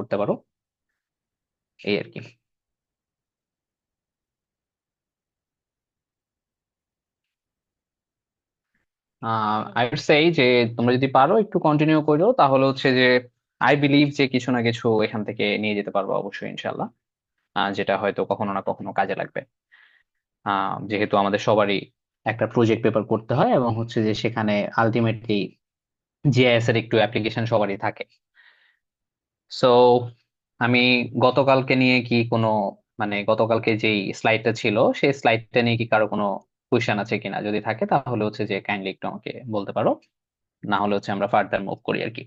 করতে পারো, এই আর কি। আই উড সে যে তোমরা যদি পারো একটু কন্টিনিউ করো, তাহলে হচ্ছে যে আই বিলিভ যে কিছু না কিছু এখান থেকে নিয়ে যেতে পারবো অবশ্যই ইনশাল্লাহ, যেটা হয়তো কখনো না কখনো কাজে লাগবে। যেহেতু আমাদের সবারই একটা প্রজেক্ট পেপার করতে হয়, এবং হচ্ছে যে সেখানে আলটিমেটলি জিআইএস এর একটু অ্যাপ্লিকেশন সবারই থাকে। সো আমি গতকালকে নিয়ে কি কোনো, মানে গতকালকে যেই স্লাইডটা ছিল সেই স্লাইডটা নিয়ে কি কারো কোনো কোয়েশ্চেন আছে কিনা, যদি থাকে তাহলে হচ্ছে যে কাইন্ডলি একটু আমাকে বলতে পারো, না হলে হচ্ছে আমরা ফার্দার মুভ করি আর কি।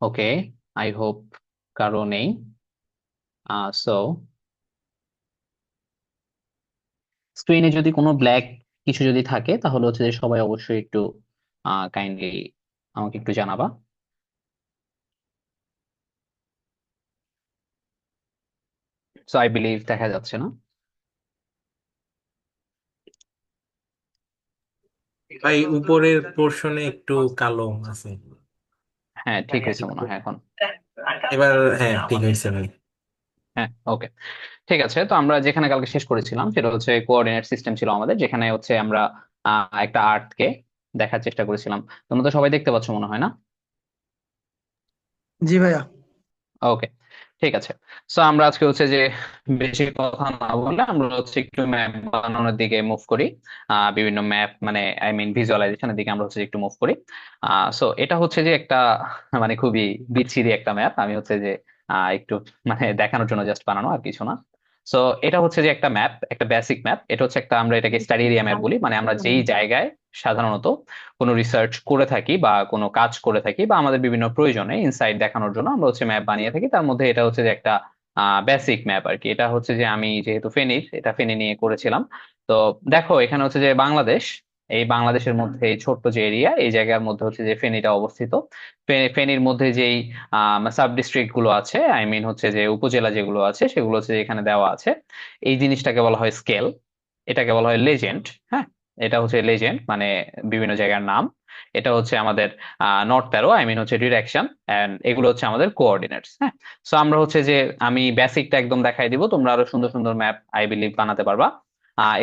ওকে, আই হোপ কারো নেই। সো স্ক্রিনে যদি কোনো ব্ল্যাক কিছু যদি থাকে তাহলে হচ্ছে যে সবাই অবশ্যই একটু কাইন্ডলি আমাকে একটু জানাবা। সো আই বিলিভ দেখা যাচ্ছে না। ভাই উপরের পোর্শনে একটু কালো আছে। হ্যাঁ ঠিক হয়েছে মনে হয় এখন। এবার হ্যাঁ ঠিক হয়েছে ভাই। হ্যাঁ ওকে, ঠিক আছে। তো আমরা যেখানে কালকে শেষ করেছিলাম সেটা হচ্ছে কোঅর্ডিনেট সিস্টেম ছিল আমাদের, যেখানে হচ্ছে আমরা একটা আর্টকে দেখার চেষ্টা করেছিলাম। তোমরা তো সবাই দেখতে পাচ্ছ মনে হয়, না? জি ভাইয়া। ওকে, ঠিক আছে। সো আমরা আজকে হচ্ছে যে বেশি কথা না বলে আমরা হচ্ছে একটু ম্যাপ বানানোর দিকে মুভ করি। বিভিন্ন ম্যাপ, মানে আই মিন ভিজুয়ালাইজেশনের দিকে আমরা হচ্ছে যে একটু মুভ করি। সো এটা হচ্ছে যে একটা মানে খুবই বিচ্ছিরি একটা ম্যাপ, আমি হচ্ছে যে একটু মানে দেখানোর জন্য জাস্ট বানানো, আর কিছু না। সো এটা হচ্ছে যে একটা ম্যাপ, একটা বেসিক ম্যাপ। এটা হচ্ছে একটা, আমরা এটাকে স্টাডি এরিয়া ম্যাপ বলি, মানে আমরা যেই জায়গায় সাধারণত কোনো রিসার্চ করে থাকি বা কোনো কাজ করে থাকি বা আমাদের বিভিন্ন প্রয়োজনে ইনসাইট দেখানোর জন্য আমরা হচ্ছে ম্যাপ বানিয়ে থাকি। তার মধ্যে এটা হচ্ছে যে একটা বেসিক ম্যাপ আর কি। এটা হচ্ছে যে আমি যেহেতু এটা ফেনী নিয়ে করেছিলাম। তো দেখো এখানে হচ্ছে যে বাংলাদেশ, এই বাংলাদেশের মধ্যে এই ছোট্ট যে এরিয়া, এই জায়গার মধ্যে হচ্ছে যে ফেনীটা অবস্থিত। ফেনীর মধ্যে যেই সাব ডিস্ট্রিক্ট গুলো আছে, আই মিন হচ্ছে যে উপজেলা যেগুলো আছে, সেগুলো হচ্ছে যে এখানে দেওয়া আছে। এই জিনিসটাকে বলা হয় স্কেল, এটাকে বলা হয় লেজেন্ড। হ্যাঁ, এটা হচ্ছে লেজেন্ড, মানে বিভিন্ন জায়গার নাম। এটা হচ্ছে আমাদের নর্থ অ্যারো, আই মিন হচ্ছে ডিরেকশন, এন্ড এগুলো হচ্ছে আমাদের কোঅর্ডিনেটস। হ্যাঁ, সো আমরা হচ্ছে যে আমি বেসিকটা একদম দেখাই দিব, তোমরা আরো সুন্দর সুন্দর ম্যাপ আই বিলিভ বানাতে পারবা।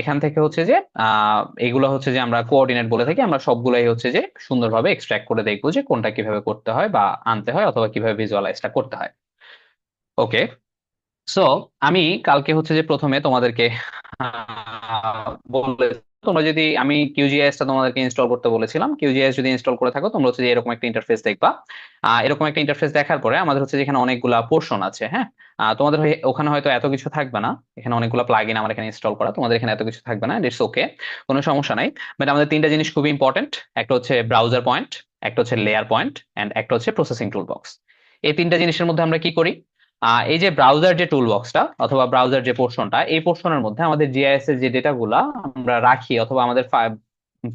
এখান থেকে হচ্ছে যে এগুলো হচ্ছে যে আমরা কোঅর্ডিনেট বলে থাকি, আমরা সবগুলাই হচ্ছে যে সুন্দরভাবে এক্সট্রাক্ট করে দেখবো যে কোনটা কিভাবে করতে হয় বা আনতে হয়, অথবা কিভাবে ভিজুয়ালাইজটা করতে হয়। ওকে, সো আমি কালকে হচ্ছে যে প্রথমে তোমাদেরকে বলে, তোমরা যদি, আমি কিউজিআইএস টা তোমাদেরকে ইনস্টল করতে বলেছিলাম, কিউজিআইএস যদি ইনস্টল করে থাকো তোমরা হচ্ছে যে এরকম একটা ইন্টারফেস দেখবা। এরকম একটা ইন্টারফেস দেখার পরে আমাদের হচ্ছে যেখানে অনেকগুলা পোর্শন আছে। হ্যাঁ, তোমাদের ওখানে হয়তো এত কিছু থাকবে না, এখানে অনেকগুলো প্লাগইন আমার এখানে ইনস্টল করা, তোমাদের এখানে এত কিছু থাকবে না, ইটস ওকে, কোনো সমস্যা নাই। বাট আমাদের তিনটা জিনিস খুবই ইম্পর্টেন্ট। একটা হচ্ছে ব্রাউজার পয়েন্ট, একটা হচ্ছে লেয়ার পয়েন্ট, এন্ড একটা হচ্ছে প্রসেসিং টুল বক্স। এই তিনটা জিনিসের মধ্যে আমরা কি করি, এই যে ব্রাউজার যে টুল বক্সটা অথবা ব্রাউজার যে পোর্শনটা, এই পোর্শনের মধ্যে আমাদের জিআইএস এর যে ডেটাগুলা আমরা রাখি, অথবা আমাদের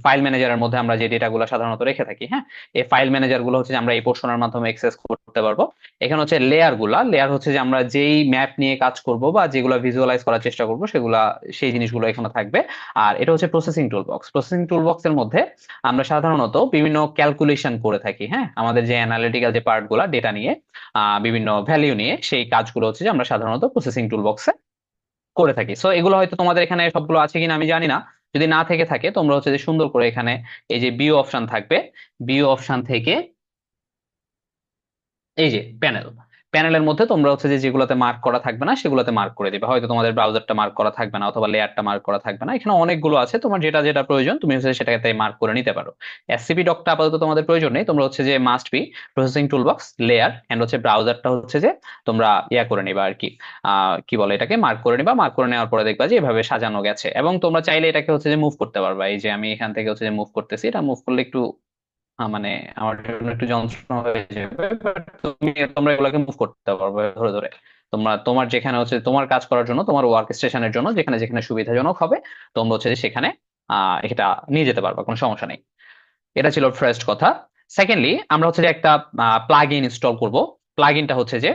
ফাইল ম্যানেজারের মধ্যে আমরা যে ডেটাগুলো সাধারণত রেখে থাকি, হ্যাঁ, এই ফাইল ম্যানেজার গুলো হচ্ছে যে আমরা এই পোর্শনের মাধ্যমে অ্যাক্সেস করতে পারবো। এখানে হচ্ছে লেয়ার হচ্ছে যে আমরা যেই ম্যাপ নিয়ে কাজ করব বা যেগুলো ভিজুয়ালাইজ করার চেষ্টা করব সেগুলা, সেই জিনিসগুলো এখানে থাকবে। আর এটা হচ্ছে প্রসেসিং টুল বক্স। প্রসেসিং টুল বক্সের মধ্যে আমরা সাধারণত বিভিন্ন ক্যালকুলেশন করে থাকি। হ্যাঁ, আমাদের যে অ্যানালিটিক্যাল যে পার্ট গুলা ডেটা নিয়ে, বিভিন্ন ভ্যালিউ নিয়ে, সেই কাজগুলো হচ্ছে যে আমরা সাধারণত প্রসেসিং টুল বক্সে করে থাকি। সো এগুলো হয়তো তোমাদের এখানে সবগুলো আছে কিনা আমি জানি না, যদি না থেকে থাকে তোমরা হচ্ছে যে সুন্দর করে এখানে এই যে বিও অপশন থাকবে, বিও অপশন থেকে এই যে প্যানেলের মধ্যে তোমরা হচ্ছে যে যেগুলোতে মার্ক করা থাকবে না সেগুলোতে মার্ক করে দিবে। হয়তো তোমাদের ব্রাউজারটা মার্ক করা থাকবে না অথবা লেয়ারটা মার্ক করা থাকবে না, এখানে অনেকগুলো আছে, তোমার যেটা যেটা প্রয়োজন তুমি হচ্ছে সেটাতে মার্ক করে নিতে পারো। এসসিপি ডকটা আপাতত তোমাদের প্রয়োজন নেই, তোমরা হচ্ছে যে must be processing toolbox, layer and হচ্ছে ব্রাউজারটা হচ্ছে যে তোমরা ইয়া করে নিবা আর কি, কি বলে এটাকে, মার্ক করে নিবা। মার্ক করে নেওয়ার পরে দেখবা যে এভাবে সাজানো গেছে, এবং তোমরা চাইলে এটাকে হচ্ছে যে মুভ করতে পারবা। এই যে আমি এখান থেকে হচ্ছে যে মুভ করতেছি, এটা মুভ করলে একটু মানে আমার জন্য একটু যন্ত্রণা হয়ে যাবে, বাট তোমরা এগুলোকে মুভ করতে পারবে ধরে ধরে। তোমার যেখানে হচ্ছে তোমার কাজ করার জন্য, তোমার ওয়ার্ক স্টেশনের জন্য যেখানে যেখানে সুবিধাজনক হবে, তোমরা হচ্ছে যে সেখানে এটা নিয়ে যেতে পারবা, কোনো সমস্যা নেই। এটা ছিল ফার্স্ট কথা। সেকেন্ডলি আমরা হচ্ছে যে একটা প্লাগ ইন ইনস্টল করবো। প্লাগ ইনটা হচ্ছে যে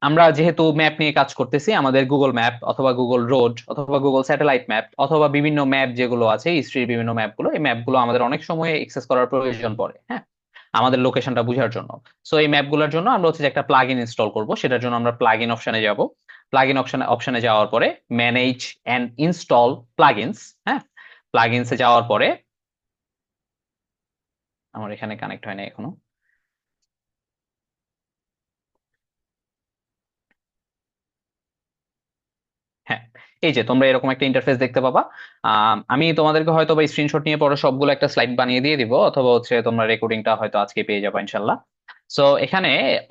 আমরা যেহেতু ম্যাপ নিয়ে কাজ করতেছি, আমাদের গুগল ম্যাপ অথবা গুগল রোড অথবা গুগল স্যাটেলাইট ম্যাপ অথবা বিভিন্ন ম্যাপ যেগুলো আছে হিস্ট্রির বিভিন্ন ম্যাপগুলো, এই ম্যাপগুলো আমাদের অনেক সময় এক্সেস করার প্রয়োজন পড়ে, হ্যাঁ, আমাদের লোকেশনটা বোঝার জন্য। সো এই ম্যাপগুলোর জন্য আমরা হচ্ছে যে একটা প্লাগইন ইনস্টল করব, সেটার জন্য আমরা প্লাগইন অপশনে যাব। প্লাগইন অপশনে যাওয়ার পরে ম্যানেজ এন্ড ইনস্টল প্লাগইনস, হ্যাঁ, প্লাগইনসে যাওয়ার পরে আমার এখানে কানেক্ট হয় না এখনো। হ্যাঁ, এই যে তোমরা এরকম একটা ইন্টারফেস দেখতে পাবা। আমি তোমাদেরকে হয়তো বা স্ক্রিনশট নিয়ে পরে সবগুলো একটা স্লাইড বানিয়ে দিয়ে দিব, অথবা হচ্ছে তোমরা রেকর্ডিংটা হয়তো আজকে পেয়ে যাবে ইনশাল্লাহ। সো এখানে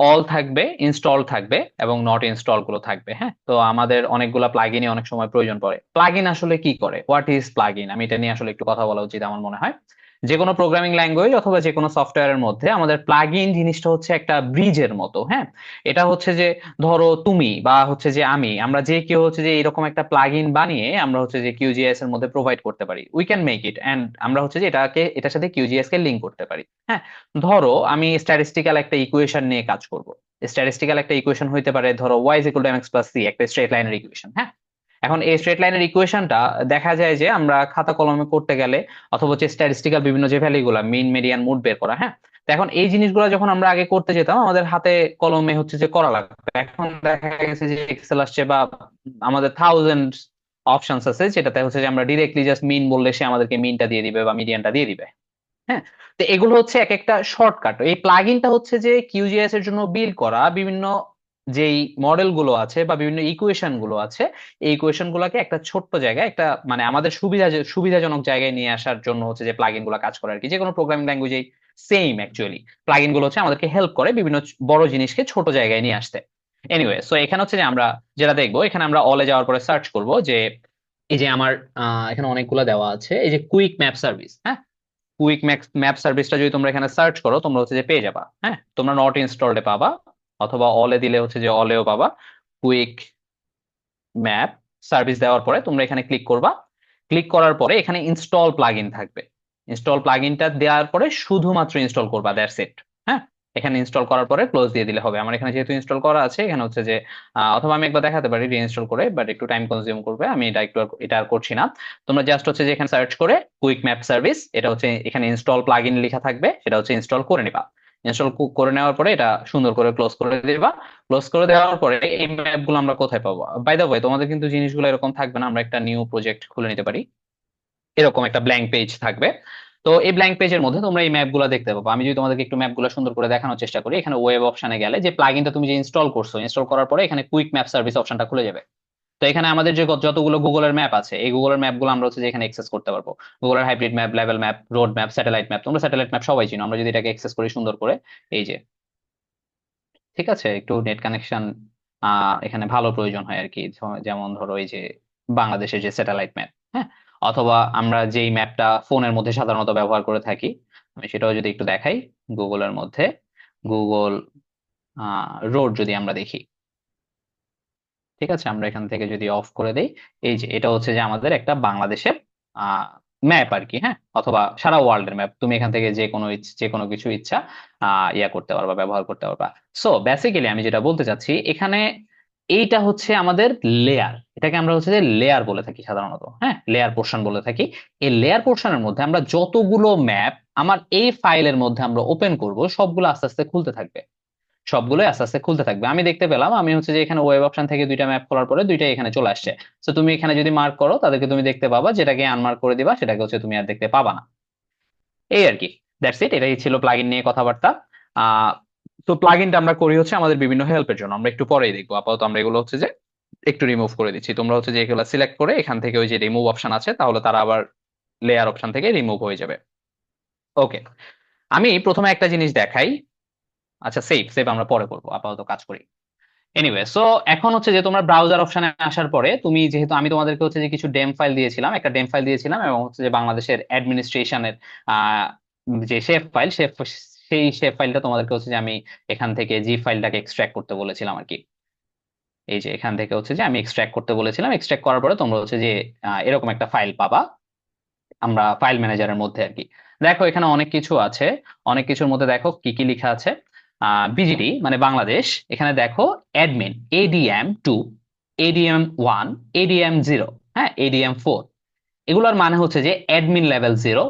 অল থাকবে, ইনস্টল থাকবে এবং নট ইনস্টল গুলো থাকবে। হ্যাঁ, তো আমাদের অনেকগুলা প্লাগইনই অনেক সময় প্রয়োজন পড়ে। প্লাগইন আসলে কি করে, হোয়াট ইজ প্লাগইন, আমি এটা নিয়ে আসলে একটু কথা বলা উচিত আমার মনে হয়। যে কোনো প্রোগ্রামিং ল্যাঙ্গুয়েজ অথবা যে কোনো সফটওয়্যারের মধ্যে আমাদের প্লাগইন জিনিসটা হচ্ছে একটা ব্রিজের মতো। হ্যাঁ, এটা হচ্ছে যে ধরো তুমি বা হচ্ছে যে আমরা যে কেউ হচ্ছে যে এরকম একটা প্লাগইন বানিয়ে আমরা হচ্ছে যে কিউজিএস এর মধ্যে প্রোভাইড করতে পারি, we can make it and আমরা হচ্ছে যে এটার সাথে কিউজিএস কে লিঙ্ক করতে পারি। হ্যাঁ, ধরো আমি স্ট্যাটিস্টিক্যাল একটা ইকুয়েশন নিয়ে কাজ করব। স্ট্যাটিস্টিক্যাল একটা ইকুয়েশন হইতে পারে ধরো y is equal to m x plus c, একটা স্ট্রেট লাইনের ইকুয়েশন। হ্যাঁ, এখন এই স্ট্রেট লাইনের ইকুয়েশনটা দেখা যায় যে আমরা খাতা কলমে করতে গেলে অথবা হচ্ছে স্ট্যাটিস্টিক্যাল বিভিন্ন যে ভ্যালুগুলো মিন মিডিয়ান মুড বের করা, হ্যাঁ, তো এখন এই জিনিসগুলো যখন আমরা আগে করতে যেতাম আমাদের হাতে কলমে হচ্ছে যে করা লাগতো। এখন দেখা গেছে যে এক্সেল আসছে বা আমাদের থাউজেন্ড অপশনস আছে, যেটাতে হচ্ছে যে আমরা ডিরেক্টলি জাস্ট মিন বললে সে আমাদেরকে মিনটা দিয়ে দিবে বা মিডিয়ানটা দিয়ে দিবে। হ্যাঁ, তো এগুলো হচ্ছে এক একটা শর্টকাট। এই প্লাগইনটা হচ্ছে যে কিউজিএস এর জন্য বিল্ড করা বিভিন্ন যেই মডেল গুলো আছে বা বিভিন্ন ইকুয়েশন গুলো আছে, এই ইকুয়েশন গুলোকে একটা ছোট্ট জায়গায় একটা মানে আমাদের সুবিধাজনক জায়গায় নিয়ে আসার জন্য হচ্ছে যে প্লাগইন গুলো কাজ করে আর কি। যে কোনো প্রোগ্রামিং ল্যাঙ্গুয়েজে সেম অ্যাকচুয়ালি প্লাগইন গুলো হচ্ছে আমাদেরকে হেল্প করে বিভিন্ন বড় জিনিসকে ছোট জায়গায় নিয়ে আসতে। এনিওয়ে, সো এখানে হচ্ছে যে আমরা যেটা দেখবো, এখানে আমরা অলে যাওয়ার পরে সার্চ করব যে এই যে আমার এখানে অনেকগুলো দেওয়া আছে, এই যে কুইক ম্যাপ সার্ভিস। হ্যাঁ, কুইক ম্যাপ সার্ভিসটা যদি তোমরা এখানে সার্চ করো তোমরা হচ্ছে যে পেয়ে যাবা। হ্যাঁ, তোমরা নট ইনস্টলডে পাবা অথবা অলে দিলে হচ্ছে যে অলেও পাবা। কুইক ম্যাপ সার্ভিস দেওয়ার পরে তোমরা এখানে ক্লিক করবা। ক্লিক করার পরে এখানে ইনস্টল প্লাগইন থাকবে। ইনস্টল প্লাগইনটা দেওয়ার পরে শুধুমাত্র ইনস্টল করবা, দ্যাটস ইট। হ্যাঁ, এখানে ইনস্টল করার পরে ক্লোজ দিয়ে দিলে হবে। আমার এখানে যেহেতু ইনস্টল করা আছে এখানে হচ্ছে যে অথবা আমি একবার দেখাতে পারি রিইনস্টল করে, বাট একটু টাইম কনজিউম করবে, আমি এটা আর করছি না। তোমরা জাস্ট হচ্ছে যে এখানে সার্চ করে কুইক ম্যাপ সার্ভিস, এটা হচ্ছে এখানে ইনস্টল প্লাগইন লেখা থাকবে, সেটা হচ্ছে ইনস্টল করে নিবা। ইনস্টল করে নেওয়ার পরে এটা সুন্দর করে ক্লোজ করে দিবা। ক্লোজ করে দেওয়ার পরে এই ম্যাপ গুলো আমরা কোথায় পাবো? বাই দ্য ওয়ে, তোমাদের কিন্তু জিনিসগুলো এরকম থাকবে না, আমরা একটা নিউ প্রজেক্ট খুলে নিতে পারি। এরকম একটা ব্ল্যাঙ্ক পেজ থাকবে। তো এই ব্ল্যাঙ্ক পেজের মধ্যে তোমরা এই ম্যাপ গুলো দেখতে পাবো। আমি যদি তোমাদেরকে একটু ম্যাপ গুলো সুন্দর করে দেখানোর চেষ্টা করি, এখানে ওয়েব অপশনে গেলে যে প্লাগইনটা তুমি যে ইনস্টল করছো, ইনস্টল করার পরে এখানে কুইক ম্যাপ সার্ভিস অপশনটা খুলে যাবে। তো এখানে আমাদের যে যতগুলো গুগলের ম্যাপ আছে এই গুগলের ম্যাপ গুলো আমরা হচ্ছে যে এখানে অ্যাক্সেস করতে পারবো। গুগলের hybrid map, level map, road map, satellite map, তোমরা স্যাটেলাইট ম্যাপ সবাই চিনো। আমরা যদি এটাকে অ্যাক্সেস করি সুন্দর করে, এই যে, ঠিক আছে, একটু নেট কানেকশন এখানে ভালো প্রয়োজন হয় আর কি। যেমন ধরো এই যে বাংলাদেশের যে স্যাটেলাইট ম্যাপ, হ্যাঁ, অথবা আমরা যেই ম্যাপটা ফোনের মধ্যে সাধারণত ব্যবহার করে থাকি, আমি সেটাও যদি একটু দেখাই। গুগলের মধ্যে গুগল রোড যদি আমরা দেখি, ঠিক আছে, আমরা এখান থেকে যদি অফ করে দেই, এই যে এটা হচ্ছে যে আমাদের একটা বাংলাদেশের ম্যাপ আর কি। হ্যাঁ, অথবা সারা ওয়ার্ল্ডের ম্যাপ, তুমি এখান থেকে যে কোনো কিছু ইচ্ছা ইয়া করতে পারবা, ব্যবহার করতে পারবা। সো বেসিক্যালি আমি যেটা বলতে চাচ্ছি এখানে, এইটা হচ্ছে আমাদের লেয়ার, এটাকে আমরা হচ্ছে যে লেয়ার বলে থাকি সাধারণত। হ্যাঁ, লেয়ার পোর্শন বলে থাকি। এই লেয়ার পোর্শনের মধ্যে আমরা যতগুলো ম্যাপ আমার এই ফাইলের মধ্যে আমরা ওপেন করব সবগুলো আস্তে আস্তে খুলতে থাকবে। সবগুলোই আস্তে আস্তে খুলতে থাকবে। আমি দেখতে পেলাম আমি হচ্ছে যে এখানে ওয়েব অপশন থেকে দুইটা ম্যাপ খোলার পরে দুইটাই এখানে চলে আসছে। তো তুমি এখানে যদি মার্ক করো তাদেরকে তুমি দেখতে পাবা, যেটাকে আনমার্ক করে দিবা সেটাকে হচ্ছে তুমি আর দেখতে পাবা না। এই আর কি, দ্যাটস ইট। এটাই ছিল প্লাগইন নিয়ে কথাবার্তা। আহ তো প্লাগইনটা আমরা করি হচ্ছে আমাদের বিভিন্ন হেল্পের জন্য, আমরা একটু পরেই দেখবো। আপাতত আমরা এগুলো হচ্ছে যে একটু রিমুভ করে দিচ্ছি। তোমরা হচ্ছে যে এগুলো সিলেক্ট করে এখান থেকে ওই যে রিমুভ অপশন আছে, তাহলে তারা আবার লেয়ার অপশন থেকে রিমুভ হয়ে যাবে। ওকে, আমি প্রথমে একটা জিনিস দেখাই। আচ্ছা, সেভ সেভ আমরা পরে করবো, আপাতত কাজ করি। এনিওয়ে, সো এখন হচ্ছে যে তোমরা ব্রাউজার অপশনে আসার পরে তুমি যেহেতু আমি তোমাদেরকে হচ্ছে যে কিছু ডেম ফাইল দিয়েছিলাম, একটা ডেম ফাইল দিয়েছিলাম এবং হচ্ছে যে বাংলাদেশের অ্যাডমিনিস্ট্রেশনের আহ যে সেই শেপ ফাইলটা তোমাদেরকে হচ্ছে যে আমি এখান থেকে জি ফাইলটাকে এক্সট্রাক্ট করতে বলেছিলাম আর কি। এই যে এখান থেকে হচ্ছে যে আমি এক্সট্রাক্ট করতে বলেছিলাম, এক্সট্রাক্ট করার পরে তোমরা হচ্ছে যে এরকম একটা ফাইল পাবা আমরা ফাইল ম্যানেজারের মধ্যে আর কি। দেখো এখানে অনেক কিছু আছে, অনেক কিছুর মধ্যে দেখো কি কি লেখা আছে। বিজিডি মানে বাংলাদেশ, এখানে দেখো অ্যাডমিন ADM 2, ADM 1, ADM 0, হ্যাঁ, ADM 4, এগুলোর মানে হচ্ছে যে admin level 0,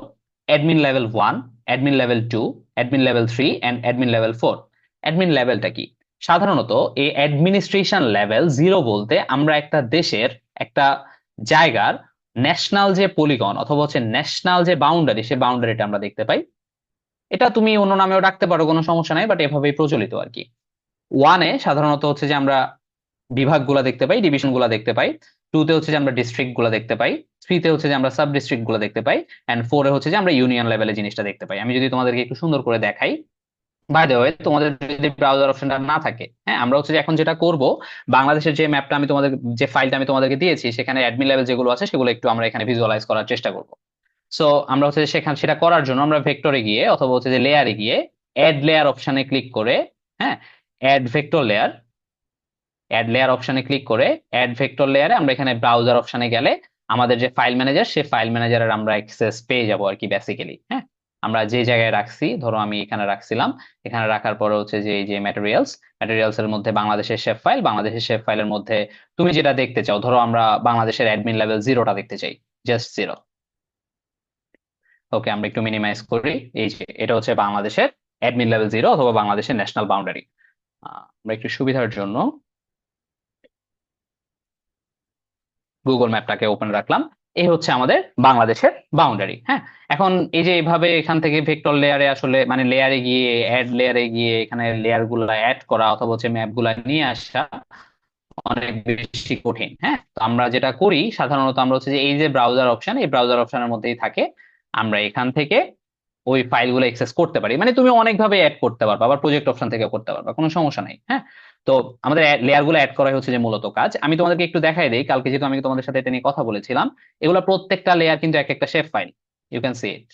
admin level 1, admin level 2, admin level 3 and admin level 4। Admin লেভেলটা কি? সাধারণত এই অ্যাডমিনিস্ট্রেশন লেভেল 0 বলতে আমরা একটা দেশের, একটা জায়গার ন্যাশনাল যে পলিগন অথবা হচ্ছে ন্যাশনাল যে বাউন্ডারি, সে বাউন্ডারিটা আমরা দেখতে পাই। এটা তুমি অন্য নামেও রাখতে পারো, কোনো সমস্যা নাই, বাট এভাবেই প্রচলিত আর কি। 1-এ সাধারণত হচ্ছে যে আমরা বিভাগগুলো দেখতে পাই, ডিভিশন গুলা দেখতে পাই। 2-তে হচ্ছে যে আমরা ডিস্ট্রিক্ট গুলা দেখতে পাই। 3-তে হচ্ছে যে আমরা সাব ডিস্ট্রিক্ট গুলা দেখতে পাই। এন্ড 4-এ হচ্ছে যে আমরা ইউনিয়ন লেভেলে জিনিসটা দেখতে পাই। আমি যদি তোমাদেরকে একটু সুন্দর করে দেখাই, বাই দ্য ওয়ে, তোমাদের যদি ব্রাউজার অপশনটা না থাকে, হ্যাঁ, আমরা হচ্ছে যে এখন যেটা করব, বাংলাদেশের যে ম্যাপটা আমি তোমাদের, যে ফাইলটা আমি তোমাদেরকে দিয়েছি, সেখানে অ্যাডমিন লেভেল যেগুলো আছে সেগুলো একটু আমরা এখানে ভিজুয়ালাইজ করার চেষ্টা করব। সো আমরা হচ্ছে যে সেখানে সেটা করার জন্য আমরা ভেক্টরে গিয়ে অথবা হচ্ছে যে লেয়ারে গিয়ে অ্যাড লেয়ার অপশনে ক্লিক করে, হ্যাঁ, add vector layer, add layer অপশনে ক্লিক করে অ্যাড ভেক্টর লেয়ারে আমরা এখানে ব্রাউজার অপশনে গেলে আমাদের যে ফাইল ম্যানেজার, সেই ফাইল ম্যানেজারের আমরা অ্যাক্সেস পেয়ে যাবো আর কি বেসিক্যালি। হ্যাঁ, আমরা যে জায়গায় রাখছি, ধরো আমি এখানে রাখছিলাম, এখানে রাখার পরে হচ্ছে যে এই যে ম্যাটেরিয়ালস, ম্যাটেরিয়ালস এর মধ্যে বাংলাদেশের শেপ ফাইল, বাংলাদেশের শেপ ফাইলের মধ্যে তুমি যেটা দেখতে চাও, ধরো আমরা বাংলাদেশের অ্যাডমিন লেভেল 0টা দেখতে চাই, জাস্ট 0। ওকে, আমরা একটু মিনিমাইজ করি। এই যে এটা হচ্ছে বাংলাদেশের অ্যাডমিন লেভেল 0 অথবা বাংলাদেশের ন্যাশনাল বাউন্ডারি। আমরা একটু সুবিধার জন্য গুগল ম্যাপটাকে ওপেন রাখলাম। এই হচ্ছে আমাদের বাংলাদেশের বাউন্ডারি। হ্যাঁ, এখন এই যে এইভাবে এখান থেকে ভেক্টর লেয়ারে আসলে মানে লেয়ারে গিয়ে, অ্যাড লেয়ারে গিয়ে এখানে লেয়ার গুলা অ্যাড করা অথবা হচ্ছে ম্যাপ গুলা নিয়ে আসা অনেক বেশি কঠিন। হ্যাঁ, তো আমরা যেটা করি সাধারণত, আমরা হচ্ছে যে এই যে ব্রাউজার অপশন, এই ব্রাউজার অপশনের মধ্যেই থাকে, আমরা এখান থেকে ওই ফাইলগুলো অ্যাক্সেস করতে পারি। মানে তুমি অনেকভাবে অ্যাড করতে পারবা, আবার প্রজেক্ট অপশন থেকে করতে পারবা, কোনো সমস্যা নাই। হ্যাঁ, তো আমাদের লেয়ার গুলো অ্যাড করাই হচ্ছে যে মূলত কাজ। আমি তোমাদেরকে একটু দেখাই দিই, কালকে যেহেতু আমি তোমাদের সাথে এটা নিয়ে কথা বলেছিলাম, এগুলো প্রত্যেকটা লেয়ার কিন্তু এক একটা shape file, you can see it.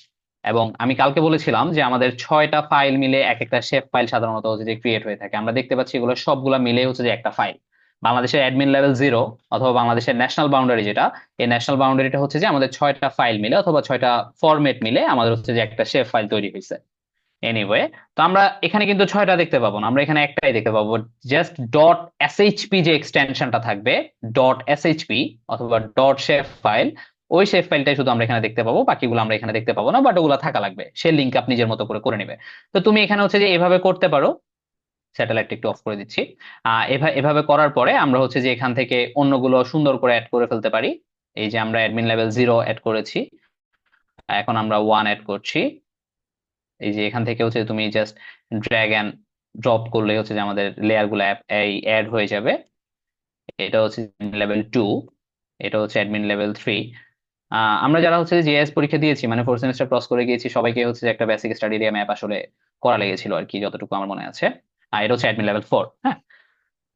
এবং আমি কালকে বলেছিলাম যে আমাদের 6টা ফাইল মিলে এক একটা শেপ ফাইল সাধারণত হচ্ছে যে ক্রিয়েট হয়ে থাকে। আমরা দেখতে পাচ্ছি এগুলো সবগুলা মিলে হচ্ছে যে একটা ফাইল। বাংলাদেশের অ্যাডমিন লেভেল 0 অথবা বাংলাদেশের ন্যাশনাল বাউন্ডারি যেটা, এই ন্যাশনাল বাউন্ডারিটা হচ্ছে যে আমাদের 6টা ফাইল মিলে অথবা 6টা ফরম্যাট মিলে আমাদের হচ্ছে যে একটা শেপ ফাইল তৈরি হয়েছে। এনিওয়ে, তো আমরা এখানে কিন্তু 6টা দেখতে পাবো না, আমরা এখানে একটাই দেখতে পাবো, জাস্ট .shp যে এক্সটেনশনটা থাকবে, .shp অথবা শেপ ফাইল, ওই শেপ ফাইলটাই শুধু আমরা এখানে দেখতে পাবো, বাকিগুলো আমরা এখানে দেখতে পাবো না, বাট ওগুলো থাকা লাগবে, সে লিঙ্ক আপনি নিজের মতো করে করে নিবে। তো তুমি এখানে হচ্ছে যে এভাবে করতে পারো। স্যাটেলাইট একটু অফ করে দিচ্ছি। এভাবে এভাবে করার পরে আমরা হচ্ছে যে এখান থেকে অন্যগুলো সুন্দর করে অ্যাড করে ফেলতে পারি। এই যে আমরা অ্যাডমিন লেভেল 0 অ্যাড করেছি, এখন আমরা 1 অ্যাড করছি। এই যে এখান থেকে হচ্ছে তুমি জাস্ট ড্র্যাগ এন্ড ড্রপ করলে হচ্ছে যে আমাদের লেয়ার গুলো এই অ্যাড হয়ে যাবে। এটা হচ্ছে লেভেল 2, এটা হচ্ছে অ্যাডমিন লেভেল 3। আমরা যারা হচ্ছে জিএস পরীক্ষা দিয়েছি, মানে 4 সেমিস্টার ক্রস করে গিয়েছি, সবাইকে হচ্ছে যে একটা বেসিক স্টাডি এরিয়া ম্যাপ আসলে করা লেগেছিল আর কি, যতটুকু আমার মনে আছে। এটা হচ্ছে অ্যাডমিন লেভেল 4। হ্যাঁ,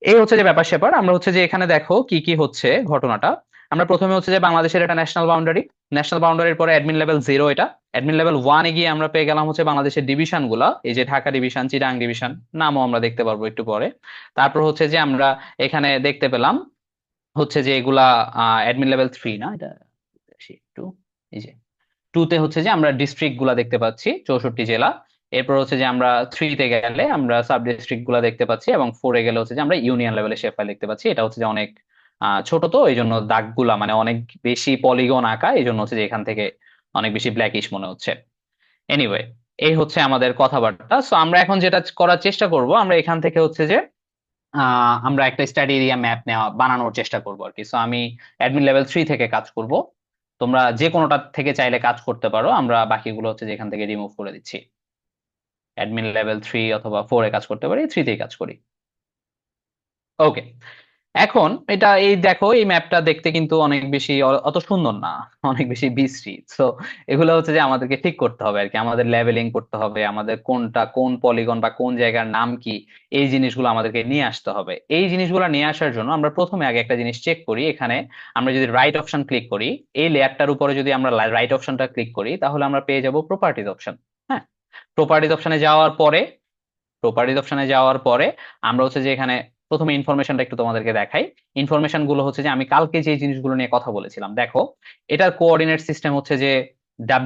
এই হচ্ছে যে ব্যাপার স্যাপার। আমরা হচ্ছে যে এখানে দেখো কি কি হচ্ছে ঘটনাটা। আমরা প্রথমে হচ্ছে যে বাংলাদেশের এটা ন্যাশনাল বাউন্ডারি, ন্যাশনাল বাউন্ডারির পরে অ্যাডমিন লেভেল 0, এটা অ্যাডমিন লেভেল 1-এ গিয়ে আমরা পেয়ে গেলাম হচ্ছে বাংলাদেশের ডিভিশন গুলা, এই যে ঢাকা ডিভিশন, চিটাং ডিভিশন, নামও আমরা দেখতে পারবো একটু পরে। তারপর হচ্ছে যে আমরা এখানে দেখতে পেলাম হচ্ছে যে এগুলা অ্যাডমিন লেভেল 3 না, এটা আসি একটু, এই যে 2-তে হচ্ছে যে আমরা ডিস্ট্রিক্ট গুলা দেখতে পাচ্ছি, 64 জেলা। এরপর হচ্ছে যে আমরা 3-তে গেলে আমরা সাব ডিস্ট্রিক্ট গুলা দেখতে পাচ্ছি, এবং 4-এ গেলে হচ্ছে যে আমরা ইউনিয়ন লেভেলে শেপ ফাইল দেখতে পাচ্ছি। এটা হচ্ছে যে অনেক ছোট, তো এই জন্য দাগগুলা মানে অনেক বেশি পলিগন আঁকা, এই জন্য হচ্ছে যে এখান থেকে অনেক বেশি ব্ল্যাকিশ মনে হচ্ছে। এনিওয়ে, এই হচ্ছে আমাদের কথাবার্তা। সো আমরা এখন যেটা করার চেষ্টা করব, আমরা এখান থেকে হচ্ছে যে আমরা একটা স্টাডি এরিয়া ম্যাপ নেওয়া বানানোর চেষ্টা করবো আর কি। সো আমি অ্যাডমিন লেভেল 3 থেকে কাজ করব, তোমরা যে কোনোটা থেকে চাইলে কাজ করতে পারো, আমরা বাকিগুলো হচ্ছে যে এখান থেকে রিমুভ করে দিচ্ছি। অ্যাডমিন লেভেল 3 অথবা 4-এ কাজ করতে পারি, 3-তেই কাজ করি। ওকে, এখন এটা এই দেখো, এই ম্যাপটা দেখতে কিন্তু অনেক বেশি অত সুন্দর না, অনেক বেশি বিশ্রী। তো এগুলো হচ্ছে যে আমাদেরকে ঠিক করতে হবে আর কি, আমাদের লেভেলিং করতে হবে, আমাদের কোনটা কোন পলিগন বা কোন জায়গার নাম কি, এই জিনিসগুলো আমাদেরকে নিয়ে আসতে হবে। এই জিনিসগুলো নিয়ে আসার জন্য আমরা প্রথমে আগে একটা জিনিস চেক করি। এখানে আমরা যদি রাইট অপশন ক্লিক করি, এই লেয়ারটার উপরে যদি আমরা রাইট অপশনটা ক্লিক করি, তাহলে আমরা পেয়ে যাব প্রপার্টিজ অপশন। হ্যাঁ, প্রপার্টিজ অপশনে যাওয়ার পরে, আমরা হচ্ছে যে এখানে প্রথমে ইনফরমেশনটা একটু তোমাদেরকে দেখাই। ইনফরমেশন গুলো হচ্ছে যে আমি কালকে যে জিনিসগুলো নিয়ে কথা বলেছিলাম, দেখো এটার কোঅর্ডিনেট সিস্টেম হচ্ছে যে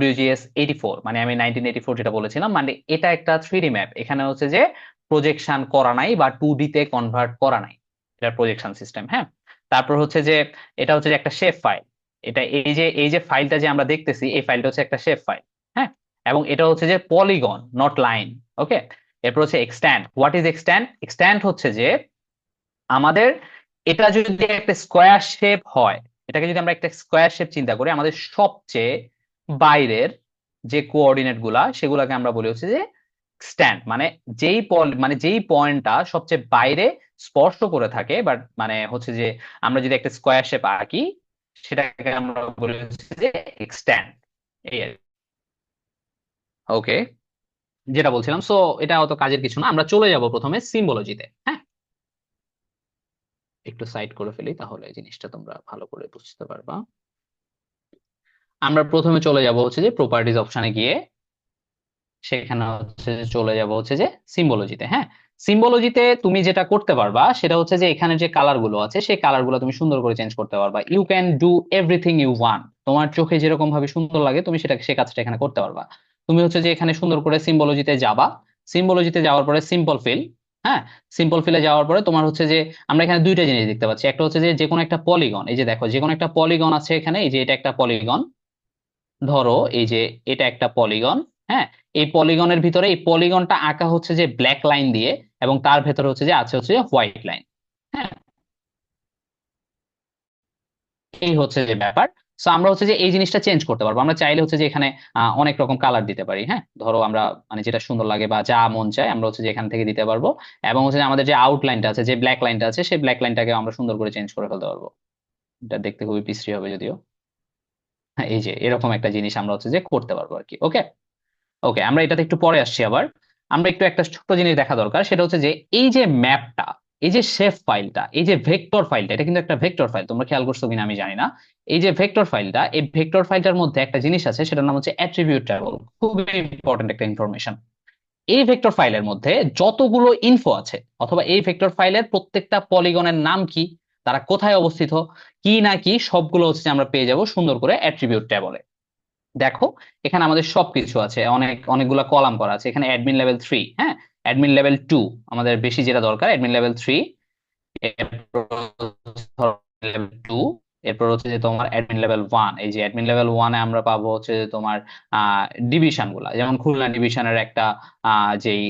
WGS 84, মানে আমি 1984 যেটা বলেছিলাম, মানে এটা একটা 3D ম্যাপ। এখানে হচ্ছে যে প্রজেকশন করা নাই বা 2D তে কনভার্ট করা নাই, এটা প্রজেকশন সিস্টেম। হ্যাঁ, তারপর হচ্ছে যে এটা হচ্ছে যে একটা শেপ ফাইল। এটা এই যে ফাইলটা যে আমরা দেখতেছি, এই ফাইলটা হচ্ছে একটা শেপ ফাইল। হ্যাঁ, এবং এটা হচ্ছে যে পলিগন, নট লাইন। ওকে, এরপর হচ্ছে extant. What is extant? Extant হচ্ছে যে আমাদের এটা যদি একটা স্কোয়ার শেপ হয়, এটাকে যদি আমরা একটা স্কোয়ার শেপ চিন্তা করি, আমাদের সবচেয়ে বাইরের যে কোঅর্ডিনেট গুলা সেগুলাকে আমরা বলি হচ্ছে যে স্ট্যান্ড। মানে যেই পয়েন্টটা সবচেয়ে বাইরে স্পর্শ করে থাকে, বাট মানে হচ্ছে যে আমরা যদি একটা স্কোয়ার শেপ আঁকি, সেটাকে আমরা বলি হচ্ছে যে এক্সট্যান্ড। এই ওকে, যেটা বলছিলাম, সো এটা অত কাজের কিছু না। আমরা চলে যাব প্রথমে সিম্বলজিতে। হ্যাঁ, একটু সাইড করে ফেলি, তাহলে জিনিসটা তোমরা ভালো করে বুঝতে পারবা। আমরা প্রথমে চলে যাব হচ্ছে যে প্রপার্টিজ অপশনে গিয়ে, সেখানে হচ্ছে যে চলে যাব হচ্ছে যে সিম্বলজিতে। হ্যাঁ, সিম্বলজিতে তুমি যেটা করতে পারবা সেটা হচ্ছে যে এখানে যে কালার গুলো আছে সেই কালার গুলো তুমি সুন্দর করে চেঞ্জ করতে পারবা। You can do everything you want. তোমার চোখে যেরকম ভাবে সুন্দর লাগে তুমি সেটা সে কাজটা এখানে করতে পারবা। তুমি হচ্ছে যে এখানে সুন্দর করে সিম্বলজিতে যাবা। সিম্বলজিতে যাওয়ার পরে সিম্পল ফিল। হ্যাঁ, সিম্পল ফিলে যাওয়ার পরে তোমার হচ্ছে যে আমরা এখানে দুইটা জিনিস দেখতে পাচ্ছি। একটা হচ্ছে যে কোনো একটা পলিগন, এই যে দেখো যে কোনো একটা পলিগন আছে এখানে, এই যে এটা একটা পলিগন। ধরো এই যে এটা একটা পলিগন। হ্যাঁ, এই পলিগনের ভিতরে এই পলিগনটা আঁকা হচ্ছে যে ব্ল্যাক লাইন দিয়ে, এবং তার ভেতরে হচ্ছে যে আছে হচ্ছে যে হোয়াইট লাইন। হ্যাঁ, এই হচ্ছে যে ব্যাপার। সো আমরা হচ্ছে যে এই জিনিসটা চেঞ্জ করতে পারবো। আমরা চাইলে হচ্ছে যে এখানে অনেক রকম কালার দিতে পারি। হ্যাঁ, ধরো আমরা মানে যেটা সুন্দর লাগে বা যা মন চায় আমরা হচ্ছে যে এখান থেকে দিতে পারবো। এবং হচ্ছে যে আমাদের যে আউটলাইনটা আছে, যে ব্ল্যাক লাইনটা আছে, সেই ব্ল্যাক লাইনটাকে আমরা সুন্দর করে চেঞ্জ করে ফেলতে পারবো। এটা দেখতে খুবই বিশ্রী হবে যদিও। হ্যাঁ, এই যে এরকম একটা জিনিস আমরা হচ্ছে যে করতে পারবো আর কি। ওকে, ওকে, আমরা এটাতে একটু পরে আসছি আবার। আমরা একটু একটা ছোট্ট জিনিস দেখা দরকার, সেটা হচ্ছে যে এই যে ম্যাপটা, এই যে শেপ ফাইলটা, এই যে ভেক্টর ফাইলটা, এটা কিন্তু একটা ভেক্টর ফাইল। তোমরা খেয়াল করছো কিনা আমি জানি না। এই যে ভেক্টর ফাইলটা, এই ভেক্টর ফাইলটার মধ্যে একটা জিনিস আছে, সেটার নাম হচ্ছে অ্যাট্রিবিউট টেবল। খুবই ইম্পর্টেন্ট একটা ইনফরমেশন। এই ভেক্টর ফাইলের মধ্যে যতগুলো ইনফো আছে, অথবা এই ভেক্টর ফাইলের প্রত্যেকটা পলিগনের নাম কি, তারা কোথায় অবস্থিত, কি না কি, সবগুলো হচ্ছে আমরা পেয়ে যাব সুন্দর করে অ্যাট্রিবিউট টেবলে। দেখো, এখানে আমাদের সবকিছু আছে, অনেকগুলা কলাম করা আছে। এখানে অ্যাডমিন লেভেল 3, হ্যাঁ, অ্যাডমিন লেভেল 2, আমাদের বেশি যেটা দরকার অ্যাডমিন লেভেল 3। লেভেল 2, এরপর হচ্ছে যে তোমার অ্যাডমিন লেভেল 1। এই যে অ্যাডমিন লেভেল 1-এ আমরা পাবো হচ্ছে যে তোমার ডিভিশন গুলা, যেমন খুলনা ডিভিশনের একটা যেই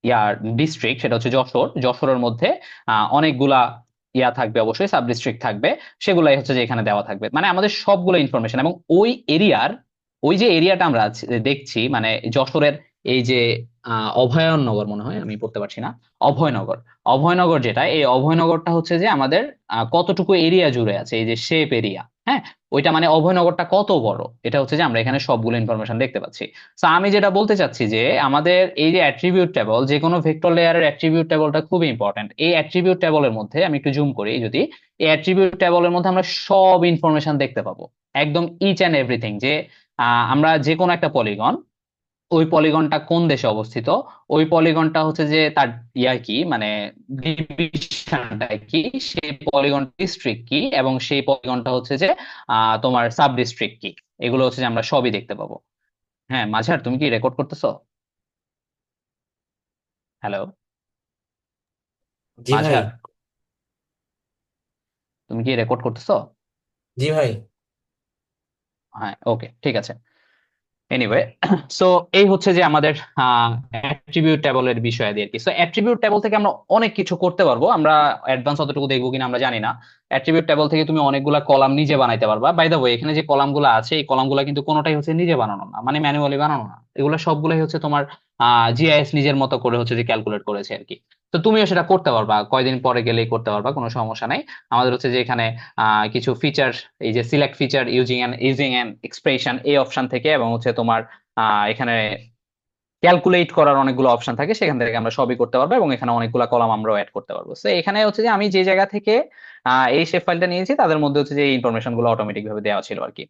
ইয়ার ডিস্ট্রিক্ট, সেটা হচ্ছে যশোর। যশোরের মধ্যে অনেকগুলা ইয়া থাকবে, অবশ্যই সাব ডিস্ট্রিক্ট থাকবে। সেগুলাই হচ্ছে যে এখানে দেওয়া থাকবে, মানে আমাদের সবগুলো ইনফরমেশন। এবং ওই এরিয়ার, ওই যে এরিয়াটা আমরা দেখছি, মানে যশোরের এই যে অভয়নগর, মনে হয় আমি পড়তে পারছি না, অভয়নগর। অভয়নগর যেটা, এই অভয়নগরটা হচ্ছে যে আমাদের কতটুকু এরিয়া জুড়ে আছে, এই যে শেপ এরিয়া। হ্যাঁ, ওইটা মানে অভয়নগরটা কত বড়, এটা হচ্ছে যে আমরা এখানে সবগুলো ইনফরমেশন দেখতে পাচ্ছি। তো আমি যেটা বলতে চাচ্ছি যে আমাদের এই যে অ্যাট্রিবিউট টেবল, যে কোনো ভেক্টর লেয়ারের অ্যাট্রিবিউট টেবলটা খুবই ইম্পর্টেন্ট। এই অ্যাট্রিবিউট টেবলের মধ্যে আমি একটু জুম করি যদি, এই অ্যাট্রিবিউট টেবলের মধ্যে আমরা সব ইনফরমেশন দেখতে পাবো, একদম ইচ অ্যান্ড এভরিথিং। যে আমরা যে কোনো একটা পলিগন, ওই পলিগনটা কোন দেশে অবস্থিত, ওই পলিগনটা হচ্ছে যে তার ইয়া কি, মানে ডিভিশনটা কি, সেই পলিগন ডিস্ট্রিক্ট কি, এবং সেই পলিগনটা হচ্ছে যে তোমার সাব ডিস্ট্রিক্ট কি, এগুলো হচ্ছে যে আমরা সবই দেখতে পাবো। হ্যাঁ, মাঝার তুমি কি রেকর্ড করতেছো? হ্যালো, জি ভাই। মাঝার, তুমি কি রেকর্ড করতেছো? জি ভাই। হ্যাঁ, ওকে, ঠিক আছে। এনিওয়ে, সো এই হচ্ছে যে আমাদের অ্যাট্রিবিউট টেবলের বিষয় দিয়ে আর কি। সো অ্যাট্রিবিউট টেবল থেকে আমরা অনেক কিছু করতে পারবো। আমরা অ্যাডভান্স অতটুকু দেখবো কিনা আমরা জানি না। অ্যাট্রিবিউট টেবল থেকে তুমি অনেকগুলা কলাম নিজে বানাইতে পারবা। বাই দ্য ওয়ে, এখানে যে কলামগুলো আছে, এই কলামগুলো কিন্তু কোনোটাই হচ্ছে নিজে বানানো না, মানে ম্যানুয়ালি বানানো না। এগুলো সবগুলাই হচ্ছে তোমার জিআইএস নিজের মতো করে হচ্ছে যে ক্যালকুলেট করেছে আর কি। তো তুমিও সেটা করতে পারবা, কয়দিন পরে গেলেই করতে পারবা, কোনো সমস্যা নাই। আমাদের হচ্ছে যে এখানে কিছু ফিচার, এই যে select feature using an expression, এই অপশন থেকে, এবং হচ্ছে তোমার এখানে ক্যালকুলেট করার অনেকগুলো অপশন থাকে, সেখান থেকে আমরা সবই করতে পারবো। এবং এখানে অনেকগুলো কলাম আমরাও অ্যাড করতে পারবো। তো এখানে হচ্ছে যে আমি যে জায়গা থেকে এই শেপ ফাইলটা নিয়েছি, তাদের মধ্যে হচ্ছে যে এই ইনফরমেশন গুলো অটোমেটিক ভাবে দেওয়া ছিল আর কি।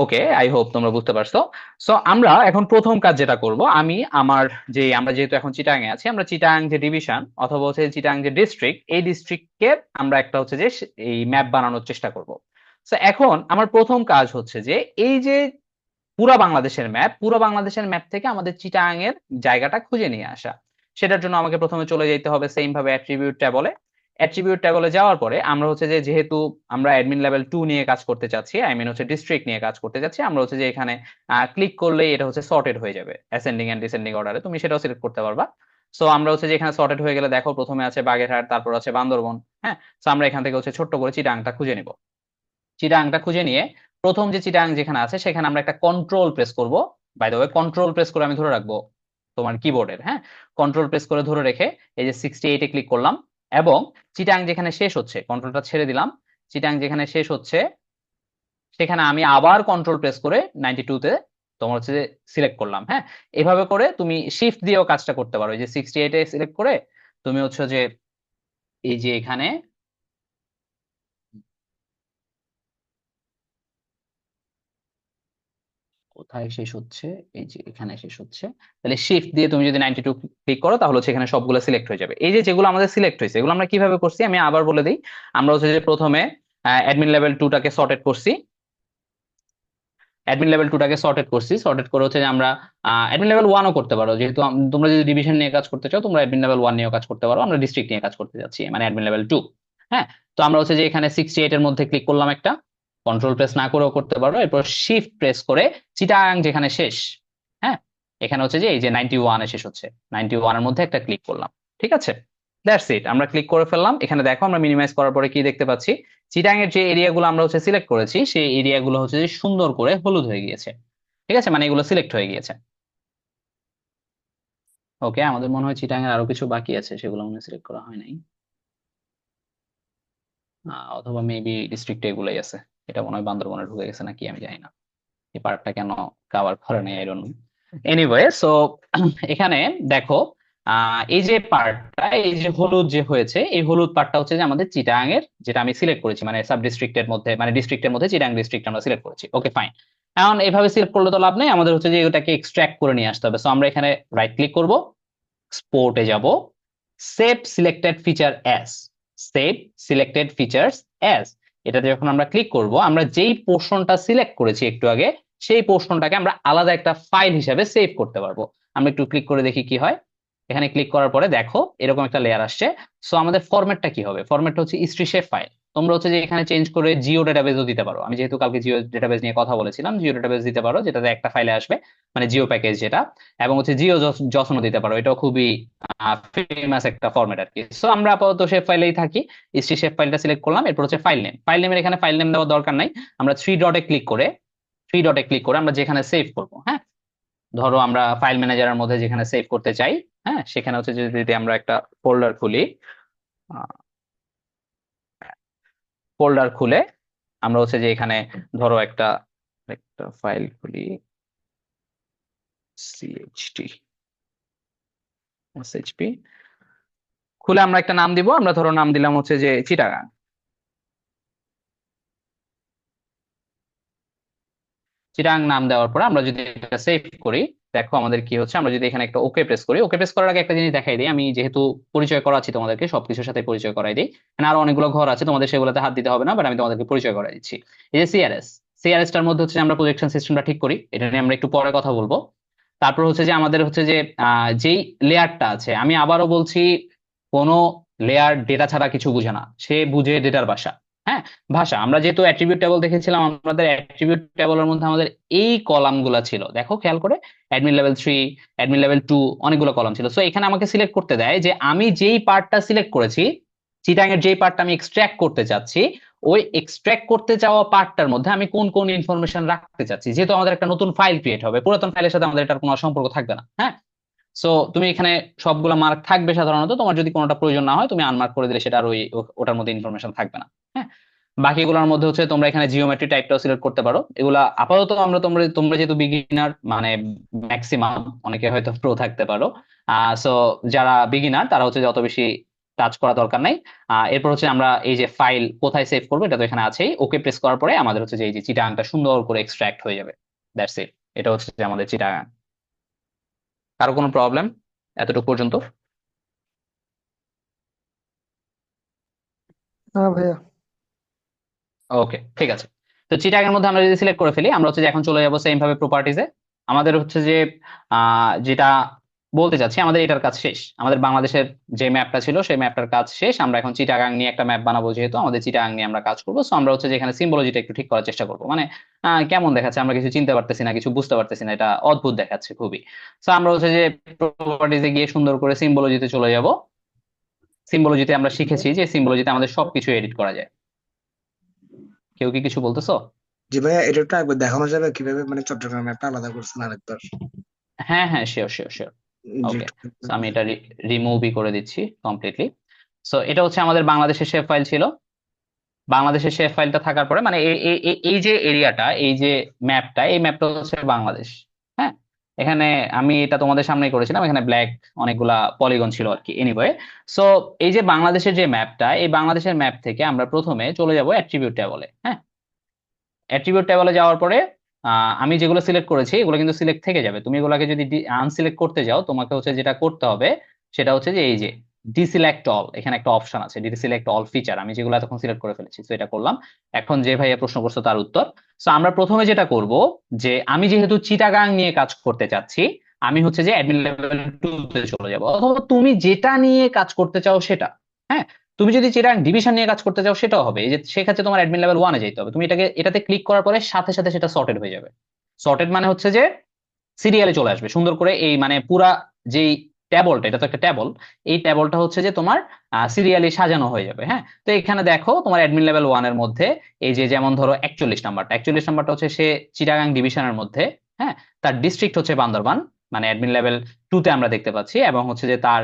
ওকে, আই হোপ তোমরা বুঝতে পারছো। সো আমরা এখন প্রথম কাজ যেটা করব, আমি আমার যে, আমরা যেহেতু এখন চিটাং এ আছি, আমরা চিটাং যে ডিভিশন অথবা হচ্ছে চিটাং যে ডিস্ট্রিক্ট, এই ডিস্ট্রিক্টকে আমরা একটা হচ্ছে যে এই ম্যাপ বানানোর চেষ্টা করব। তো এখন আমার প্রথম কাজ হচ্ছে যে এই যে পুরা বাংলাদেশের ম্যাপ, পুরো বাংলাদেশের ম্যাপ থেকে আমাদের চিটাং এর জায়গাটা খুঁজে নিয়ে আসা। সেটার জন্য আমাকে প্রথমে চলে যেতে হবে সেম ভাবে অ্যাট্রিবিউট ট্যাবলে। অ্যাট্রিবিউট ট্যাবলে যাওয়ার পরে আমরা হচ্ছে যে যেহেতু আমরা অ্যাডমিন লেভেল 2 নিয়ে কাজ করতে চাচ্ছি, আই মিন হচ্ছে ডিস্ট্রিক্ট নিয়ে কাজ করতে চাচ্ছি, আমরা হচ্ছে যে এখানে ক্লিক করলেই এটা হচ্ছে সর্টেড হয়ে যাবে অ্যাসেন্ডিং এন্ড ডিসেন্ডিং অর্ডারে, তুমি সেটাও সিলেক্ট করতে পারবা। সো আমরা হচ্ছে যে এখানে সর্টেড হয়ে গেলে দেখো প্রথমে আছে বাগেরহাট, তারপর আছে বান্দরবন। হ্যাঁ, সো আমরা এখান থেকে হচ্ছে ছোট্ট করে চিটাংটা খুঁজে নিব। চিটাংটা খুঁজে নিয়ে প্রথম যে চিটাং যেখানে আছে সেখানে আমরা একটা কন্ট্রোল প্রেস করব। By the way control press করে আমি ধরে রাখবো তোমার কিবোর্ডের, হ্যাঁ, কন্ট্রোল প্রেস করে ধরে রেখে এই যে 68-এ ক্লিক করলাম, এবং চিটাং যেখানে শেষ হচ্ছে কন্ট্রোলটা ছেড়ে দিলাম, চিটাং যেখানে শেষ হচ্ছে সেখানে আমি আবার কন্ট্রোল প্রেস করে 92-তে তোমার হচ্ছে যে সিলেক্ট করলাম। হ্যাঁ, এভাবে করে তুমি শিফট দিয়েও কাজটা করতে পারো। এই যে 68-এ সিলেক্ট করে তুমি হচ্ছে যে এই যে এখানে কোথায় শেষ হচ্ছে, এই যে এখানে শেষ হচ্ছে, তাহলে শিফট দিয়ে তুমি যদি 92 ক্লিক করো তাহলে হচ্ছে এখানে সবগুলো সিলেক্ট হয়ে যাবে। এই যে যেগুলো আমাদের সিলেক্ট হয়েছে এগুলো আমরা কিভাবে করছি আমি আবার বলে দিই। আমরা হচ্ছে যে প্রথমে অ্যাডমিন লেভেল 2টাকে সর্টেড করছি, অ্যাডমিন লেভেল 2টাকে সর্টেড করছি, সর্টেড করে হচ্ছে যে আমরা অ্যাডমিন লেভেল 1ও করতে পারো, যেহেতু তোমরা যদি ডিভিশন নিয়ে কাজ করতে চাও তোমরা অ্যাডমিন লেভেল 1 নিয়েও কাজ করতে পারো, আমরা ডিস্ট্রিক্ট নিয়ে কাজ করতে যাচ্ছি মানে অ্যাডমিন লেভেল 2। হ্যাঁ, তো আমরা হচ্ছে যে এখানে 68-এর মধ্যে ক্লিক করলাম একটা, কন্ট্রোল প্রেস না করেও করতে পারো, এরপর শিফট প্রেস করে চিটাগাং যেখানে শেষ, হ্যাঁ, এখানে হচ্ছে যে এই যে 91-এ শেষ হচ্ছে, 91-এর মধ্যে একটা ক্লিক করলাম। ঠিক আছে, দ্যাটস ইট, আমরা ক্লিক করে ফেললাম। এখানে দেখো আমরা মিনিমাইজ করার পরে কি দেখতে পাচ্ছি, চিটাং এর যে এরিয়াগুলো আমরা হচ্ছে সিলেক্ট করেছি সেই এরিয়াগুলো হচ্ছে যে সুন্দর করে হলুদ হয়ে গিয়েছে। ঠিক আছে, মানে এগুলো সিলেক্ট হয়ে গিয়েছে। ওকে, আমাদের মনে হয় চিটাং এর আরো কিছু বাকি আছে, সেগুলো মনে সিলেক্ট করা হয় নাই। অথবা মেবি ডিস্ট্রিক্ট এগুলাই আছে, এটা মনে হয় বান্দরবনে ঢুকে গেছে নাকি আমি জানি না, এই পার্টটা কেন কভার করে নাই I don't know. Anyway, so এখানে দেখো এই যে পার্টটা, এই যে হলুদ যে হয়েছে এই হলুদ পার্টটা হচ্ছে যে আমাদের চিটাং এর, যেটা আমি সিলেক্ট করেছি মানে সাব ডিস্ট্রিক্টের মধ্যে মানে ডিস্ট্রিক্টের মধ্যে চিটাং ডিস্ট্রিক্ট আমরা সিলেক্ট করেছি। ওকে ফাইন, এখন এইভাবে সিলেক্ট করলে তো লাভ নেই, আমাদের হচ্ছে যে এটাকে এক্সট্রাক্ট করে নিয়ে আসতে হবে। সো আমরা এখানে রাইট ক্লিক করব, এক্সপোর্টে যাব, save selected feature as, save selected features as, এটাতে যখন আমরা ক্লিক করব আমরা যেই পোর্শনটা সিলেক্ট করেছি একটু আগে সেই পোর্শনটাকে আমরা আলাদা একটা ফাইল হিসাবে সেভ করতে পারবো। আমরা একটু ক্লিক করে দেখি কি হয়। এখানে ক্লিক করার পরে দেখো এরকম একটা লেয়ার আসছে। সো আমাদের ফরম্যাটটা কি হবে, ফরম্যাটটা হচ্ছে হিস্ট্রি শেপ ফাইল। তোমরা হচ্ছে যে এখানে চেঞ্জ করে জিও ডেটাবেজও দিতে পারো, আমি যেহেতু কালকে জিও ডেটাবেজ নিয়ে কথা বলেছিলাম, জিও ডেটাবেজ দিতে পারো যেটাতে একটা ফাইলে আসবে, মানে জিও প্যাকেজ যেটা, এবং হচ্ছে জিও জসনও দিতে পারো, এটাও খুবই ফেমাস একটা ফরম্যাট আর কি। সো আমরা আপাতত শেপ ফাইলেই থাকি, হিস্ট্রি শেপ ফাইলটা সিলেক্ট করলাম, এরপর হচ্ছে ফাইল নেম, ফাইল নেমের এখানে ফাইল নেম দেওয়ার দরকার নাই, আমরা থ্রি ডটে ক্লিক করে আমরা যেখানে সেভ করব, হ্যাঁ, ধরো আমরা ফাইল ম্যানেজারের মধ্যে যেখানে সেভ করতে চাই, হ্যাঁ, সেখানে হচ্ছে যদি আমরা একটা ফোল্ডার খুলি, ফোল্ডার খুলে আমরা হচ্ছে যে এখানে ধরো একটা একটা ফাইল খুলি, সিএইচটি এসএইচপি খুলে আমরা একটা নাম দিব, আমরা ধরো নাম দিলাম হচ্ছে যে চিটাগাং। চিটাং নাম দেওয়ার পরে আমরা যদি এটা সেভ করি, দেখো আমাদের কি হচ্ছে, আমরা যদি এখানে একটা ওকে প্রেস করি, ওকে প্রেস করার আগে একটা জিনিস দেখাই দিই, আমি যেহেতু পরিচয় করাচ্ছি তোমাদেরকে সবকিছুর সাথে পরিচয় করাই দিই, মানে আরো অনেকগুলো ঘর আছে তোমাদের সেগুলোতে হাত দিতে হবে না, বাট আমি তোমাদেরকে পরিচয় করাই দিচ্ছি। এই যে সিআরএস, সিআরএস টার মধ্যে হচ্ছে যে আমরা প্রজেকশন সিস্টেমটা ঠিক করি, এটা নিয়ে আমরা একটু পরে কথা বলবো। তারপর হচ্ছে যে আমাদের হচ্ছে যে যেই লেয়ারটা আছে, আমি আবারও বলছি, কোনো লেয়ার ডেটা ছাড়া কিছু বুঝে না, সে বুঝে ডেটার ভাষা। হ্যাঁ, ভাষা, আমরা যেহেতু অ্যাট্রিবিউট টেবল দেখেছিলাম, আমাদের অ্যাট্রিবিউট টেবলের মধ্যে আমাদের এই কলাম গুলা ছিল, দেখো খেয়াল করে, অ্যাডমিন লেভেল 3, অ্যাডমিন লেভেল 2, অনেকগুলো কলাম ছিল। সো এখানে আমাকে সিলেক্ট করতে দেয় যে আমি যেই পার্টটা সিলেক্ট করেছি, চিটাং এর যেই পার্টটা আমি এক্সট্রাক্ট করতে চাচ্ছি, ওই এক্সট্রাক্ট করতে চাওয়া পার্টটার মধ্যে আমি কোন কোন ইনফরমেশন রাখতে চাচ্ছি, যেহেতু আমাদের একটা নতুন ফাইল ক্রিয়েট হবে, পুরাতন ফাইলের সাথে আমাদের এটার কোনো সম্পর্ক থাকবে না। হ্যাঁ, সো তুমি এখানে সবগুলো মার্ক থাকবে সাধারণত, তোমার যদি কোনোটা প্রয়োজন না হয় তুমি আনমার্ক করে দিলে সেটা আর ওই ওটার মধ্যে ইনফরমেশন থাকবে না। হ্যাঁ, বাকিগুলোর মধ্যে হচ্ছে তোমরা এখানে জিওমেট্রি টাইপটাও সিলেক্ট করতে পারো, এগুলা আপাতত আমরা তোমরা তোমরা যেহেতু বিগিনার মানে ম্যাক্সিমাম, অনেকে হয়তো প্রো থাকতে পারো, সো যারা বিগিনার তারা হচ্ছে যে অত বেশি টাচ করা দরকার নাই। এরপর হচ্ছে আমরা এই যে ফাইল কোথায় সেভ করবো এটা তো এখানে আছেই, ওকে প্রেস করার পরে আমাদের হচ্ছে যে এই যে চিটাগাংটা সুন্দর করে এক্সট্রাক্ট হয়ে যাবে। দ্যাটস ইট, এটা হচ্ছে যে আমাদের চিটাগাং। কারো কোনো প্রবলেম এতটুকু পর্যন্ত? হ্যাঁ ভাইয়া। ওকে ঠিক আছে, তো চিটাগের মধ্যে আমরা যদি সিলেক্ট করে ফেলি, আমরা হচ্ছে যে এখন চলে যাবো সেম ভাবে প্রপার্টিজে। আমাদের হচ্ছে যে যেটা বলতে চাচ্ছি আমাদের এটার কাজ শেষ, আমাদের বাংলাদেশের যে ম্যাপটা ছিল সেই ম্যাপটার কাজ শেষ। আমরা এখন চিটাগাং নিয়ে একটা ম্যাপ বানাবো, যেহেতু আমাদের চিটাগাং নিয়ে আমরা কাজ করবো। সো আমরা হচ্ছে যে এখানে সিম্বলজিটা একটু ঠিক করার চেষ্টা করবো। মানে কেমন দেখাচ্ছে, আমরা কিছু চিনতে পারতেছি না, কিছু বুঝতে পারতেছি না, এটা অদ্ভুত দেখাচ্ছে খুবই। সো আমরা হচ্ছে যে প্রপার্টিজে গিয়ে সুন্দর করে সিম্বলজিতে চলে যাব। সিম্বলজিতে আমরা শিখেছি যে সিম্বলজিতে আমাদের সবকিছু এডিট করা যায়। কেউ কি কিছু বলতেছো? জি ভাইয়া, এটা একটু একবার দেখানো যাবে কিভাবে মানে চট্টগ্রাম ম্যাপটা আলাদা করছেন আরেকবার? হ্যাঁ হ্যাঁ, শিওর শিওর শিওর। জি ওকে, একটু সো আমি এটা রিমুভই করে দিচ্ছি কমপ্লিটলি। সো এটা হচ্ছে আমাদের বাংলাদেশের শেপ ফাইল ছিল। বাংলাদেশের শেপ ফাইলটা থাকার পরে মানে এই যে এরিয়াটা, এই যে ম্যাপটা, এই ম্যাপটা হচ্ছে বাংলাদেশ। হ্যাঁ, এখানে আমি এটা তোমাদের সামনেই করেছিলাম, এখানে ব্ল্যাক অনেকগুলা পলিগন ছিল আর কি। এনিওয়ে, সো এই যে বাংলাদেশের যে ম্যাপটা, এই বাংলাদেশের ম্যাপ থেকে আমরা প্রথমে চলে যাব অ্যাট্রিবিউট ট্যাবলে। হ্যাঁ, অ্যাট্রিবিউট ট্যাবলে যাওয়ার পরে আমি যেগুলো সিলেক্ট করেছি এগুলো কিন্তু সিলেক্ট থেকে যাবে। তুমি এগুলোকে যদি আনসিলেক্ট করতে যাও, তোমাকে হচ্ছে যেটা করতে হবে সেটা হচ্ছে যে এই যে ডিসিলেক্ট অল, এখানে একটা অপশন আছে ডিসিলেক্ট অল ফিচার, আমি যেগুলো তখন সিলেক্ট করে ফেলেছি। তো এটা করলাম। এখন যে ভাইয়া প্রশ্ন করছো তার উত্তর। সো আমরা প্রথমে যেটা করব, যে আমি যেহেতু চিটাগাং নিয়ে কাজ করতে চাচ্ছি, আমি হচ্ছে যে অ্যাডমিন লেভেল 2 তে চলে যাব, অথবা তুমি যেটা নিয়ে কাজ করতে চাও সেটা। হ্যাঁ, তুমি যদি চিটাগাং ডিভিশন নিয়ে কাজ করতে চাও সেটাও হবে। এই যে সেক্ষেত্রে তোমার অ্যাডমিন লেভেল 1 এ যেতে হবে। তুমি এটাতে ক্লিক করার পরে সাথে সাথে সেটা সর্টেড হয়ে যাবে। সর্টেড মানে হচ্ছে যে সিরিয়ালে চলে আসবে সুন্দর করে। এই মানে পুরা যেই ট্যাবলটা, এটা তো একটা ট্যাবল, এই ট্যাবলটা হচ্ছে যে তোমার সিরিয়ালি সাজানো হয়ে যাবে। হ্যাঁ, তো এখানে দেখো তোমার অ্যাডমিন লেভেল 1 এর মধ্যে এই যে যেমন ধরো 41 নাম্বারটা, 41 নাম্বারটা হচ্ছে সে চিটাগাং ডিভিশনের মধ্যে। হ্যাঁ, তার ডিস্ট্রিক্ট হচ্ছে বান্দরবান, মানে অ্যাডমিন লেভেল 2 তে আমরা দেখতে পাচ্ছি। এবং হচ্ছে যে তার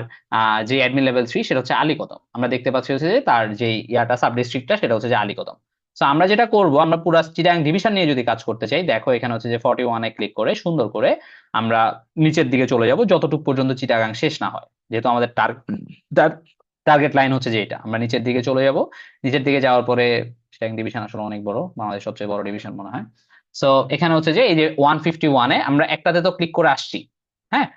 যে অ্যাডমিন লেভেল 3 সেটা হচ্ছে আলীকদম, আমরা দেখতে পাচ্ছি হচ্ছে যে তার যে ইয়াটা সাব ডিস্ট্রিক্টটা সেটা হচ্ছে যে আলীকদম। তো আমরা যেটা করব, আমরা পুরো চিটাগাং ডিভিশন নিয়ে যদি কাজ করতে চাই, দেখো এখানে হচ্ছে যে 41 এ ক্লিক করে সুন্দর করে আমরা নিচের দিকে চলে যাব যতটুকু পর্যন্ত চিটাগাং শেষ না হয়। যেহেতু আমাদের টার্গেট লাইন হচ্ছে যে এটা, আমরা নিচের দিকে চলে যাব। নিচের দিকে যাওয়ার পরে চিটাগাং ডিভিশন আসলে অনেক বড়, বাংলাদেশ সবচেয়ে বড় ডিভিশন মনে হয়। সো এখানে হচ্ছে যে এই যে 151-এ আমরা একটাতে তো ক্লিক করে আসছি। হ্যাঁ,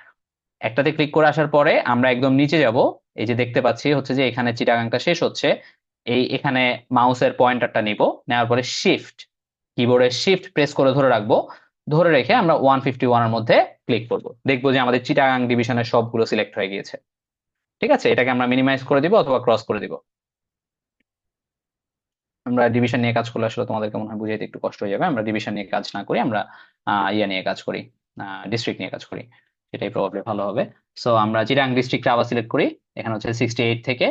একটাতে ক্লিক করে আসার পরে আমরা একদম নিচে যাব। এই যে দেখতে পাচ্ছি হচ্ছে যে এখানে চিটাগাংটা শেষ হচ্ছে। এখানে মাউসের পয়েন্টারটা নিব, নেওয়ার পরে শিফট, কিবোর্ডের শিফট প্রেস করে ধরে রাখবো। ধরে রেখে আমরা 151 এর মধ্যে ক্লিক করব, দেখবো যে আমাদের চিটাগাং ডিভিশনের সবগুলো সিলেক্ট হয়ে গিয়েছে। ঠিক আছে, এটাকে আমরা মিনিমাইজ করে দিব অথবা ক্রস করে দিব। আমরা ডিভিশন নিয়ে কাজ করলে আসলে তোমাদেরকে মনে হয় বুঝাইতে একটু কষ্ট হয়ে যাবে। আমরা ডিভিশন নিয়ে কাজ না করি, আমরা ইয়ে নিয়ে কাজ করি, ডিস্ট্রিক্ট নিয়ে কাজ করি, সেটাই প্রবাবলি ভালো হবে। সো আমরা চিটাগাং ডিস্ট্রিক্টটা আবার সিলেক্ট করি। এখানে হচ্ছে 68 থেকে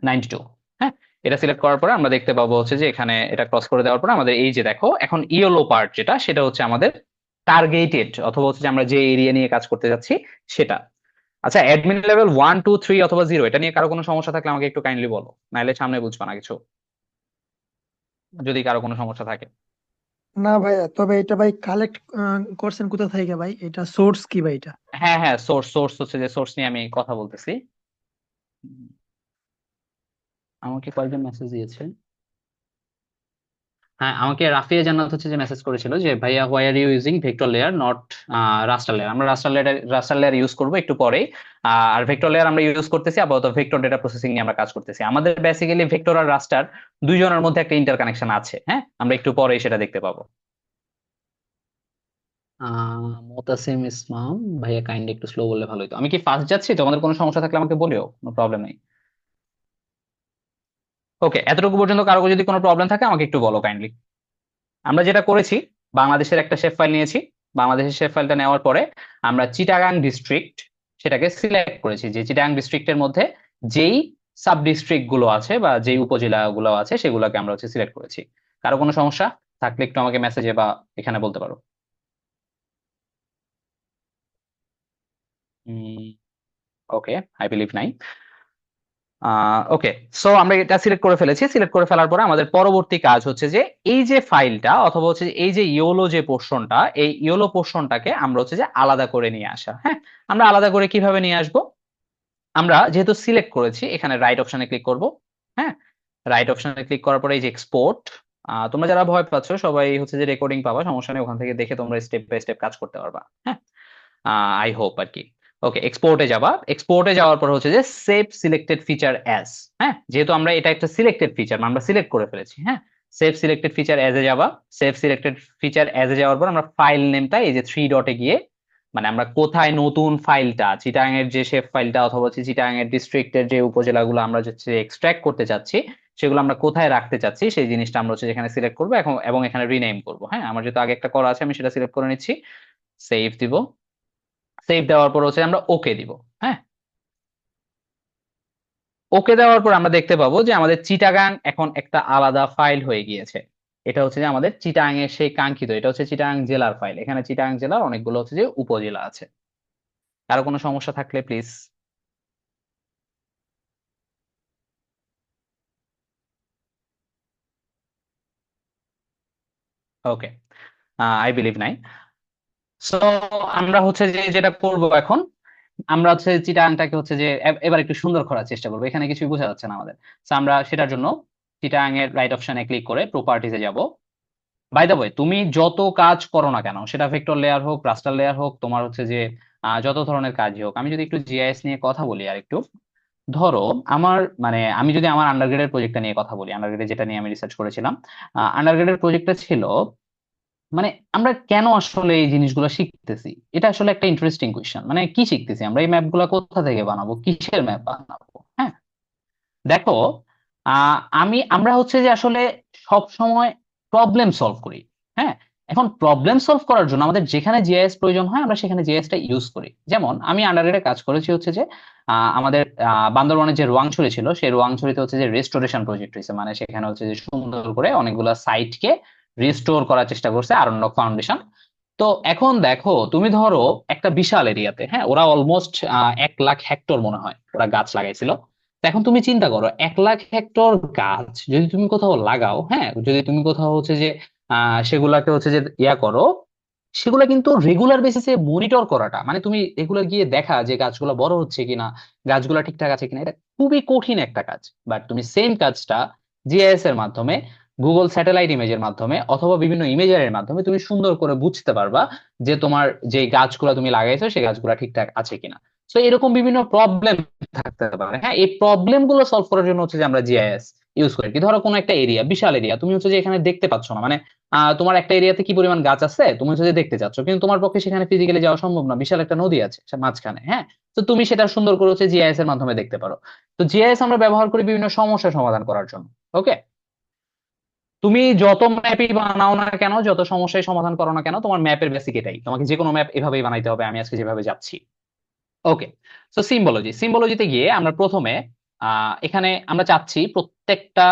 92। হ্যাঁ, এটা সিলেক্ট করার পরে আমরা দেখতে পাবো হচ্ছে যে এখানে এটা ক্রস করে দেওয়ার পরে আমাদের এই যে দেখো এখন ইয়েলো পার্ট যেটা, সেটা হচ্ছে আমাদের টার্গেটেড, অথবা হচ্ছে যে আমরা যে এরিয়া নিয়ে কাজ করতে যাচ্ছি সেটা। আচ্ছা, অ্যাডমিন লেভেল 1 2 3 অথবা 0 এটা নিয়ে কারো কোনো সমস্যা থাকলে আমাকে একটু কাইন্ডলি বলো, নাহলে সামনে বুঝবা না কিছু, যদি কারো কোনো সমস্যা থাকে। না ভাইয়া, তবে এটা ভাই কালেক্ট করছেন কোথা থেকে ভাই? এটা সোর্স কি ভাই এটা? হ্যাঁ হ্যাঁ, সোর্স সোর্স হচ্ছে যে সোর্স নিয়ে আমি কথা বলতেছি। উম, আমাকে কয়েকজন মেসেজ দিয়েছে। হ্যাঁ, আমাকে রাফিয়া জান্নাত হচ্ছে যে মেসেজ করেছিল যে ভাইয়া why are you using vector layer not raster layer. আমরা রাস্টার লেয়ার ইউজ করবো একটু পরেই। আর ভেক্টর লেয়ার আমরা ইউজ করতেছি আপাতত ভেক্টর ডেটা প্রসেসিং নিয়ে আমরা কাজ করতেছি। আমাদের বেসিক্যালি ভেক্টর আর রাস্টার দুইজনের মধ্যে একটা ইন্টার কানেকশন আছে। হ্যাঁ, আমরা একটু পরেই সেটা দেখতে পাবো। মোতাসিম ইসলাম ভাইয়া কাইন্ডলি একটু স্লো বললে ভালো হতো। আমি কি ফাস্ট যাচ্ছি? তোমাদের কোনো সমস্যা থাকলে আমাকে বলিও, কোনো প্রবলেম নেই। ওকে, এতটুকু পর্যন্ত কারো যদি কোনো প্রবলেম থাকে আমাকে একটু বলো কাইন্ডলি। আমরা যেটা করেছি, বাংলাদেশের একটা শেপ ফাইল নিয়েছি। বাংলাদেশের শেপ ফাইলটা নেওয়ার পরে আমরা চিটাগাং ডিস্ট্রিক্ট সেটাকে সিলেক্ট করেছি, যে চিটাগাং ডিস্ট্রিক্টের মধ্যে যেই সাব ডিস্ট্রিক্ট গুলো আছে বা যেই উপজেলা গুলো আছে সেগুলোকে আমরা হচ্ছে সিলেক্ট করেছি। কারো কোনো সমস্যা থাকলে একটু আমাকে মেসেজে বা এখানে বলতে পারো। ওকে, আই বিলিভ নাই। ওকে, সো আমরা এটা সিলেক্ট করে ফেলেছি। সিলেক্ট করে ফেলার পরে আমাদের পরবর্তী কাজ হচ্ছে যে এই যে ফাইলটা অথবা হচ্ছে যে এই যে ইয়োলো যে পোর্শনটা, এই ইয়োলো পোর্শনটাকে আমরা হচ্ছে যে আলাদা করে নিয়ে আসা। হ্যাঁ, আমরা আলাদা করে কিভাবে নিয়ে আসবো? আমরা যেহেতু সিলেক্ট করেছি, এখানে রাইট অপশনে ক্লিক করব। হ্যাঁ, রাইট অপশনে ক্লিক করার পরে এই যে এক্সপোর্ট, তোমরা যারা ভয় পাচ্ছ সবাই হচ্ছে যে রেকর্ডিং পাবা, সমস্যা নেই, ওখান থেকে দেখে তোমরা স্টেপ বাই স্টেপ কাজ করতে পারবা। হ্যাঁ, আই হোপ আর কি। ওকে, এক্সপোর্টে যাবা। এক্সপোর্টে যাওয়ার পর হচ্ছে যে সেভ সিলেক্টেড ফিচার অ্যাজ। হ্যাঁ, যেহেতু আমরা এটা একটা সিলেক্টেড ফিচার আমরা সিলেক্ট করে ফেলেছি। হ্যাঁ, save selected feature as a যাবা। Save selected feature as a যাওয়ার পর আমরা ফাইল নেমটা এই যে 3 ডটে গিয়ে মানে আমরা কোথায় নতুন ফাইলটা, চিটাগাং এর যে শেপ ফাইলটা অথবা হচ্ছে চিটাগাং এর ডিস্ট্রিক্টের যে উপজেলাগুলো আমরা হচ্ছে এক্সট্রাক্ট করতে চাচ্ছি, সেগুলো আমরা কোথায় রাখতে চাচ্ছি সেই জিনিসটা আমরা হচ্ছে এখানে সিলেক্ট করবো এখন, এবং এখানে রিনেম করবো। হ্যাঁ, আমার যেহেতু আগে একটা করা আছে আমি সেটা সিলেক্ট করে নিচ্ছি, সেভ দিব। সেভ দেওয়ার পর হচ্ছে আমরা ওকে দিব। হ্যাঁ, ওকে দেওয়ার পর আমরা দেখতে পাবো যে আমাদের চিটাগাং এখন একটা আলাদা ফাইল হয়ে গিয়েছে। এটা হচ্ছে যে আমাদের চিটাগাং এর সেই কাঙ্ক্ষিত, এটা হচ্ছে চিটাগাং জেলার ফাইল। এখানে চিটাগাং জেলার অনেকগুলো হচ্ছে যে উপজেলা আছে। কারো কোনো সমস্যা থাকলে প্লিজ। ওকে, আই বিলিভ নাই। সো আমরা হচ্ছে যে যেটা করব এখন, আমরা হচ্ছে চিটাগাংটাকে হচ্ছে যে এবার একটু সুন্দর করার চেষ্টা করবো। এখানে কিছুই বোঝা যাচ্ছে না আমাদের। তো আমরা সেটার জন্য চিটাগাং এর রাইট অপশনে ক্লিক করে প্রপার্টিজে যাব। বাই দ্য ওয়ে, তুমি যত কাজ করো না কেন, সেটা ভেক্টর লেয়ার হোক, রাস্টার লেয়ার হোক, তোমার হচ্ছে যে যত ধরনের কাজই হোক, আমি যদি একটু জিআইএস নিয়ে কথা বলি আর একটু, ধরো আমার মানে আমি যদি আমার আন্ডারগ্রেডের প্রজেক্টটা নিয়ে কথা বলি, আন্ডারগ্রেডে যেটা নিয়ে আমি রিসার্চ করেছিলাম, আন্ডারগ্রেডের প্রজেক্টটা ছিল মানে আমরা কেন আসলে এই জিনিসগুলো শিখতেছি। এটা আসলে একটা ইন্টারেস্টিং কোয়েশ্চেন। মানে কি শিখতেছি আমরা, এই ম্যাপগুলো কোথা থেকে বানাবো, কিসের ম্যাপ বানাবো। হ্যাঁ, দেখো, আমরা হচ্ছে যে আসলে সব সময় প্রবলেম সলভ করি। হ্যাঁ, এখন প্রবলেম সলভ করার জন্য আমাদের যেখানে জিআইএস প্রয়োজন হয় আমরা সেখানে জিআইএসটা ইউজ করি। যেমন আমি আন্ডারগ্রেডে কাজ করেছি হচ্ছে যে আমাদের বান্দরবানের যে রোয়াংছড়ি ছিল, সেই রোয়াংছড়িতে হচ্ছে যে রেস্টোরেশন প্রজেক্ট হয়েছে। মানে সেখানে হচ্ছে যে সুন্দর করে অনেকগুলা সাইটকে রিস্টোর করার চেষ্টা করছে আরণ্যক ফাউন্ডেশন। তো এখন দেখো, তুমি ধরো একটা বিশাল এরিয়াতে, হ্যাঁ, ওরা অলমোস্ট 1,00,000 হেক্টর মনে হয় ওরা গাছ লাগাইছিল। তো এখন তুমি চিন্তা করো, 1,00,000 হেক্টর গাছ যদি তুমি কোথাও লাগাও, হ্যাঁ, যদি তুমি কোথাও হচ্ছে যে সেগুলাকে হচ্ছে যে করো, সেগুলা কিন্তু রেগুলার বেসিসে মনিটর করাটা, মানে তুমি এগুলো গিয়ে দেখা যে গাছগুলো বড় হচ্ছে কিনা, গাছগুলো ঠিকঠাক আছে কিনা, এটা খুবই কঠিন একটা কাজ। বাট তুমি সেম কাজটা জিআইএস এর মাধ্যমে, গুগল স্যাটেলাইট ইমেজের মাধ্যমে অথবা বিভিন্ন ইমেজারের মাধ্যমে তুমি সুন্দর করে বুঝতে পারবা যে তোমার যে গাছগুলো তুমি লাগাইছো সেই গাছগুলো ঠিকঠাক আছে কিনা। তো এরকম বিভিন্ন প্রবলেম থাকতে পারে। হ্যাঁ, এই প্রবলেম গুলো সলভ করার জন্য হচ্ছে যে আমরা জিআইএস ইউজ করি। কি ধরো কোনো একটা এরিয়া, বিশাল এরিয়া, তুমি হচ্ছে যে এখানে দেখতে পাচ্ছ না, মানে তোমার একটা এরিয়াতে কি পরিমাণ গাছ আছে তুমি হচ্ছে যে দেখতে চাচ্ছ, কিন্তু তোমার পক্ষে সেখানে ফিজিক্যালি যাওয়া সম্ভব না, বিশাল একটা নদী আছে মাঝখানে। হ্যাঁ, তো তুমি সেটা সুন্দর করে হচ্ছে জিআইএস এর মাধ্যমে দেখতে পারো। তো জিআইএস আমরা ব্যবহার করি বিভিন্ন সমস্যা সমাধান করার জন্য। ওকে, তুমি যত ম্যাপই বানাও না কেন, যত সমস্যায় সমাধান করো না কেন, তোমার ম্যাপের বেসিক এটাই, তোমাকে যে কোনো ম্যাপ এভাবেই বানাইতে হবে। আমি আজকে যেভাবে যাচ্ছি। ওকে, তো সিম্বলজিতে গিয়ে আমরা প্রথমে এখানে আমরা চাচ্ছি প্রত্যেকটা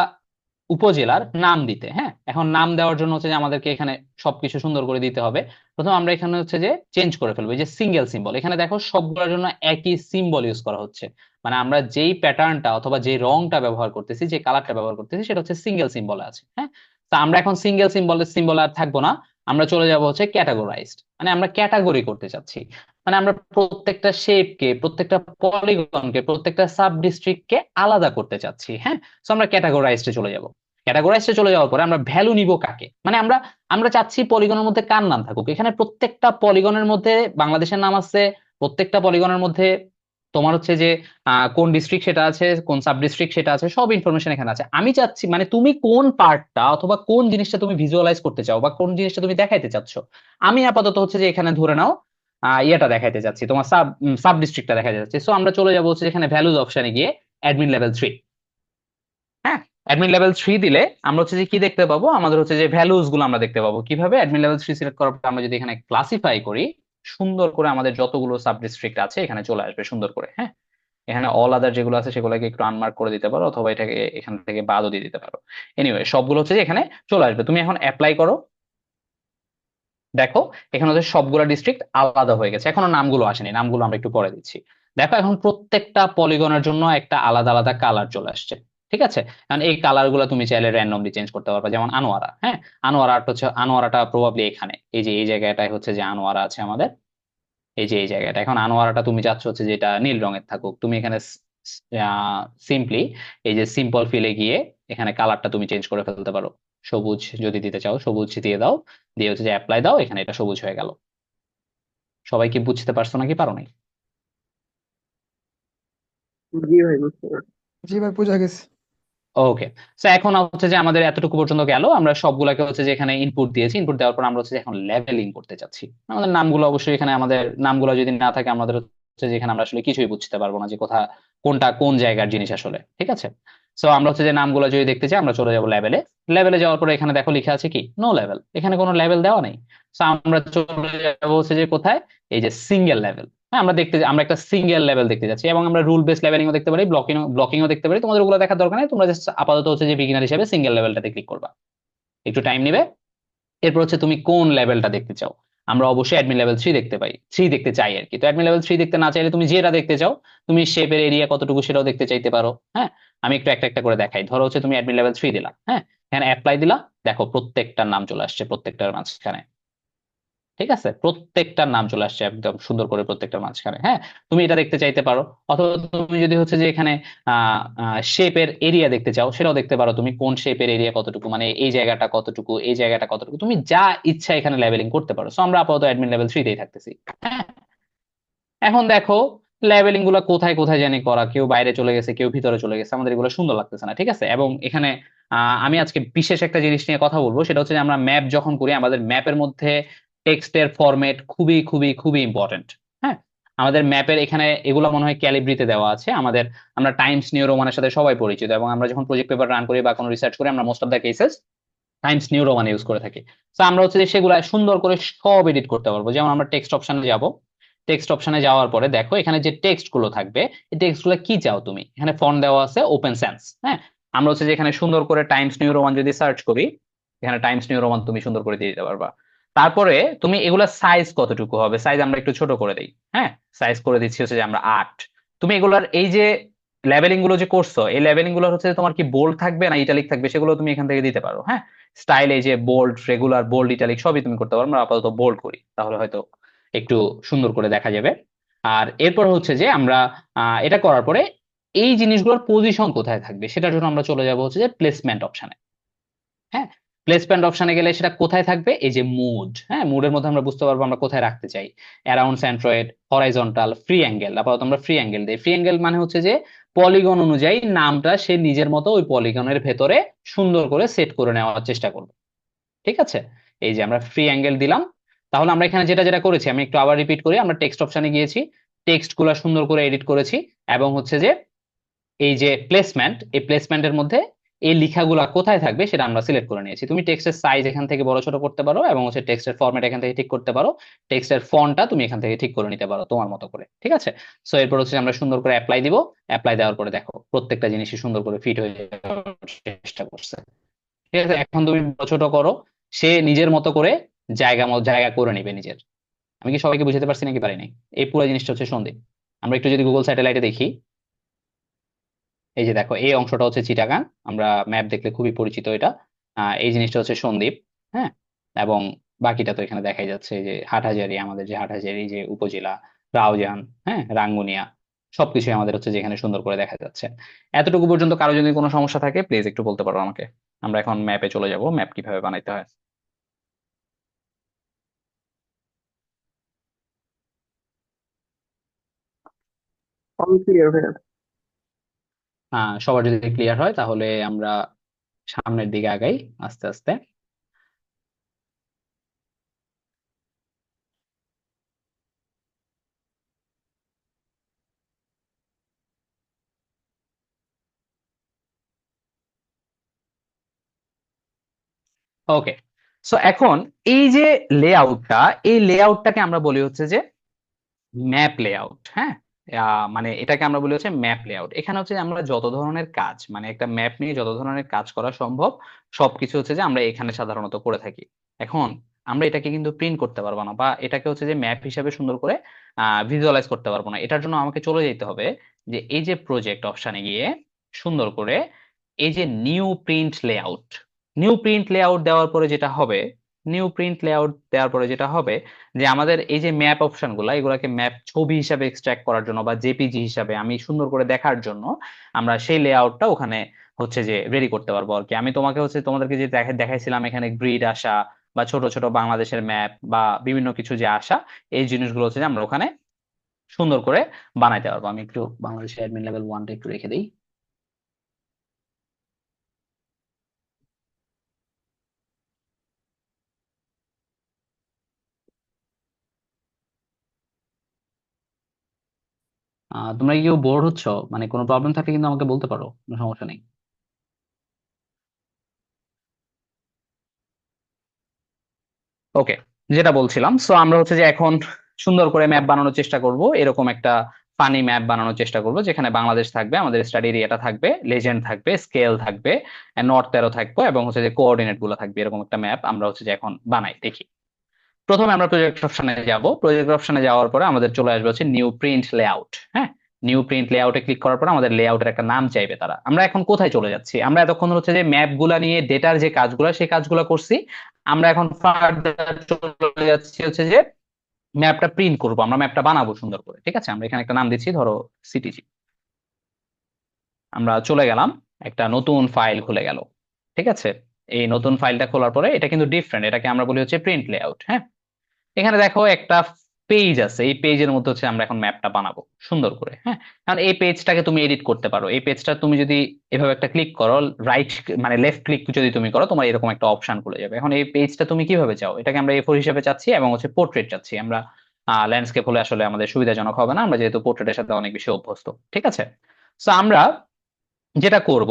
উপজেলার নাম দিতে। হ্যাঁ, এখন নাম দেওয়ার জন্য হচ্ছে যে আমাদেরকে এখানে সবকিছু সুন্দর করে দিতে হবে। প্রথম আমরা এখানে হচ্ছে যে চেঞ্জ করে ফেলবো, এই যে সিঙ্গেল সিম্বল, এখানে দেখো সবগুলোর জন্য একই সিম্বল ইউজ করা হচ্ছে। মানে আমরা যেই প্যাটার্নটা অথবা যে রংটা ব্যবহার করতেছি, যে কালারটা ব্যবহার করতেছি, সেটা হচ্ছে সিঙ্গেল সিম্বলে আছে। হ্যাঁ, তো আমরা এখন সিঙ্গেল সিম্বল আর থাকবো না, আমরা চলে যাব হচ্ছে ক্যাটাগরাইজড। মানে আমরা ক্যাটাগরি করতে চাচ্ছি, মানে আমরা প্রত্যেকটা শেপকে, প্রত্যেকটা পলিগনকে, প্রত্যেকটা সাব ডিস্ট্রিক্টকে আলাদা করতে চাচ্ছি। হ্যাঁ, তো আমরা ক্যাটাগরাইজডে চলে যাব। ক্যাটাগরাইজে চলে যাওয়ার পরে আমরা ভ্যালু নিব কাকে, মানে আমরা আমরা চাচ্ছি পলিগনের মধ্যে কার নাম থাকুক। এখানে প্রত্যেকটা পলিগনের মধ্যে বাংলাদেশের নাম আছে, প্রত্যেকটা পলিগনের মধ্যে তোমার হচ্ছে যে কোন ডিস্ট্রিক্ট সেটা আছে, কোন সাব ডিস্ট্রিক্ট সেটা আছে, সব ইনফরমেশন এখানে আছে। আমি চাচ্ছি মানে তুমি কোন পার্টটা অথবা কোন জিনিসটা তুমি ভিজুয়ালাইজ করতে চাও বা কোন জিনিসটা তুমি দেখাইতে চাচ্ছ। আমি আপাতত হচ্ছে যে এখানে ধরে নাও ইয়েটা দেখাইতে চাচ্ছি, তোমার সাব সাব ডিস্ট্রিক্টটা দেখাইতে চাচ্ছি। সো আমরা চলে যাবো হচ্ছে এখানে ভ্যালুজ অপশনে গিয়ে অ্যাডমিন লেভেল 3। হ্যাঁ, অ্যাডমিন লেভেল 3 দিলে আমরা হচ্ছে যে কি দেখতে পাবো, আমাদের হচ্ছে যে ভ্যালুজ গুলো আমরা দেখতে পাবো কিভাবে। অ্যাডমিন লেভেল 3 সিলেক্ট করার পর আমরা যদি এখানে ক্লাসিফাই করি, সুন্দর করে আমাদের যতগুলো সাব ডিস্ট্রিক্ট আছে এখানে চলে আসবে সুন্দর করে। হ্যাঁ, এখানে অল আদার যেগুলো আছে সেগুলোকে একটু আনমার্ক করে দিতে পারো অথবা এটাকে এখান থেকে বাদও দিয়ে দিতে পারো। এনিওয়ে সবগুলো হচ্ছে যে এখানে চলে আসবে। তুমি এখন অ্যাপ্লাই করো, দেখো এখানে হচ্ছে সবগুলো ডিস্ট্রিক্ট আলাদা হয়ে গেছে, এখনো নামগুলো আসেনি, নামগুলো আমরা একটু পরে দিচ্ছি। দেখো এখন প্রত্যেকটা পলিগনের জন্য একটা আলাদা আলাদা কালার চলে আসছে। ঠিক আছে, কারণ এই কালার গুলো তুমি চাইলে র্যান্ডমলি চেঞ্জ করতে পারবে। যেমন আনোয়ারা, হ্যাঁ, আনোয়ারাটা হচ্ছে, আনোয়ারাটা প্রবাবলি এখানে এই যে এই জায়গাটায় হচ্ছে যে আনোয়ারা আছে আমাদের, এই যে এই জায়গাটা। এখন আনোয়ারাটা তুমি চাচ্ছ হচ্ছে যেটা নীল রঙের থাকুক, তুমি এখানে সিম্পলি এই যে সিম্পল ফিলে গিয়ে এখানে কালারটা তুমি চেঞ্জ করে ফেলতে পারো। সবুজ যদি দিতে চাও সবুজ দিয়ে দাও, দিয়ে হচ্ছে যে অ্যাপ্লাই দাও, এখানে এটা সবুজ হয়ে গেল। সবাই কি বুঝতে পারছো নাকি পারো নাই? জি ভাই, বুঝতে পারছি। জি ভাই, বুঝা গেছে। ওকে। সো এখন হচ্ছে যে আমাদের এতটুকু পর্যন্ত গেল, আমরা সবগুলাকে হচ্ছে যে এখানে ইনপুট দিয়েছি, ইনপুট দেওয়ার পর আমরা হচ্ছে যে এখন লেভেলিং করতে চাচ্ছি। আমাদের নামগুলো অবশ্যই এখানে, আমাদের নামগুলো যদি না থাকে আমাদের হচ্ছে যে এখানে আমরা আসলে কিছুই বুঝতে পারবো না যে কোনটা কোন জায়গার জিনিস আসলে, ঠিক আছে। সো আমরা হচ্ছে যে নামগুলো যদি দেখতে চাই আমরা চলে যাবো লেভেলে। লেভেলে যাওয়ার পরে এখানে দেখো লেখা আছে কি নো লেভেল, এখানে কোনো লেভেল দেওয়া নেই। সো আমরা চলে যাবো হচ্ছে যে কোথায়, এই যে সিঙ্গেল লেভেল। হ্যাঁ, আমরা একটা সিঙ্গেল লেভেল দেখতে যাচ্ছি, এবং আমরা রুল বেস লেভেলিংও দেখতে পারি, ব্লকিংও দেখতে পারি। তোমাদের ওগুলো দেখার দরকার নেই, তোমরা জাস্ট আপাতত হচ্ছে যে বিগিনার হিসেবে সিঙ্গেল লেভেলটাতে ক্লিক করবা, একটু টাইম নিবে। এরপর হচ্ছে তুমি কোন লেভেলটা দেখতে চাও। আমরা অবশ্যই অ্যাডমিন লেভেল 3 দেখতে পাই, 3 দেখতে চাই আর কি। তো অ্যাডমিন লেভেল 3 দেখতে না চাইলে তুমি যেটা দেখতে চাও, তুমি শেপের এরিয়া কতটুকু সেটাও দেখতে চাইতে পারো। হ্যাঁ, আমি একটু একটা একটা করে দেখাই। ধরো হচ্ছে তুমি অ্যাডমিন লেভেল 3 দিলা, হ্যাঁ, এখানে অ্যাপ্লাই দিলা, দেখো প্রত্যেকটার নাম চলে আসছে প্রত্যেকটার মাঝখানে, ঠিক আছে, প্রত্যেকটার নাম চলে আসছে একদম সুন্দর করে প্রত্যেকটার মাঝখানে। হ্যাঁ, তুমি এটা দেখতে চাইতে পারো, অথবা তুমি যদি হচ্ছে যে এখানে শেপের এরিয়া দেখতে চাও সেটাও দেখতে পারো, তুমি কোন শেপের এরিয়া কতটুকু, মানে এই জায়গাটা কতটুকু, এই জায়গাটা কতটুকু, তুমি যা ইচ্ছা এখানে লেভেলিং করতে পারো। সো আমরা আপাতত অ্যাডমিন লেভেল 3 তেই থাকতেছি। হ্যাঁ, এখন দেখো লেভেলিং গুলা কোথায় কোথায় জানি করা, কেউ বাইরে চলে গেছে, কেউ ভিতরে চলে গেছে, আমাদের এগুলো সুন্দর লাগতেছে না, ঠিক আছে। এবং এখানে আমি আজকে বিশেষ একটা জিনিস নিয়ে কথা বলবো, সেটা হচ্ছে যে আমরা ম্যাপ যখন করি আমাদের ম্যাপের মধ্যে টেক্সটের ফরম্যাট খুবই খুবই খুবই ইম্পর্টেন্ট। হ্যাঁ, আমাদের ম্যাপের এখানে এগুলো মনে হয় ক্যালিব্রিতে দেওয়া আছে। আমরা টাইমস নিউ রোমানের সাথে সবাই পরিচিত, এবং আমরা যখন প্রজেক্ট পেপার রান করি বা কোনো রিসার্চ করি আমরা most of the cases Times new Roman use করে থাকি। তো আমরা হচ্ছে যে সেগুলো সুন্দর করে সব এডিট করতে পারবো। যেমন আমরা টেক্সট অপশনে যাব, টেক্সট অপশনে যাওয়ার পরে দেখো এখানে যে টেক্সট গুলো থাকবে, এই টেক্সট গুলো কি চাও তুমি, এখানে ফন্ট দেওয়া আছে ওপেন সেন্স। হ্যাঁ, আমরা হচ্ছে যে এখানে সুন্দর করে টাইমস নিউ রোমান যদি সার্চ করি, এখানে টাইমস নিউ রোমান তুমি সুন্দর করে দিয়ে দিতে পারবা। তারপরে তুমি এগুলা সাইজ কতটুকু হবে, সাইজ আমরা একটু ছোট করে দিই। হ্যাঁ, সাইজ করে দিচ্ছি হচ্ছে যে আমরা 8। তুমি এগুলার এই যে লেভেলিং গুলো যে করছো, এই লেভেলিং গুলো হচ্ছে যে তোমার কি বোল্ড থাকবে না ইটালিক থাকবে সেগুলো তুমি এখান থেকে দিতে পারো। হ্যাঁ, স্টাইল এই যে বোল্ড, রেগুলার, বোল্ড, ইটালিক সবই তুমি করতে পারো। আমরা আপাতত বোল্ড করি, তাহলে হয়তো একটু সুন্দর করে দেখা যাবে। আর এরপর হচ্ছে যে আমরা এটা করার পরে এই জিনিসগুলোর পজিশন কোথায় থাকবে সেটার জন্য আমরা চলে যাব হচ্ছে যে প্লেসমেন্ট অপশনে। হ্যাঁ, প্লেসমেন্ট অপশনে গেলে সেটা কোথায় থাকবে, এই যে মুড। হ্যাঁ, মুডের মধ্যে আমরা বুঝতে পারবো আমরা কোথায় রাখতে চাই। Around, centroid, horizontal, free angle. আপাতত আমরা ফ্রি অ্যাঙ্গেল দিই। ফ্রি অ্যাঙ্গেল মানে হচ্ছে যে পলিগন অনুযায়ী নামটা সে নিজের মতো ওই পলিগনের ভেতরে সুন্দর করে সেট করে নেওয়ার চেষ্টা করবে, ঠিক আছে। এই যে আমরা ফ্রি অ্যাঙ্গেল দিলাম। তাহলে আমরা এখানে যেটা যেটা করেছি আমি একটু আবার রিপিট করি। আমরা টেক্সট অপশনে গিয়েছি, টেক্সট গুলা সুন্দর করে এডিট করেছি, এবং হচ্ছে যে এই যে প্লেসমেন্ট, এই প্লেসমেন্টের মধ্যে এই লেখাগুলা কোথায় থাকবে সেটা আমরা সিলেক্ট করে নিয়েছি। তুমি টেক্সটের সাইজ এখান থেকে বড় ছোট করতে পারো, এবং হচ্ছে টেক্সটের ফরম্যাট এখান থেকে ঠিক করতে পারো, টেক্সটের ফন্টটা তুমি এখান থেকে ঠিক করে নিতে পারো তোমার মতো করে, ঠিক আছে। সো এরপর হচ্ছে আমরা সুন্দর করে অ্যাপ্লাই দিব। অ্যাপ্লাই দেওয়ার পরে দেখো প্রত্যেকটা জিনিসই সুন্দর করে ফিট হয়ে যাওয়ার চেষ্টা করছে, ঠিক আছে। এখন তুমি বড় ছোট করো, সে নিজের মতো করে জায়গা করে নিবে নিজের। আমি কি সবাইকে বুঝাতে পারছি নাকি পারি নাই? এই পুরো জিনিসটা হচ্ছে সন্দীপ। আমরা একটু যদি গুগল স্যাটেলাইটে দেখি, এই যে দেখো এই অংশটা হচ্ছে চিটাগাং, আমরা ম্যাপ দেখলে খুবই পরিচিত এটা। এই জিনিসটা হচ্ছে সন্দ্বীপ। হ্যাঁ, এবং বাকিটা তো এখানে দেখাই যাচ্ছে, এই যে হাটহাজারী, আমাদের যে হাটহাজারী যে উপজেলা, রাউজান, হ্যাঁ, রাঙ্গুনিয়া, সবকিছু আমাদের হচ্ছে যে এখানে সুন্দর করে দেখা যাচ্ছে। এতটুকু পর্যন্ত কারো যদি কোনো সমস্যা থাকে প্লিজ একটু বলতে পারো আমাকে। আমরা এখন ম্যাপে চলে যাব, ম্যাপ কিভাবে বানাইতে হয়। অল ক্লিয়ার ভাইয়া। সবার যদি ক্লিয়ার হয় তাহলে আমরা সামনের দিকে আগাই আস্তে আস্তে। ওকে। সো এখন এই যে লেআউটটা, এই লেআউটটাকে আমরা বলি হচ্ছে যে ম্যাপ লেআউট। হ্যাঁ, মানে এটাকে আমরা বলি হচ্ছে ম্যাপ লেআউট। এখানে হচ্ছে যে আমরা যত ধরনের কাজ, মানে একটা ম্যাপ নিয়ে যত ধরনের কাজ করা সম্ভব সবকিছু হচ্ছে যে আমরা এখানে সাধারণত করে থাকি। এখন আমরা এটাকে কিন্তু প্রিন্ট করতে পারবো না, বা এটাকে হচ্ছে যে ম্যাপ হিসাবে সুন্দর করে ভিজুয়ালাইজ করতে পারবো না। এটার জন্য আমাকে চলে যেতে হবে যে এই যে প্রজেক্ট অপশানে গিয়ে সুন্দর করে এই যে new print layout, new print layout দেওয়ার পরে যেটা হবে, নিউ প্রিন্ট লেআউট দেওয়ার পরে যেটা হবে যে আমাদের এই যে ম্যাপ অপশন গুলা, এগুলাকে ম্যাপ ছবি হিসাবে এক্সট্রাক্ট করার জন্য বা জেপিজি হিসাবে আমি সুন্দর করে দেখার জন্য আমরা সেই লেআউটটা ওখানে হচ্ছে যে রেডি করতে পারবো আর কি। আমি তোমাকে হচ্ছে তোমাদেরকে যে দেখাইছিলাম এখানে গ্রিড আসা বা ছোট ছোট বাংলাদেশের ম্যাপ বা বিভিন্ন কিছু যে আসা, এই জিনিসগুলো হচ্ছে যে আমরা ওখানে সুন্দর করে বানাইতে পারবো। আমি একটু বাংলাদেশের অ্যাডমিন লেভেল 1টা একটু রেখে দিই। তোমরা কি কেউ বোর হচ্ছ? মানে কোনো প্রবলেম থাকলে কিন্তু আমাকে বলতে পারো, কোনো সমস্যা নেই। ওকে, যেটা বলছিলাম, সো আমরা হচ্ছে যে এখন সুন্দর করে ম্যাপ বানানোর চেষ্টা করব, এরকম একটা ফানি ম্যাপ বানানোর চেষ্টা করব যেখানে বাংলাদেশ থাকবে, আমাদের স্টাডি এরিয়াটা থাকবে, লেজেন্ড থাকবে, স্কেল থাকবে, নর্থ তেরো থাকবে, এবং হচ্ছে যে কোঅর্ডিনেট গুলো থাকবে। এরকম একটা ম্যাপ আমরা হচ্ছে যে এখন বানাই দেখি। প্রথমে আমরা প্রজেক্ট অপশনে যাব। প্রজেক্ট অপশনে যাওয়ার পরে আমাদের চলে আসবে হচ্ছে নিউ প্রিন্ট লেআউট। হ্যাঁ, নিউ প্রিন্ট লেআউটে ক্লিক করার পরে আমাদের লেআউটের একটা নাম চাইবে তারা। আমরা এখন কোথায় চলে যাচ্ছি? আমরা এতক্ষণ হচ্ছে যে ম্যাপ গুলা নিয়ে ডেটার যে কাজগুলো সেই কাজগুলো করছি। আমরা এখন ফার্দার চলে যাচ্ছি হচ্ছে যে ম্যাপটা প্রিন্ট করবো, আমরা ম্যাপটা বানাবো সুন্দর করে। ঠিক আছে, আমরা এখানে একটা নাম দিচ্ছি, ধরো সিটিজি। আমরা চলে গেলাম, একটা নতুন ফাইল খুলে গেল। ঠিক আছে, এই নতুন ফাইলটা খোলার পরে এটা কিন্তু ডিফারেন্ট, এটাকে আমরা বলি হচ্ছে প্রিন্ট লেআউট। হ্যাঁ, এখানে দেখো একটা পেজ আছে, এই পেজের মধ্যে হচ্ছে আমরা এখন ম্যাপটা বানাবো সুন্দর করে। হ্যাঁ, কারণ এই পেজটাকে তুমি এডিট করতে পারো। এই পেজটা তুমি যদি এভাবে একটা ক্লিক করো, রাইট মানে লেফট ক্লিক যদি তুমি করো, তোমার এরকম একটা অপশন খুলে যাবে। এখন এই পেজটা তুমি কিভাবে চাও? এটাকে আমরা A4 হিসেবে চাচ্ছি এবং হচ্ছে পোর্ট্রেট চাচ্ছি আমরা। ল্যান্ডস্কেপ হলে আসলে আমাদের সুবিধাজনক হবে না, আমরা যেহেতু পোর্ট্রেটের সাথে অনেক বেশি অভ্যস্ত। ঠিক আছে, সো আমরা যেটা করব,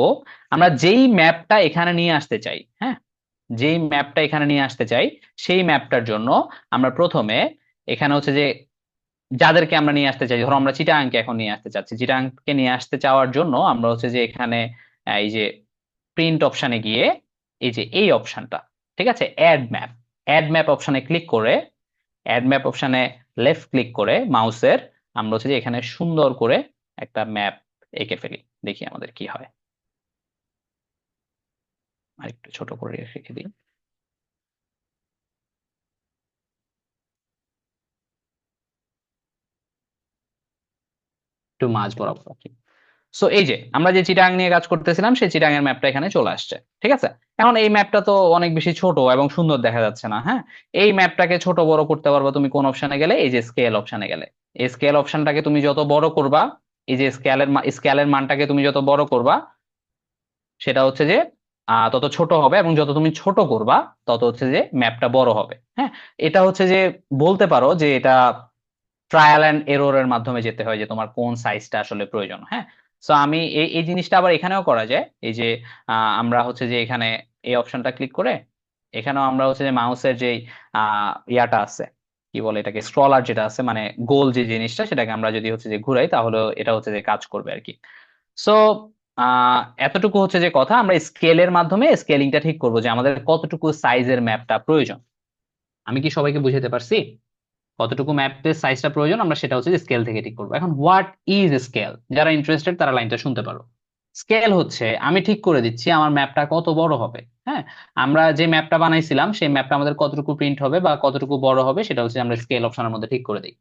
আমরা যেই ম্যাপটা এখানে নিয়ে আসতে চাই, হ্যাঁ, যেই ম্যাপটা এখানে নিয়ে আসতে চাই, সেই ম্যাপটার জন্য আমরা প্রথমে এখানে হচ্ছে যে যাদেরকে আমরা নিয়ে আসতে চাই, ধরো আমরা চিটাগাংকে এখন নিয়ে আসতে চাচ্ছি, চিটাগাংকে নিয়ে আসতে চাওয়ার জন্য আমরা হচ্ছে যে এখানে এই যে প্রিন্ট অপশনে গিয়ে এই যে এই অপশনটা, ঠিক আছে, অ্যাড ম্যাপ অপশনে ক্লিক করে, অ্যাড ম্যাপ অপশনে লেফট ক্লিক করে মাউসের আমরা হচ্ছে যে এখানে সুন্দর করে একটা ম্যাপ এঁকে ফেলি। দেখি আমাদের কি হয়। আর একটু ছোট করে রেখে দিই। একটু মাঝ বরাবর রাখি। সো এই যে আমরা যে চিটাং নিয়ে কাজ করতেছিলাম, সেই চিটাং এর ম্যাপটা এখানে চলে আসছে। ঠিক আছে, এখন এই ম্যাপটা তো অনেক বেশি ছোট এবং সুন্দর দেখা যাচ্ছে না। হ্যাঁ, এই ম্যাপটাকে ছোট বড় করতে পারবা তুমি কোন অপশনে গেলে? এই যে স্কেল অপশনে গেলে। এই স্কেল অপশনটাকে তুমি যত বড় করবা, এই যে স্কেলের মানটাকে তুমি যত বড় করবা, সেটা হচ্ছে যে তত ছোট হবে, এবং যত তুমি ছোট করবা তত হচ্ছে যে ম্যাপটা বড় হবে। হ্যাঁ, এটা হচ্ছে যে বলতে পারো যে এটা ট্রায়াল অ্যান্ড এররের মাধ্যমে যেতে হয় যে তোমার কোন সাইজটা আসলে প্রয়োজন। হ্যাঁ, সো আমি এই এই জিনিসটা আবার এখানেও করা যায়। এই যে আমরা হচ্ছে যে এখানে এই অপশনটা ক্লিক করে এখানেও আমরা হচ্ছে যে মাউসের যে ইয়াটা আছে, কি বলে এটাকে, স্ক্রলার যেটা আছে, মানে গোল যে জিনিসটা, সেটাকে আমরা যদি হচ্ছে যে ঘুরাই তাহলে এটা হচ্ছে যে কাজ করবে আর কি। সো এতটুকু হচ্ছে যে কথা, আমরা স্কেলের মাধ্যমে স্কেলিংটা ঠিক করবো যে আমাদের কতটুকু সাইজের ম্যাপটা প্রয়োজন। আমি কি সবাইকে বুঝাতে পারছি? কতটুকু ম্যাপের সাইজটা প্রয়োজন আমরা সেটা হচ্ছে যে স্কেল থেকে ঠিক করবো। এখন হোয়াট ইজ স্কেল, যারা ইন্টারেস্টেড তারা লাইনটা শুনতে পারো। স্কেল হচ্ছে আমি ঠিক করে দিচ্ছি আমার ম্যাপটা কত বড় হবে। হ্যাঁ, আমরা যে ম্যাপটা বানাইছিলাম সেই ম্যাপটা আমাদের কতটুকু প্রিন্ট হবে বা কতটুকু বড় হবে সেটা হচ্ছে আমরা স্কেল অপশনের মধ্যে ঠিক করে দিই।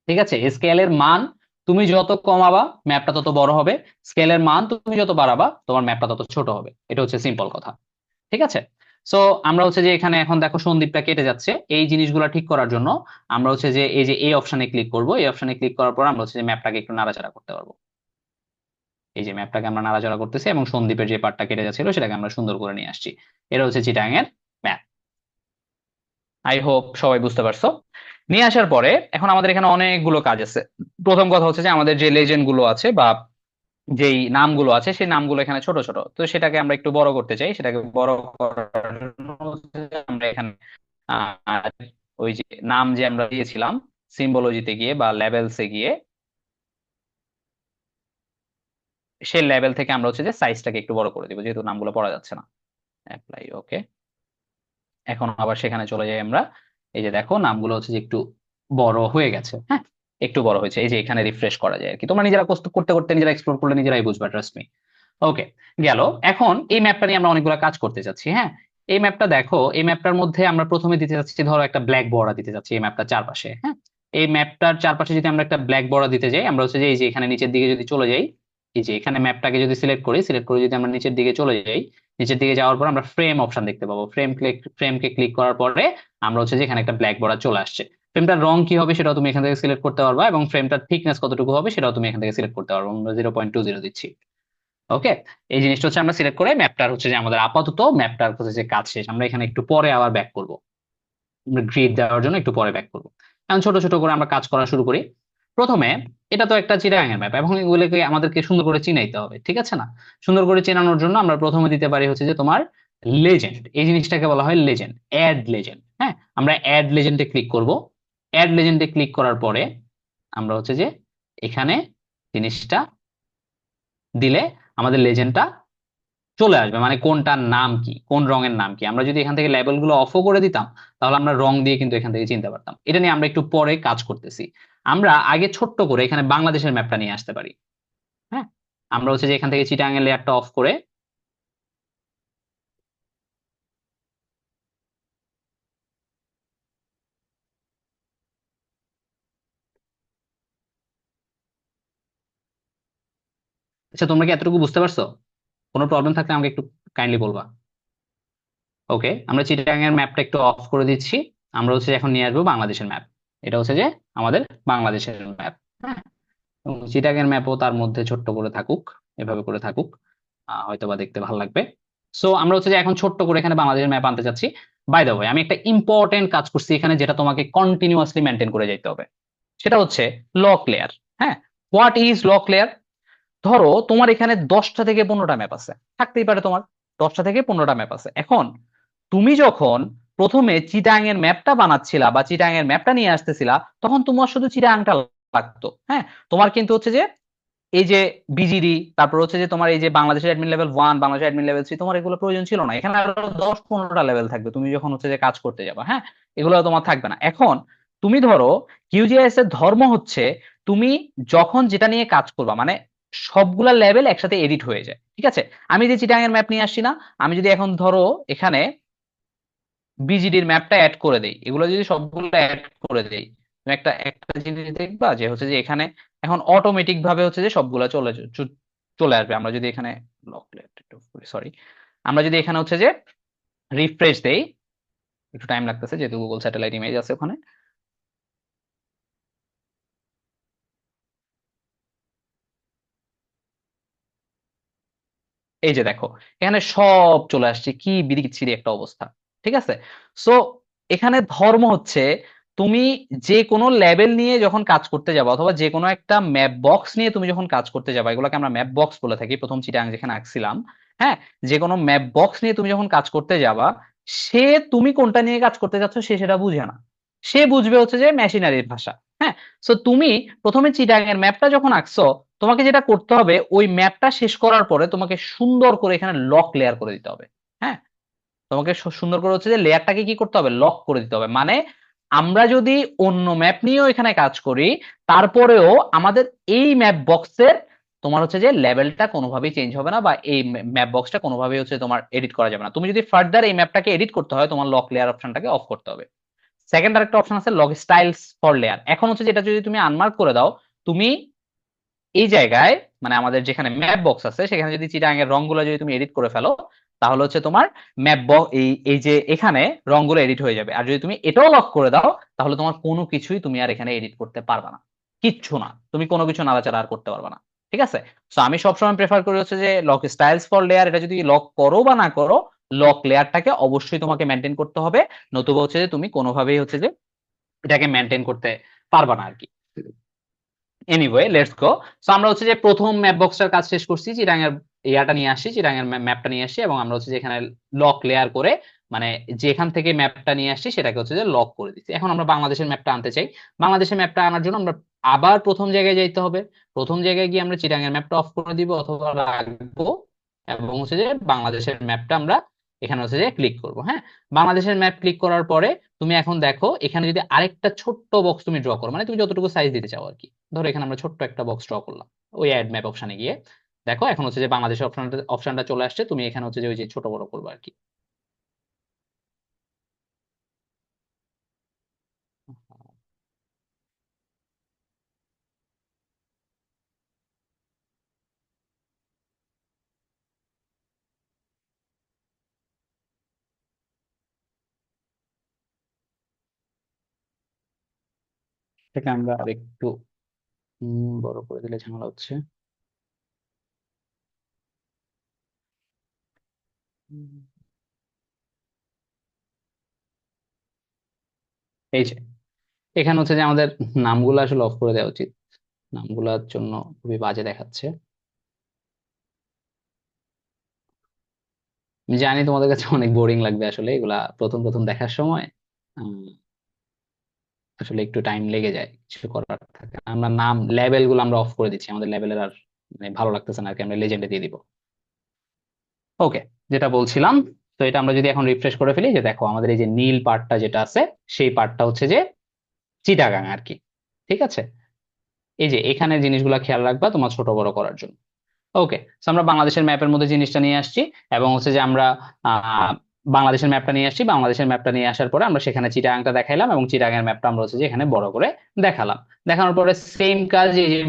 ঠিক আছে, স্কেলের মান তুমি যত কমাবা ম্যাপটা তত বড় হবে, স্কেলের মান তুমি যত বাড়াবা তোমার ম্যাপটা তত ছোট হবে। এটা হচ্ছে সিম্পল কথা। ঠিক আছে, সো আমরা হচ্ছে যে এখানে এখন দেখো সন্দীপটা কেটে যাচ্ছে, এই জিনিসগুলো ঠিক করার জন্য আমরা হচ্ছে যে এই যে এই অপশনে ক্লিক করব। এই অপশনে ক্লিক করার পর আমরা হচ্ছে যে ম্যাপটাকে একটু নাড়াচাড়া করতে পারবো। এই যে ম্যাপটাকে আমরা নাড়াচাড়া করতেছি এবং সন্দীপের যে পার্টটা কেটে যাচ্ছিল সেটাকে আমরা সুন্দর করে নিয়ে আসছি। এটা হচ্ছে চিটাং এর ম্যাপ। আই হোপ সবাই বুঝতে পারছো। নিয়ে আসার পরে এখন আমাদের এখানে অনেকগুলো কাজ আছে। প্রথম কথা হচ্ছে যে আমাদের যে লেজেন্ড গুলো আছে বা যেই নামগুলো আছে সেই নামগুলো এখানে ছোট ছোট, তো সেটাকে আমরা একটু বড় করতে চাই। সেটাকে বড় করার জন্য হচ্ছে যে আমরা এখানে আহ, ওই যে নাম যে আমরা দিয়েছিলাম সিম্বলজিতে গিয়ে বা লেভেলসে গিয়ে, সেই লেভেল থেকে আমরা হচ্ছে যে সাইজটাকে একটু বড় করে দিব যেহেতু নামগুলো পড়া যাচ্ছে না। অ্যাপ্লাই, ওকে। এখন আবার সেখানে চলে যাই আমরা। এই যে দেখো নামগুলো হচ্ছে যে একটু বড় হয়ে গেছে। হ্যাঁ, একটু বড় হয়েছে। এই যে এখানে রিফ্রেশ করা যায় আর কি, তোমরা নিজেরা করতে করতে নিজেরা এক্সপ্লোর করলে নিজেরাই বুঝবা, ট্রাস্ট মি। ওকে, গেল। এখন এই ম্যাপটা নিয়ে আমরা অনেকগুলো কাজ করতে যাচ্ছি। হ্যাঁ, এই ম্যাপটা দেখো, এই ম্যাপটার মধ্যে আমরা প্রথমে দিতে যাচ্ছি ধরো একটা ব্ল্যাক বর্ডার দিতে যাচ্ছি এই ম্যাপটার চারপাশে। হ্যাঁ, এই ম্যাপটার চারপাশে যদি আমরা একটা ব্ল্যাক বর্ডার দিতে যাই, আমরা হচ্ছে যে এই যে এখানে নিচের দিকে যদি চলে যাই, এই যে এখানে ম্যাপটাকে যদি সিলেক্ট করি, সিলেক্ট করে যদি আমরা নিচের দিকে চলে যাই, নিচের দিকে যাওয়ার পর আমরা ফ্রেম অপশন দেখতে পাবো। ফ্রেমকে ক্লিক করার পরে আমরা হচ্ছে যে এখানে একটা ব্ল্যাক বর্ডার চলে আসছে। ফ্রেমটার রং কি হবে সেটাও তুমি এখান থেকে সিলেক্ট করতে পারবা, এবং ফ্রেমটার থিকনেস কতটুকু হবে সেটাও তুমি এখান থেকে সিলেক্ট করতে পারবো। আমরা 0.20 দিচ্ছি। ওকে, এই জিনিসটা হচ্ছে আমরা সিলেক্ট করে ম্যাপটার হচ্ছে যে আমাদের আপাতত ম্যাপটার হচ্ছে যে কাজ শেষ। আমরা এখানে একটু পরে আবার ব্যাক করবো, গ্রিড দেওয়ার জন্য একটু পরে ব্যাক করবো। এখন ছোট ছোট করে আমরা কাজ করা শুরু করি। প্রথমে এটা তো একটা চিটাগাং এর ম্যাপ, এবং এগুলোকে আমাদেরকে সুন্দর করে চিনাইতে হবে, ঠিক আছে না? সুন্দর করে চেনানোর জন্য আমরা প্রথমে দিতে পারি হচ্ছে যে তোমার লেজেন্ড। এই জিনিসটাকে বলা হয় লেজেন্ড, অ্যাড লেজেন্ড। হ্যাঁ, আমরা অ্যাড লেজেন্ডে ক্লিক করব। অ্যাড লেজেন্ডে ক্লিক করার পরে আমরা হচ্ছে যে এখানে জিনিসটা দিলে আমাদের লেজেন্ডটা চলে আসবে, মানে কোনটার নাম কি, কোন রঙের নাম কি। আমরা যদি এখান থেকে লেবেল গুলো অফও করে দিতাম, তাহলে আমরা রং দিয়ে কিন্তু এখান থেকে চিনতে পারতাম। এটা নিয়ে আমরা একটু পরে কাজ করতেছি। আমরা আগে ছোট্ট করে এখানে বাংলাদেশের ম্যাপটা নিয়ে আসতে পারি। হ্যাঁ, আমরা হচ্ছে যে এখান থেকে চিটাগাং এর লেয়ারটা অফ করে আচ্ছা, তোমরা কি এতটুকু বুঝতে পারছো? কোনো প্রবলেম থাকলে আমাকে একটু কাইন্ডলি বলবা। ওকে, আমরা চিটাগাং এর ম্যাপটা একটু অফ করে দিচ্ছি। আমরা হচ্ছে এখন নিয়ে আসবো বাংলাদেশের ম্যাপ। এটা হচ্ছে যে আমাদের বাংলাদেশের ম্যাপ। হ্যাঁ, এবং চিটাগাং এর ম্যাপও তার মধ্যে ছোট্ট করে থাকুক, এভাবে করে থাকুক, হয়তোবা দেখতে ভালো লাগবে। সো আমরা হচ্ছে যে এখন ছোট্ট করে এখানে বাংলাদেশের ম্যাপ আনতে চাচ্ছি। বাই দ্য ওয়ে, আমি একটা ইম্পর্টেন্ট কাজ করছি এখানে, যেটা তোমাকে কন্টিনিউয়াসলি মেনটেন করে যেতে হবে। সেটা হচ্ছে লক লেয়ার। হ্যাঁ, হোয়াট ইজ লক লেয়ার? ধরো তোমার এখানে 10টা থেকে 15টা ম্যাপ আছে, থাকতেই পারে তোমার 10টা থেকে 15টা ম্যাপ আছে। এখন তুমি যখন প্রথমে চিটাং এর ম্যাপটা বানাচ্ছিলা বা চিটাং এর ম্যাপটা নিয়ে আসতেছিলা, তখন তোমার শুধু চিটাংটা লাগতো। হ্যাঁ, তোমার কিন্তু হচ্ছে যে এই যে বিজিডি, তারপর হচ্ছে যে তোমার এই যে বাংলাদেশের অ্যাডমিন লেভেল 1, বাংলাদেশের অ্যাডমিন লেভেল 3, তোমার এগুলো প্রয়োজন ছিল না। এখানে আরো 10-15টা লেভেল থাকবে তুমি যখন হচ্ছে যে কাজ করতে যাবা। হ্যাঁ, এগুলো তোমার থাকবে না। এখন তুমি ধরো কিউজিআইএস এর ধর্ম হচ্ছে তুমি যখন যেটা নিয়ে কাজ করবা, মানে সবগুলা লেভেল একসাথে এডিট হয়ে যায়। ঠিক আছে, আমি যে চিটাং এর ম্যাপ নিয়ে আসছি না, আমি যদি এখন ধরো এখানে বিজিডির ম্যাপটা অ্যাড করে দেই, এগুলো যদি সবগুলো অ্যাড করে দেই, তুমি একটা একটা জিনিস দেখবা যে হচ্ছে যে এখানে এখন অটোমেটিক ভাবে হচ্ছে যে সবগুলা চলে আসবে। আমরা যদি এখানে সরি, আমরা যদি এখানে হচ্ছে যে রিফ্রেশ দেই, একটু টাইম লাগতেছে যেহেতু গুগল স্যাটেলাইট ইমেজ আছে ওখানে। এই যে দেখো, এখানে সব চলে আসছে, কি বিচ্ছিরি একটা অবস্থা। ঠিক আছে, সো এখানে ধর্ম হচ্ছে তুমি যে কোনো লেভেল নিয়ে যখন কাজ করতে যাবা, অথবা যে কোনো একটা ম্যাপ বক্স নিয়ে তুমি যখন কাজ করতে যাবা, এগুলোকে আমরা ম্যাপ বক্স বলে থাকি প্রথম চিটাং যেখানে আঁকছিলাম। হ্যাঁ, যে কোনো ম্যাপ বক্স নিয়ে তুমি যখন কাজ করতে যাবা, সে তুমি কোনটা নিয়ে কাজ করতে যাচ্ছ সে সেটা বুঝে না। সে বুঝবে হচ্ছে যে মেশিনারির ভাষা। হ্যাঁ, সো তুমি প্রথমে চিটাং এর ম্যাপটা যখন আঁকছো, তোমাকে যেটা করতে হবে, ওই ম্যাপটা শেষ করার পরে তোমাকে সুন্দর করে এখানে লক লেয়ার করে দিতে হবে। হ্যাঁ, তোমাকে সুন্দর করে হচ্ছে যে লেয়ারটাকে কি করতে হবে, লক করে দিতে হবে। মানে আমরা যদি অন্য ম্যাপ নিয়েও এখানে কাজ করি, তারপরেও আমাদের এই ম্যাপ বক্সের তোমার হচ্ছে যে লেভেলটা কোনোভাবেই চেঞ্জ হবে না, বা এই ম্যাপ বক্সটা কোনোভাবেই হচ্ছে তোমার এডিট করা যাবে না। তুমি যদি ফার্দার এই ম্যাপটাকে এডিট করতে হয়, তোমার লক লেয়ার অপশনটাকে অফ করতে হবে। সেকেন্ড আরেকটা অপশন আছে লক স্টাইলস ফর লেয়ার। এখন হচ্ছে যেটা যদি তুমি আনমার্ক করে দাও, তুমি এই জায়গায় মানে আমাদের যেখানে ম্যাপ বক্স আছে সেখানে যদি চিটাং এর রংগুলো যদি তুমি এডিট করে ফেলো, তাহলে হচ্ছে তোমার ম্যাপ বক্স এই এই যে এখানে রংগুলো এডিট হয়ে যাবে। আর যদি তুমি এটাও লক করে দাও, তাহলে তোমার কোনো কিছুই তুমি আর এখানে এডিট করতে পারবে না। কিচ্ছু না, তুমি কোনো কিছু নাড়াচাড়া আর করতে পারবে না। ঠিক আছে, তো আমি সবসময় প্রেফার করি হচ্ছে যে লক স্টাইলস ফর লেয়ার, এটা যদি লক করো বা না করো, লক লেয়ারটাকে অবশ্যই তোমাকে মেনটেন করতে হবে। নতুবা হচ্ছে যে তুমি কোনোভাবেই হচ্ছে যে এটাকে মেনটেন করতে পারবা না আর কি। Anyway, let's go. সো আমরা হচ্ছে যে প্রথম ম্যাপ বক্সটার কাজ শেষ করছি, চিরাং এর ইয়াটা নিয়ে আসছি, চিরাং এর ম্যাপটা নিয়ে আসছি, এবং আমরা হচ্ছে যে এখানে লক লেয়ার করে, মানে যেখান থেকে ম্যাপটা নিয়ে আসছি সেটাকে হচ্ছে যে লক করে দিচ্ছি। এখন আমরা বাংলাদেশের ম্যাপটা আনতে চাই। বাংলাদেশের ম্যাপটা আনার জন্য আমরা আবার প্রথম জায়গায় যাইতে হবে। প্রথম জায়গায় গিয়ে আমরা চিরাং এর ম্যাপটা অফ করে দিব অথবা রাখবো, এবং হচ্ছে যে বাংলাদেশের ম্যাপটা আমরা এখানে হচ্ছে যে ক্লিক করব। হ্যাঁ, বাংলাদেশের ম্যাপ ক্লিক করার পরে তুমি এখন দেখো এখানে যদি আরেকটা ছোট্ট বক্স তুমি ড্র করো, মানে তুমি যতটুকু সাইজ দিতে চাও আর কি। ধরো এখানে আমরা ছোট্ট একটা বক্স ড্র করলাম, ওই অ্যাড ম্যাপ অপশনে গিয়ে দেখো এখন হচ্ছে যে বাংলাদেশের অপশনটা চলে আসছে। তুমি এখানে হচ্ছে যে ওই যে ছোট বড় করবে আর কি। এটাকে আমরা আরেকটু বড় করে দিলে ঝামেলা হচ্ছে। উম, এই যে এখানে হচ্ছে যে আমাদের নামগুলো আসলে অফ করে দেওয়া উচিত। নামগুলোর জন্য খুবই বাজে দেখাচ্ছে। আমি জানি তোমাদের কাছে অনেক বোরিং লাগবে আসলে এগুলা প্রথম প্রথম দেখার সময়। উম, আসলে একটু টাইম লেগে যায়, কিছু করার থাকে না। আমরা নাম লেভেল গুলো আমরা অফ করে দিচ্ছি, আমাদের লেভেলের আর মানে ভালো লাগতেছে না আর কি, আমরা লেজেন্ডে দিয়ে দিব। ওকে, যেটা বলছিলাম, তো এটা আমরা যদি এখন রিফ্রেশ করে ফেলি, যে দেখো আমাদের এই যে নীল পার্টটা যেটা আছে, সেই পার্টটা হচ্ছে যে চিটাগাং আর কি। ঠিক আছে, এই যে এখানে জিনিসগুলা খেয়াল রাখবা তোমার ছোট বড় করার জন্য। ওকে, আমরা বাংলাদেশের ম্যাপের মধ্যে জিনিসটা নিয়ে আসছি, এবং হচ্ছে যে আমরা আহ বাংলাদেশের ম্যাপটা নিয়ে আসছি। বাংলাদেশের ম্যাপটা নিয়ে আসার পরে আমরা সেখানে চিটাগাংটা দেখাইলাম, এবং চিটাগাংয়ের ম্যাপটা আমরা হচ্ছে যে এখানে বড় করে দেখালাম। দেখানোর পরে সেম কাজ, এই যে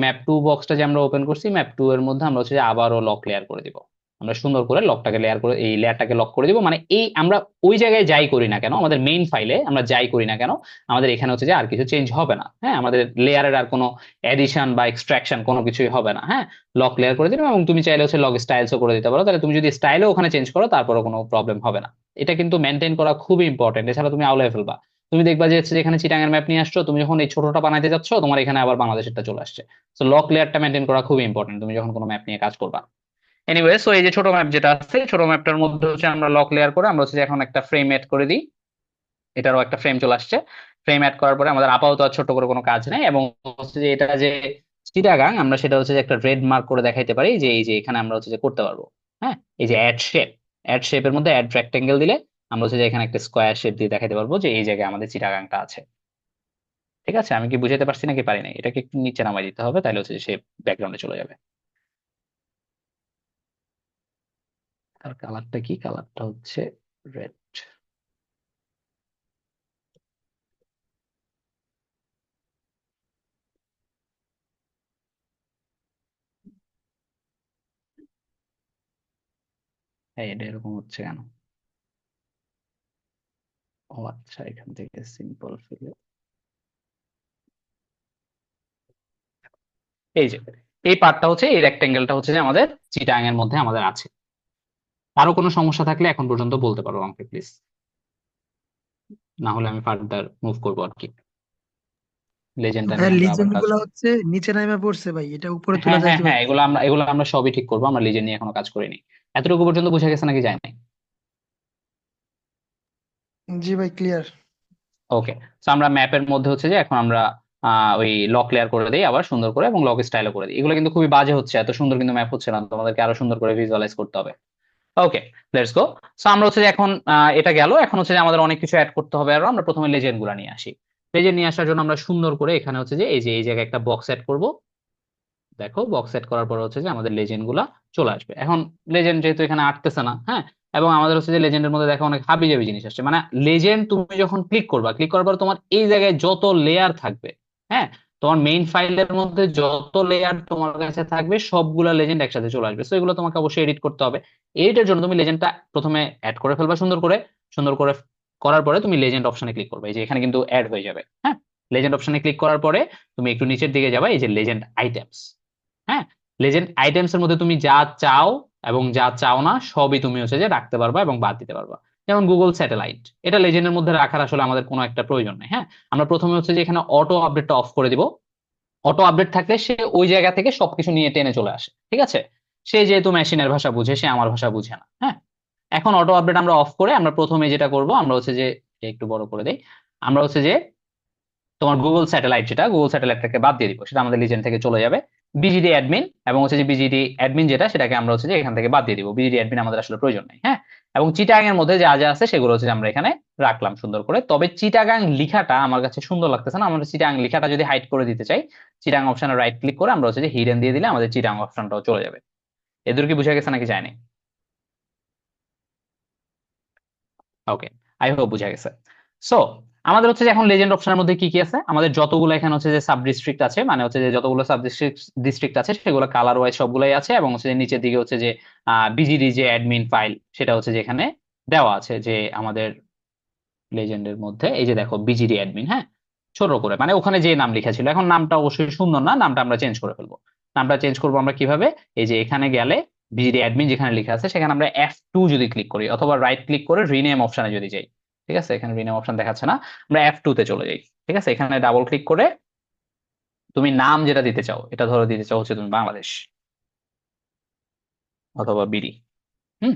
ম্যাপ টু বক্সটা যে আমরা ওপেন করছি, ম্যাপ টু এর মধ্যে আমরা হচ্ছে যে আবারও লক লেয়ার করে দিব। আমরা সুন্দর করে লকটাকে লেয়ার করে এই লেয়ারটাকে লক করে দিব। মানে এই আমরা ওই জায়গায় যাই করি না কেন, আমাদের মেইন ফাইলে আমরা যাই করি না কেন, আমাদের এখানে হচ্ছে যে আর কিছু চেঞ্জ হবে না। হ্যাঁ, আমাদের লেয়ারের আর কোনো এডিশন বা এক্সট্রাকশন কোনো কিছুই হবে না। হ্যাঁ, লক লেয়ার করে দিলাম, এবং তুমি চাইলে হচ্ছে লক স্টাইলসও করে দিতে পারো। তাহলে তুমি যদি স্টাইলও ওখানে চেঞ্জ করো তারপরও কোনো প্রবলেম হবে না। এটা কিন্তু মেনটেন করা খুবই ইম্পর্টেন্ট, এছাড়া তুমি আউলায় ফেলবা। তুমি দেখবা যে হচ্ছে যে এখানে চিটাঙের ম্যাপ নিয়ে আসছো, তুমি যখন এই ছোটটা বানাইতে যাচ্ছ, তোমার এখানে আবার বাংলাদেশেরটা চলে আসছে। তো লক লেয়ারটা মেনটেন করা খুবই ইম্পর্টেন্ট তুমি যখন কোনো ম্যাপ নিয়ে কাজ করবা। এনিওয়ে, সো এই যে ছোট ম্যাপ যেটা আছে, ছোট ম্যাপটার মধ্যে হচ্ছে আমরা লক লেয়ার করে আমরা হচ্ছে যে এখন একটা ফ্রেম এড করে দিই। এটারও একটা ফ্রেম চলে আসছে। ফ্রেম অ্যাড করার পরে আমাদের আপাতত আর ছোট করে কোনো কাজ নেই, এবং হচ্ছে যে এটা যে চিটাগাং, আমরা সেটা হচ্ছে যে একটা রেড মার্ক করে দেখাইতে পারি, যে এই যে এখানে আমরা হচ্ছে যে করতে পারবো। হ্যাঁ, এই যে অ্যাড শেপের মধ্যে অ্যাড রেক্টেঙ্গেল দিলে আমরা হচ্ছে যে এখানে একটা স্কোয়ার শেপ দিয়ে দেখাতে পারবো যে এই জায়গায় আমাদের চিটাগাংটা আছে। ঠিক আছে, আমি কি বুঝাতে পারছি নাকি পারি নাই? এটাকে একটু নিচে নামাই দিতে হবে, তাহলে হচ্ছে যে সে ব্যাকগ্রাউন্ডে চলে যাবে। আর কালারটা কি, কালারটা হচ্ছে রেড। হ্যাঁ, এটা এরকম হচ্ছে কেন? ও আচ্ছা, এখান থেকে সিম্পল ফিল। এই যে এই পার্টটা হচ্ছে, এই রেক্টেঙ্গেলটা হচ্ছে যে আমাদের চিটাং এর মধ্যে আমাদের আছে। আরো কোনো সমস্যা থাকলে এখন পর্যন্ত বলতে পারো আমাকে প্লিজ, না হলে আমি ফার্দার মুভ করবো আর কি। লেজেন্ডটা ভাই নিয়ে আমরা আবার লিজেন্ড কাজ গুলা করবো। হচ্ছে নিচে নামে পড়ছে ভাই, এটা উপরে তোলা হ্যাঁ যায় হ্যাঁ হ্যাঁ, কিভাবে? এগুলো আমরা সবই ঠিক করবো, আমরা লিজেন্ড নিয়ে এখনো কাজ করিনি। এতটুকু পর্যন্ত বুঝে গেছে নাকি যায় নাই? জি ভাই, ক্লিয়ার। ওকে, তো আমরা ম্যাপের মধ্যে হচ্ছে যে এখন আমরা ওই লক লেয়ার করে দিই আবার সুন্দর করে, এবং লক স্টাইলও করে দিই। এগুলো কিন্তু খুবই বাজে হচ্ছে, এত সুন্দর কিন্তু ম্যাপ হচ্ছে না, তোমাদেরকে আরো সুন্দর করে ভিজুয়ালাইজ করতে হবে। ওকে, লেটস গো। সো আমরা হচ্ছে যে এখন এটা গেল, এখন হচ্ছে যে আমাদের অনেক কিছু অ্যাড করতে হবে আরো। আমরা প্রথমে লেজেন্ড গুলা নিয়ে আসি। লেজেন্ড নিয়ে আসার জন্য আমরা সুন্দর করে এখানে হচ্ছে যে এই জায়গায় একটা বক্স অ্যাড করব। দেখো, বক্স সেট করার পর হচ্ছে যে আমাদের লেজেন্ড গুলা চলে আসবে। এখন লেজেন্ড যেহেতু এখানে আটতেছে না, হ্যাঁ, এবং আমাদের হচ্ছে যে লেজেন্ডের মধ্যে দেখো অনেক হাবি জাবি জিনিস আসছে। মানে লেজেন্ড তুমি যখন ক্লিক করবা, ক্লিক করার পর তোমার এই জায়গায় যত লেয়ার থাকবে, হ্যাঁ, তোমার মেইন ফাইলের মধ্যে যত লেয়ার তোমার কাছে থাকবে সবগুলা লেজেন্ড একসাথে চলে আসবে। তো এগুলো তোমাকে অবশ্যই এডিট করতে হবে। এডিটের জন্য তুমি লেজেন্ডটা প্রথমে অ্যাড করে ফেলবা সুন্দর করে। সুন্দর করে করার পরে তুমি লেজেন্ড অপশনে ক্লিক করবে, এই যে এখানে কিন্তু অ্যাড হয়ে যাবে। হ্যাঁ, লেজেন্ড অপশনে ক্লিক করার পরে তুমি একটু নিচের দিকে যাবা, এই যে লেজেন্ড আইটেমস। হ্যাঁ, লেজেন্ড আইটেমস এর মধ্যে তুমি যা চাও এবং যা চাও না সবই তুমি হচ্ছে যে রাখতে পারবা এবং বাদ দিতে পারবা। যেমন গুগল স্যাটেলাইট, এটা লেজেন্ডের মধ্যে রাখার আসলে আমাদের কোনো একটা প্রয়োজন নেই। হ্যাঁ, আমরা প্রথমে হচ্ছে যে এখানে অটো আপডেটটা অফ করে দিব। অটো আপডেট থাকলে সে ওই জায়গা থেকে সবকিছু নিয়ে টেনে চলে আসে। ঠিক আছে, সে যেহেতু মেশিনের ভাষা বুঝে, সে আমার ভাষা বুঝে না। হ্যাঁ, এখন অটো আপডেট আমরা অফ করে আমরা প্রথমে যেটা করব, আমরা হচ্ছে যে এটা একটু বড় করে দেই। আমরা হচ্ছে যে তোমার গুগল স্যাটেলাইট, যেটা গুগল স্যাটেলাইটটাকে বাদ দিয়ে দিব, সেটা আমাদের লিজেন্ড থেকে চলে যাবে। বিজিডি অ্যাডমিন, এবং হচ্ছে যে বিজিডি অ্যাডমিন যেটা, সেটাকে আমরা হচ্ছে যে এখান থেকে বাদ দিয়ে দিব। বিজিডি অ্যাডমিন আমাদের আসলে প্রয়োজন নেই। হ্যাঁ, এবং চিটাগাং এর মধ্যে যা যা আছে সেগুলো হচ্ছে যে আমরা এখানে রাখলাম সুন্দর করে। তবে চিটাগাং লিখাটা আমার কাছে সুন্দর লাগতেছে না, আমরা চিটাগাং লিখাটা যদি হাইড করে দিতে চাই, চিটাগাং অপশনে রাইট ক্লিক করে আমরা হচ্ছে যে হিডেন দিয়ে দিলে আমাদের চিটাগাং অপশনটাও চলে যাবে। এদের কি বুঝা গেছে নাকি যায়নি? ওকে, আই হোপ বুঝা গেছে। সো আমাদের হচ্ছে যে এখন লেজেন্ড অপশনের মধ্যে কি কি আছে, আমাদের যতগুলো এখানে হচ্ছে যে সাব ডিস্ট্রিক্ট আছে, মানে হচ্ছে যে যতগুলো সাব ডিস্ট্রিক্ট আছে সেগুলো কালার ওয়াইজ সবগুলাই আছে, এবং হচ্ছে যে নিচের দিকে হচ্ছে যে বিজিডি যে অ্যাডমিন ফাইল, সেটা হচ্ছে যে এখানে দেওয়া আছে, যে আমাদের লেজেন্ডের মধ্যে এই যে দেখো বিজিডি অ্যাডমিন। হ্যাঁ, ছোট করে, মানে ওখানে যে নাম লেখা ছিল, এখন নামটা অবশ্যই সুন্দর না, নামটা আমরা চেঞ্জ করে ফেলবো। নামটা চেঞ্জ করবো আমরা কিভাবে, এই যে এখানে গেলে বিজিডি অ্যাডমিন যেখানে লেখা আছে সেখানে আমরা F2 যদি ক্লিক করি, অথবা রাইট ক্লিক করে রিনেম অপশনে যদি যাই। ঠিক আছে, এখানে রিনেম অপশন দেখাচ্ছে না, আমরা F2 তে চলে যাই। ঠিক আছে, এখানে ডাবল ক্লিক করে তুমি নাম যেটা দিতে চাও, এটা ধরো দিতে চাও হচ্ছে তুমি বাংলাদেশ অথবা BD. Hmm,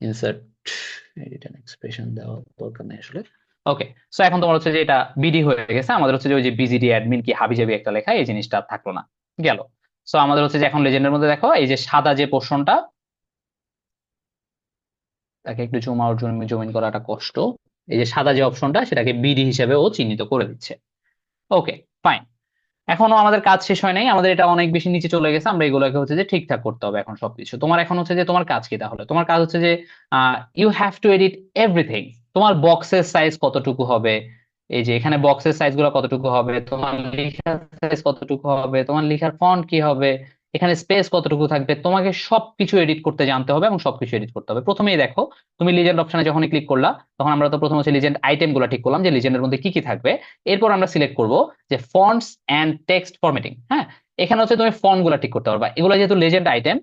insert edit and expression দেওয়া দরকার নেই আসলে। ওকে, সো এখন তোমার হচ্ছে যে এটা বিডি হয়ে গেছে, আমাদের হচ্ছে যে ওই যে বিজিডি অ্যাডমিন কি হাবিজাবি একটা লেখা, এই জিনিসটা আর থাকলো না, গেল। সো আমাদের হচ্ছে যে এখন লেজেন্ডের মধ্যে দেখো এই যে সাদা যে পোর্শনটা, তাকে একটু জুম আউট জুম ইন করাটা কষ্ট, এই যে সাদা যে অপশনটা সেটাকে বিডি হিসেবে ও চিহ্নিত করে দিচ্ছে। ওকে, ফাইন। এখনো আমাদের কাজ শেষ হয় নাই, আমাদের এটা অনেক বেশি নিচে চলে গেছে, আমরা এগুলোকে হচ্ছে যে ঠিকঠাক করতে হবে এখন সবকিছু। তোমার এখন হচ্ছে যে তোমার কাজ কি তাহলে? তোমার কাজ হচ্ছে যে you have to edit everything. তোমার বক্সের সাইজ কতটুকু হবে, এই যে এখানে বক্সের সাইজ গুলো কতটুকু হবে, তোমার লেখার সাইজ কতটুকু হবে, তোমার লেখার ফন্ট কি হবে, এখানে স্পেস কতটুকু থাকবে, তোমাকে সবকিছু এডিট করতে জানতে হবে এবং সবকিছু এডিট করতে হবে। প্রথমেই দেখো, তুমি লিজেন্ড অপশনে যখনই ক্লিক করলা, তখন আমরা তো প্রথম হচ্ছে লিজেন্ড আইটেম গুলো ঠিক করলাম যে লিজেন্ডের মধ্যে কি কি থাকবে। এরপর আমরা সিলেক্ট করব যে ফন্টস এন্ড টেক্সট ফরম্যাটিং। হ্যাঁ, এখানে হচ্ছে তুমি ফন্ট গুলা ঠিক করতে পারবা, এগুলো যেহেতু legend item,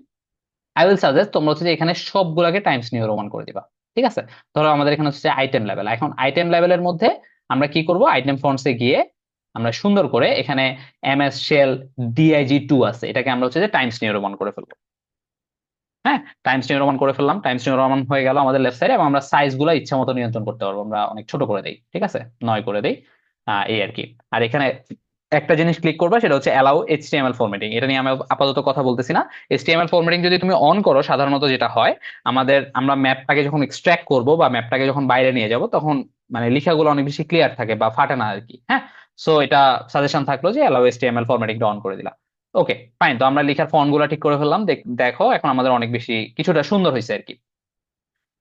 I will suggest তোমরা হচ্ছে যে এখানে সবগুলাকে টাইমস নিউ রোমান করে দিবা। ঠিক আছে, ধরো আমাদের এখানে হচ্ছে আইটেম লেভেল, এখন আইটেম লেভেলের মধ্যে আমরা কি করব, আইটেম ফন্টসে গিয়ে আমরা সুন্দর করে এখানে এমএস শেল ডিআইজি 2 আছে, এটাকে আমরা হচ্ছে যে টাইমস নিউ রোমান করে ফেলবো। হ্যাঁ, টাইমস নিউ রোমান করে ফেললাম, টাইমস নিউ রোমান হয়ে গেল আমাদের লেফট সাইডে, এবং আমরা সাইজ গুলো ইচ্ছা মতো নিয়ন্ত্রণ করতে পারবো, আমরা অনেক ছোট করে দেই, ঠিক আছে, 9 করে দেই, এই আর কি। আর এখানে একটা জিনিস ক্লিক করবা, সেটা হচ্ছে অ্যালাউ এইচটিএমএল ফরম্যাটিং। এটা নিয়ে আমি আপাতত কথা বলতেছি না। এইচটিএমএল ফরম্যাটিং যদি তুমি অন করো, সাধারণত যেটা হয়, আমরা ম্যাপটাকে যখন এক্সট্রাক্ট করব বা ম্যাপটাকে যখন বাইরে নিয়ে যাব, তখন মানে লেখাগুলো অনেক বেশি ক্লিয়ার থাকে বা ফাটে না আর কি। হ্যাঁ, সো এটা সাজেশন থাকলো যে অ্যালাউ এইচটিএমএল ফরম্যাটিংটা অন করে দিলাম। ওকে, ফাইন। তো আমরা লেখার ফন্ট গুলা ঠিক করে ফেললাম, দেখো এখন আমাদের অনেক বেশি কিছুটা সুন্দর হয়েছে আর কি।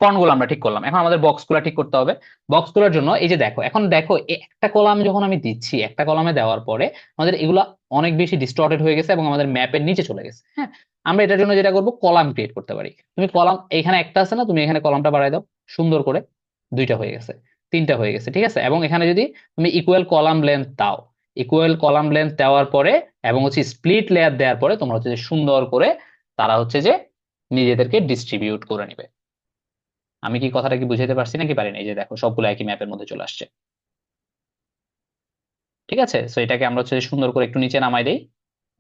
ফন্ট গুলো আমরা ঠিক করলাম, এখন আমাদের বক্স গুলা ঠিক করতে হবে। বক্স গুলোর জন্য এই যে দেখো, এখন দেখো একটা কলাম যখন আমি দিচ্ছি, একটা কলামে দেওয়ার পরে আমাদের এগুলা অনেক বেশি ডিস্টর্টেড হয়ে গেছে এবং আমাদের ম্যাপের নিচে চলে গেছে। হ্যাঁ, আমরা এটার জন্য যেটা করবো, কলাম ক্রিয়েট করতে পারি। তুমি কলাম এখানে একটা আছে না, তুমি এখানে কলামটা বাড়াই দাও, সুন্দর করে 2টা হয়ে গেছে, 3টা হয়ে গেছে, ঠিক আছে। এবং এখানে যদি তুমি ইকুয়াল কলাম লেন্থ দাও, ইকুয়াল কলাম লেন্থ দেওয়ার পরে এবং হচ্ছে স্প্লিট লেয়ার দেওয়ার পরে তোমরা হচ্ছে যে সুন্দর করে তারা হচ্ছে যে নিজেদেরকে ডিস্ট্রিবিউট করে নিবে। আমি কি কথাটা কি বুঝাতে পারছি নাকি পারিনি? এই যে দেখো সবগুলো একই ম্যাপের মধ্যে চলে আসছে। ঠিক আছে, সো এটাকে আমরা হচ্ছে সুন্দর করে একটু নিচে নামাই দেই।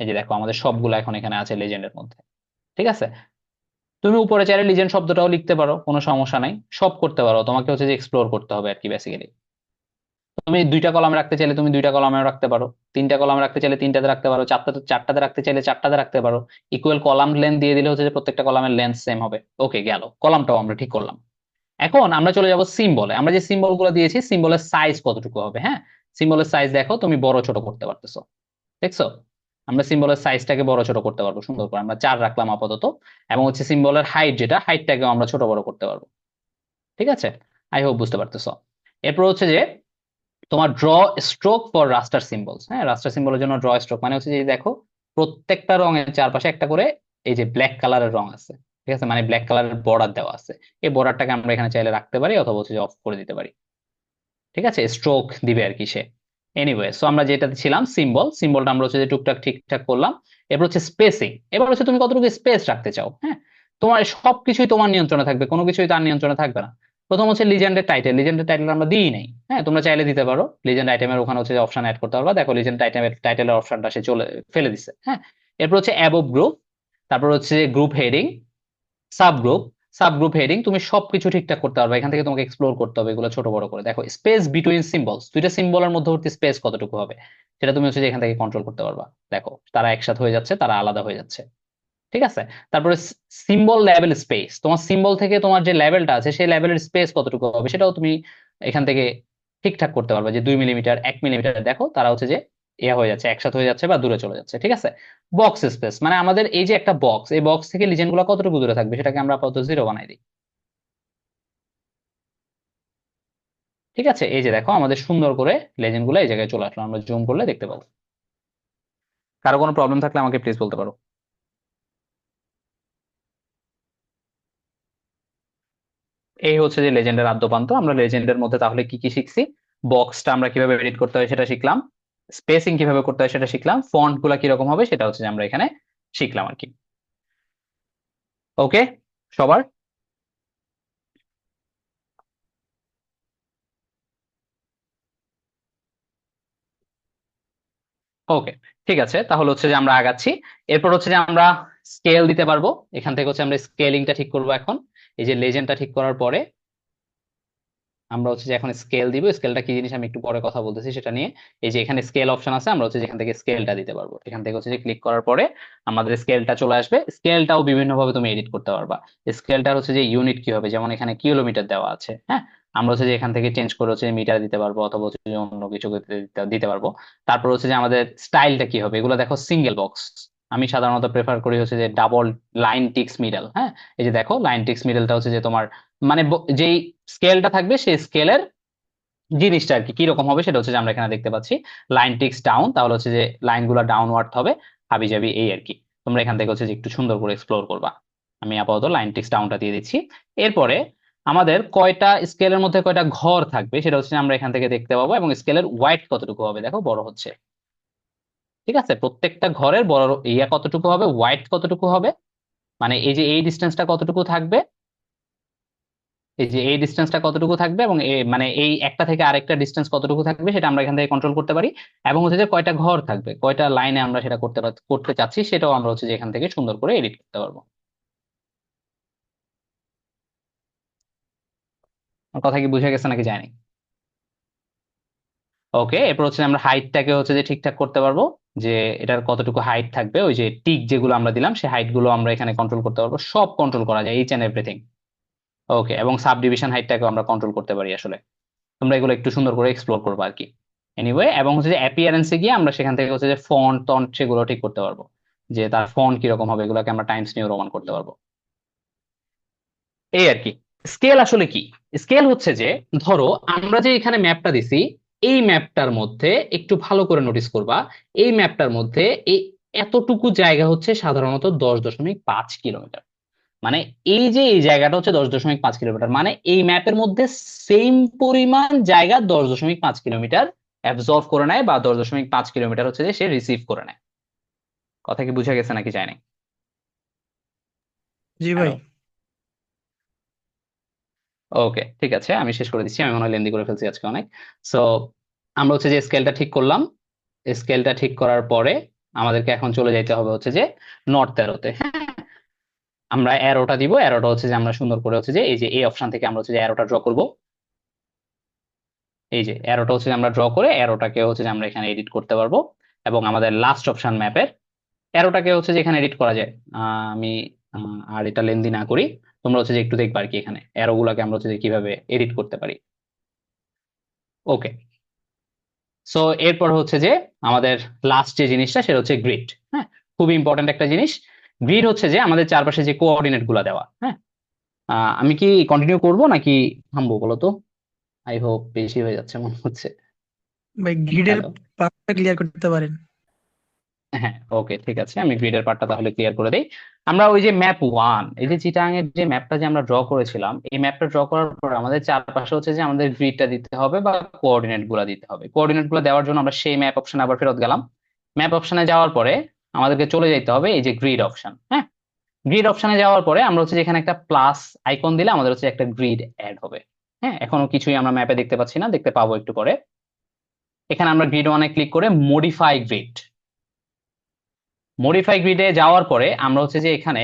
এই যে দেখো আমাদের সবগুলো এখন এখানে আছে লেজেন্ডের মধ্যে। ঠিক আছে, তুমি উপরে চাইলে লিজেন্ড শব্দটাও লিখতে পারো, কোনো সমস্যা নাই, সব করতে পারো, তোমাকে হচ্ছে যে এক্সপ্লোর করতে হবে আর কি বেসিক্যালি। তুমি 2টা কলাম রাখতে চাইলে তুমি 2টা কলামে রাখতে পারো, 3টা কলাম রাখতে চাইলে 3টাতে রাখতে পারো, চারটাতে রাখতে চাইলে 4টাতে রাখতে পারো। ইকুয়াল কলাম লেন্থ দিয়ে দিলে হচ্ছে যে প্রত্যেকটা কলামের লেন্থ সেম হবে। ওকে, গেল, কলামটাও আমরা ঠিক করলাম। এখন আমরা চলে যাব সিম্বলে। আমরা যে সিম্বল গুলো দিয়েছি, সিম্বলের সাইজ কতটুকু হবে? হ্যাঁ, সিম্বলের সাইজ দেখো, তুমি বড় ছোট করতে পারতেছো, দেখছো? আমরা সিম্বলের সাইজটাকে বড় ছোট করতে পারবো সুন্দর করে, আমরা 4 রাখলাম আপাতত। এবং হচ্ছে সিম্বলের হাইট, যেটা হাইটটাকেও আমরা ছোট বড় করতে পারবো। ঠিক আছে, আই হোপ বুঝতে পারতেছো। এরপর হচ্ছে যে তোমার draw stroke for raster symbols. হ্যাঁ, রাস্টার সিম্বলের জন্য ড্র স্ট্রোক মানে হচ্ছে যে দেখো প্রত্যেকটা রঙের চারপাশে একটা করে এই যে ব্ল্যাক কালারের রং আছে, ঠিক আছে, মানে ব্ল্যাক কালারের বর্ডার দেওয়া আছে। এই বর্ডারটাকে আমরা এখানে চাইলে রাখতে পারি অথবা হচ্ছে অফ করে দিতে পারি। ঠিক আছে, স্ট্রোক দিবে আর কি সে। এনিওয়ে, সো আমরা যেটাতে ছিলাম সিম্বলটা আমরা হচ্ছে যে টুকটাক ঠিকঠাক করলাম। এরপর হচ্ছে স্পেসিং, এবার হচ্ছে তুমি কতটুকু স্পেস রাখতে চাও। হ্যাঁ, তোমার সবকিছুই তোমার নিয়ন্ত্রণে থাকবে, কোনো কিছুই তার নিয়ন্ত্রণে থাকবে না। প্রথম হচ্ছে লিজেন্ডের টাইটেল আমরা দিই নাই। হ্যাঁ, তোমরা চাইলে দিতে পারো, লিজেন্ড আইটেমের ওখানে হচ্ছে অপশন অ্যাড করতে পারবা, দেখো লিজেন্ড আইটেমের টাইটেলের অপশনটা সে চলে ফেলে দিচ্ছে। হ্যাঁ, এরপর হচ্ছে অ্যাবভ গ্রুপ, তারপর হচ্ছে group heading, subgroup, subgroup heading, তুমি সবকিছু ঠিকঠাক করতে পারবে। এখান থেকে তোমাকে এক্সপ্লোর করতে হবে এগুলো ছোট বড় করে। দেখো স্পেস বিটুইন সিম্বলস, 2টা সিম্বলের মধ্যবর্তী স্পেস কতটুকু হবে, সেটা তুমি হচ্ছে যে এখান থেকে কন্ট্রোল করতে পারবা। দেখো তারা একসাথে হয়ে যাচ্ছে, তারা আলাদা হয়ে যাচ্ছে। ঠিক আছে, তারপরে সিম্বল লেভেল স্পেস, তোমার সিম্বল থেকে তোমার যে লেভেলটা আছে সেই লেভেলের স্পেস কতটুকু হবে সেটাও তুমি এখান থেকে ঠিকঠাক করতে পারবে, যে 2 মিলিমিটার 1 মিলিমিটার, দেখো তারা হচ্ছে যে ইয়া হয়ে যাচ্ছে, একসাথে হয়ে যাচ্ছে বা দূরে চলে যাচ্ছে। ঠিক আছে, বক্স স্পেস মানে আমাদের এই যে একটা বক্স, এই বক্স থেকে লিজেন্ড গুলো কতটুকু দূরে থাকবে সেটাকে আমরা আপাতত 0 বানাই দিই। ঠিক আছে, এই যে দেখো আমাদের সুন্দর করে লেজেন্ড গুলো এই জায়গায় চলে আসলো, আমরা জুম করলে দেখতে পাবো। কারো কোনো প্রবলেম থাকলে আমাকে প্লিজ বলতে পারো। এই হচ্ছে যে লেজেন্ডের আদ্যপান্ত। আমরা লেজেন্ডের মধ্যে তাহলে কি কি শিখছি? বক্সটা আমরা কিভাবে এডিট করতে হয় সেটা শিখলাম, স্পেসিং কিভাবে করতে হয় সেটা শিখলাম, ফন্ট গুলা কিরকম হবে সেটা হচ্ছে যে আমরা এখানে শিখলাম আর কি। ওকে, সবার ওকে, ঠিক আছে, তাহলে হচ্ছে যে আমরা আগাচ্ছি। এরপর হচ্ছে যে আমরা স্কেল দিতে পারবো। এখান থেকে হচ্ছে আমরা স্কেলিংটা ঠিক করবো এখন। এই যে লেজেন্ডটা ঠিক করার পরে আমরা হচ্ছে যে এখন স্কেল দিব। স্কেলটা কি জিনিস আমি একটু পরে কথা বলতেছি সেটা নিয়ে। এই যে এখানে স্কেল অপশন আছে, আমরা হচ্ছে যেখান থেকে স্কেলটা দিতে পারবো। এখান থেকে হচ্ছে যে ক্লিক করার পরে আমাদের স্কেলটা চলে আসবে। স্কেলটাও বিভিন্ন ভাবে তুমি এডিট করতে পারবা। স্কেলটার হচ্ছে যে ইউনিট কি হবে, যেমন এখানে কিলোমিটার দেওয়া আছে, হ্যাঁ, আমরা হচ্ছে যে এখান থেকে চেঞ্জ করে হচ্ছে মিটার দিতে পারবো, অথবা হচ্ছে যে অন্য কিছু দিতে পারবো। তারপর হচ্ছে যে আমাদের স্টাইলটা কি হবে, এগুলো দেখো সিঙ্গেল বক্স। আমি সাধারণত প্রেফার করি হচ্ছে যে ডাবল লাইন টিক্স মিডল। হ্যাঁ, এই যে দেখো লাইন টিক্স মিডলটা হচ্ছে যে তোমার মানে যেই স্কেলটা থাকবে সেই স্কেলের জিনিসটা আর কি কিরকম হবে সেটা হচ্ছে যে আমরা এখানে দেখতে পাচ্ছি। লাইন টিক্স ডাউন, তাহলে হচ্ছে যে লাইনগুলো ডাউনওয়ার্ড হবে, হাবি জাবি এই আর কি। তোমরা এখান থেকে হচ্ছে যে একটু সুন্দর করে এক্সপ্লোর করবা। আমি আপাতত লাইন টিক্স ডাউনটা দিয়ে দিচ্ছি। এরপরে আমাদের কয়টা স্কেলের মধ্যে কয়টা ঘর থাকবে সেটা হচ্ছে যে আমরা এখান থেকে দেখতে পাবো, এবং স্কেলের ওয়াইড কতটুকু হবে দেখো বড় হচ্ছে। ঠিক আছে, প্রত্যেকটা ঘরের বড় ইয়া কতটুকু হবে, ওয়াইড কতটুকু হবে, মানে এই যে এই ডিস্টেন্সটা কতটুকু থাকবে, এই যে এই ডিস্টেন্সটা কতটুকু থাকবে, এবং মানে এই একটা থেকে আরেকটা ডিস্টেন্স কতটুকু থাকবে সেটা আমরা এখান থেকে কন্ট্রোল করতে পারি। এবং হচ্ছে যে কয়টা ঘর থাকবে, কয়টা লাইনে আমরা সেটা করতে চাচ্ছি সেটাও আমরা হচ্ছে যে এখান থেকে সুন্দর করে এডিট করতে পারবো। আমার কথা কি বুঝে গেছে নাকি জানি? ওকে, এরপর হচ্ছে আমরা হাইটটাকে হচ্ছে যে ঠিকঠাক করতে পারবো, যে এটার কতটুকু হাইট থাকবে। ওই যে টিক যেগুলো আমরা দিলাম সেই হাইট গুলো আমরা এখানে কন্ট্রোল করতে পারবো, সব কন্ট্রোল করা যায়, ইচ এন্ড এভরিথিং। ওকে, এবং সাব ডিভিশন হাইটটাকেও আমরা কন্ট্রোল করতে পারি আসলে। তোমরা এগুলো একটু সুন্দর করে এক্সপ্লোর করবো আর কি। এনিওয়ে, এবং হচ্ছে যে অ্যাপিয়ারেন্সে গিয়ে আমরা সেখান থেকে হচ্ছে যে ফন্ট টন্ট সেগুলো ঠিক করতে পারবো, যে তার ফন্ট কিরকম হবে, এগুলোকে আমরা টাইমস নিউ রোমান করতে পারবো, এই আর কি। স্কেল আসলে কি? স্কেল হচ্ছে যে ধরো আমরা যে এখানে ম্যাপটা দিছি, এই ম্যাপটার মধ্যে একটু ভালো করে নোটিস করবা, এই ম্যাপটার মধ্যে এই এতটুকু জায়গা হচ্ছে সাধারণত 10.5 কিলোমিটার। মানে এই যে এই জায়গাটা হচ্ছে 10.5 কিলোমিটার, মানে এই ম্যাপের মধ্যে সেম পরিমাণ জায়গা 10.5 কিলোমিটার অ্যাবজর্ব করে নেয়, বা 10.5 কিলোমিটার হচ্ছে যে সে রিসিভ করে নেয়। কথা কি বুঝা গেছে নাকি যায় নাই? জি ভাই। হ্যালো, ওকে, ঠিক আছে, আমি শেষ করে দিচ্ছি, আমি মনে হয় লেন্দি করে ফেলছি আজকে অনেক। সো আমরা হচ্ছে যে স্কেলটা ঠিক করলাম। স্কেলটা ঠিক করার পরে আমাদেরকে এখন চলে যাইতে হবে হচ্ছে যে নর্থ অ্যারোতে। হ্যাঁ, আমরা অ্যারোটা দিব। অ্যারোটা হচ্ছে যে আমরা সুন্দর করে হচ্ছে যে এই যে এই অপশন থেকে আমরা হচ্ছে যে অ্যারোটা ড্র করব। এই যে অ্যারোটা হচ্ছে যে আমরা ড্র করে অ্যারোটাকে হচ্ছে যে আমরা এখানে এডিট করতে পারবো। এবং আমাদের লাস্ট অপশন ম্যাপের অ্যারোটাকে হচ্ছে যে এখানে এডিট করা যায়। আমি আর এটা লেন্দি না করি, তোমরা হচ্ছে যে একটু দেখবা আর কি এখানে অ্যারো গুলাকে আমরা হচ্ছে যে কিভাবে এডিট করতে পারি। ওকে, সো এরপর হচ্ছে যে আমাদের লাস্ট যে জিনিসটা সেটা হচ্ছে গ্রিড। হ্যাঁ, খুব ইম্পর্টেন্ট একটা জিনিস। গ্রিড হচ্ছে যে আমাদের চারপাশে যে কোঅর্ডিনেট গুলা দেওয়া। হ্যাঁ, আমি কি কন্টিনিউ করব নাকি থামবো বলো তো? আই হোপ বেশি হয়ে যাচ্ছে মনে হচ্ছে। ভাই গ্রিডের হ্যালো, পার্টটা ক্লিয়ার করতে পারেন? হ্যাঁ, ওকে, ঠিক আছে, আমি গ্রিডের পার্টটা তাহলে ক্লিয়ার করে দেই। আমরা ওই যে ম্যাপ ওয়ান, এই যে চিটাং এর যে ম্যাপটা যে আমরা ড্র করেছিলাম, এই ম্যাপটা ড্র করার পর আমাদের চারপাশে হচ্ছে যে আমাদের গ্রিডটা দিতে হবে বা কোঅর্ডিনেট গুলা দিতে হবে। কোঅর্ডিনেট গুলো দেওয়ার জন্য আমরা সেই ম্যাপ অপশনে আবার ফেরত গেলাম। ম্যাপ অপশনে যাওয়ার পরে আমাদেরকে চলে যেতে হবে এই যে গ্রিড অপশন। হ্যাঁ, গ্রিড অপশনে যাওয়ার পরে আমরা হচ্ছে যে এখানে একটা প্লাস আইকন দিলে আমাদের হচ্ছে একটা গ্রিড অ্যাড হবে। হ্যাঁ, এখনো কিছুই আমরা ম্যাপে দেখতে পাচ্ছি না, দেখতে পাবো একটু পরে। এখানে আমরা গ্রিড ওয়ানে ক্লিক করে মডিফাই গ্রিড। মডিফাই গ্রিডে যাওয়ার পরে আমরা হচ্ছে যে এখানে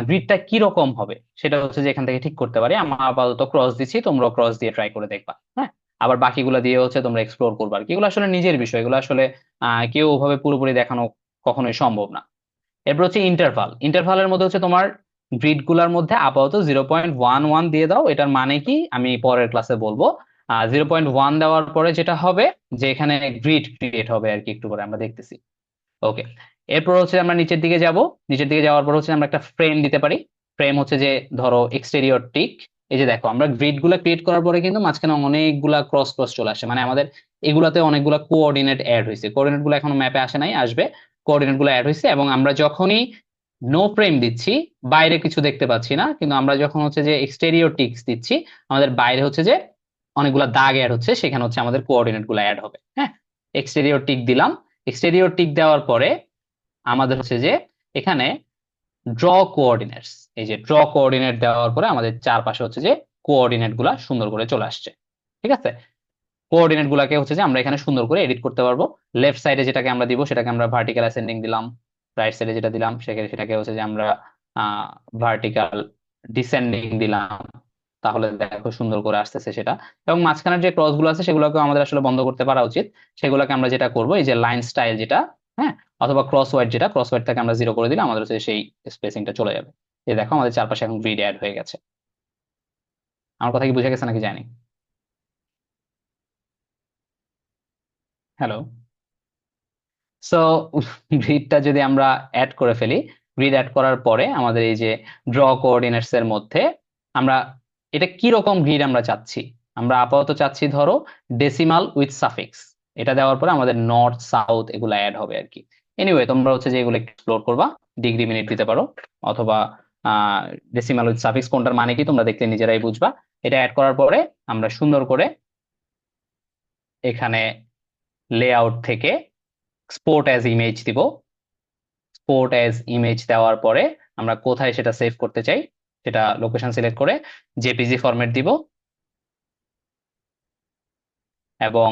গ্রিডটা কি রকম হবে সেটা হচ্ছে যে এখান থেকে ঠিক করতে পারি। আমরা আপাতত ক্রস দিচ্ছি, তোমরা ক্রস দিয়ে ট্রাই করে দেখবা। হ্যাঁ, আবার বাকিগুলো দিয়ে হচ্ছে তোমরা এক্সপ্লোর করবা আর কি। এগুলো আসলে নিজের বিষয়, এগুলো আসলে কেউ ওভাবে পুরোপুরি দেখানো কখনোই সম্ভব না। এরপর হচ্ছে ইন্টারভাল। ইন্টারভালের মধ্যে হচ্ছে তোমার গ্রিড গুলার মধ্যে আপাতত 0.11 দিয়ে দাও। এটার মানে কি আমি পরের ক্লাসে বলবো। 0.1 দেওয়ার পরে যেটা হবে যে এখানে গ্রিড ক্রিয়েট হবে আর কি, একটু পরে আমরা দেখতেছি। ওকে, এরপর হচ্ছে আমরা নিচের দিকে যাব। নিচের দিকে যাওয়ার পর হচ্ছে আমরা একটা ফ্রেম দিতে পারি। ফ্রেম হচ্ছে যে ধরো এক্সটেরিয়র টিক। এই যে দেখো আমরা গ্রিড গুলা ক্রিয়েট করার পরে কিন্তু মাঝখানে অনেকগুলা ক্রস ক্রস চলে আসে, মানে আমাদের এগুলাতে অনেকগুলা কোঅর্ডিনেট অ্যাড হয়েছে। কোঅর্ডিনেট গুলো এখনো ম্যাপে আসে নাই, আসবে। কোঅর্ডিনেট গুলো অ্যাড হয়েছে, এবং আমরা যখনই নো ফ্রেম দিচ্ছি বাইরে কিছু দেখতে পাচ্ছি না, কিন্তু আমরা যখন হচ্ছে যে এক্সটেরিয়র টিক্স দিচ্ছি আমাদের বাইরে হচ্ছে যে অনেকগুলা দাগ অ্যাড হচ্ছে, সেখানে হচ্ছে আমাদের কোঅর্ডিনেট গুলো অ্যাড হবে। হ্যাঁ, এক্সটেরিয়র টিক দিলাম। এক্সটেরিয়র টিক দেওয়ার পরে আমাদের হচ্ছে যে এখানে ড্র কোঅর্ডিনেটস। এই যে ড্র কোঅর্ডিনেট দেওয়ার পরে আমাদের চারপাশে হচ্ছে যে কোঅর্ডিনেট গুলা সুন্দর করে চলে আসছে। ঠিক আছে, কোঅর্ডিনেট গুলাকে হচ্ছে যে আমরা এখানে সুন্দর করে এডিট করতে পারবো। লেফট সাইডে যেটাকে আমরা দিব সেটাকে আমরা ভার্টিক্যাল অ্যাসেন্ডিং দিলাম, রাইট সাইডে যেটা দিলাম সেটাকে হচ্ছে যে আমরা ভার্টিক্যাল ডিসেন্ডিং দিলাম। তাহলে দেখো সুন্দর করে আসতেছে সেটা। এবং মাঝখানের যে ক্রস গুলো আছে সেগুলোকে আমাদের আসলে বন্ধ করতে পারা উচিত। সেগুলোকে আমরা যেটা করবো, এই যে লাইন স্টাইল যেটা, হ্যাঁ, অথবা ক্রস ওয়াইড যেটা, ক্রস ওয়াইড থেকে আমরা 0 করে দিলে আমাদের হচ্ছে সেই স্পেসিংটা চলে যাবে। এই দেখো আমাদের চারপাশে এখন গ্রিড অ্যাড হয়ে গেছে। আমার কথা কি বুঝে গেছে নাকি জানি? হ্যালো। সো গ্রিডটা যদি আমরা অ্যাড করে ফেলি, গ্রিড অ্যাড করার পরে আমাদের এই যে ড্র কোঅর্ডিনেটস এর মধ্যে আমরা এটা কি রকম গ্রিড আমরা চাচ্ছি, আমরা আপাতত চাচ্ছি ধরো ডেসিমাল উইথ সাফিক্স। এটা দেওয়ার পরে আমাদের নর্থ সাউথ এগুলো অ্যাড হবে আর কি। এনিওয়ে তোমরা হচ্ছে যে এগুলো এক্সপ্লোর করবা, ডিগ্রি মিনিট দিতে পারো, অথবা ডেসিমাল উইথ সাফিক্স কোনটার মানে কি তোমরা দেখলে নিজেরাই বুঝবা। এটা অ্যাড করার পরে আমরা সুন্দর করে এখানে লেআউট থেকে এক্সপোর্ট অ্যাজ ইমেজ দিব। এক্সপোর্ট অ্যাজ ইমেজ দেওয়ার পরে আমরা কোথায় সেটা সেভ করতে চাই সেটা লোকেশন সিলেক্ট করে জেপিজি ফরম্যাট দিব, এবং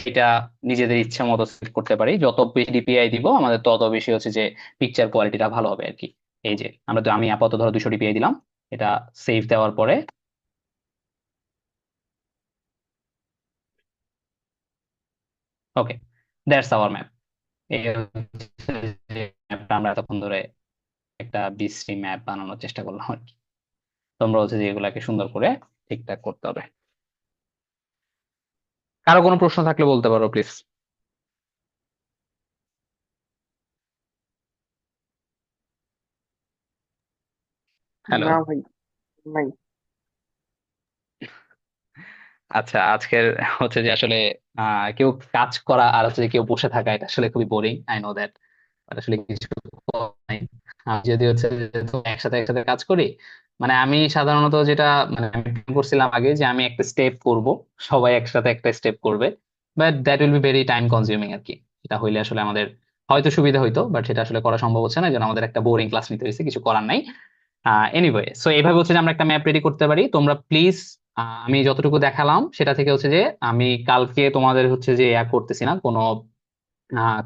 এটা নিজেদের ইচ্ছা মতো সেভ করতে পারি। যত বেশি ডিপিআই দিব আমাদের তত বেশি হচ্ছে যে পিকচার কোয়ালিটিটা ভালো হবে আর কি। এই যে আমি আপাতত ধরো 200 ডিপিআই দিলাম। এটা সেভ দেওয়ার পরে ওকে, দ্যাটস আওয়ার ম্যাপ। এই হচ্ছে যে ম্যাপটা আমরা এতক্ষণ ধরে একটা বিশ্রী ম্যাপ বানানোর চেষ্টা করলাম আর কি। তোমরা হচ্ছে যে এগুলাকে সুন্দর করে ঠিকঠাক করতে হবে। কারো কোনো প্রশ্ন থাকলে বলতে পারো প্লিজ। হ্যালো। না ভাই, নাই। আচ্ছা, আজকের হচ্ছে যে আসলে কেউ কাজ করা আর হচ্ছে যে কেউ বসে থাকা, এটা আসলে খুবই বোরিং, আই নো দ্যাট। আসলে কিছু করার নাই। যদি হচ্ছে যে তুমি একসাথে একসাথে কাজ করি, মানে আমি সাধারণত যেটা মানে আমি plan করছিলাম আগে যে আমি একটা স্টেপ করব, সবাই একসাথে একটা স্টেপ করবে, but that will be very time consuming আর কি। এটা হইলে আসলে আমাদের হয়তো সুবিধা হইতো, বাট সেটা আসলে করা সম্ভব হচ্ছে না, যেন আমাদের একটা বোরিং ক্লাস নিতে হয়েছে, কিছু করার নাই। এনিওয়ে, সো এইভাবে হচ্ছে যে আমরা একটা ম্যাপ রেডি করতে পারি। তোমরা প্লিজ, আমি যতটুকু দেখালাম সেটা থেকে হচ্ছে যে আমি কালকে তোমাদের হচ্ছে যে করতেছি না, কোনো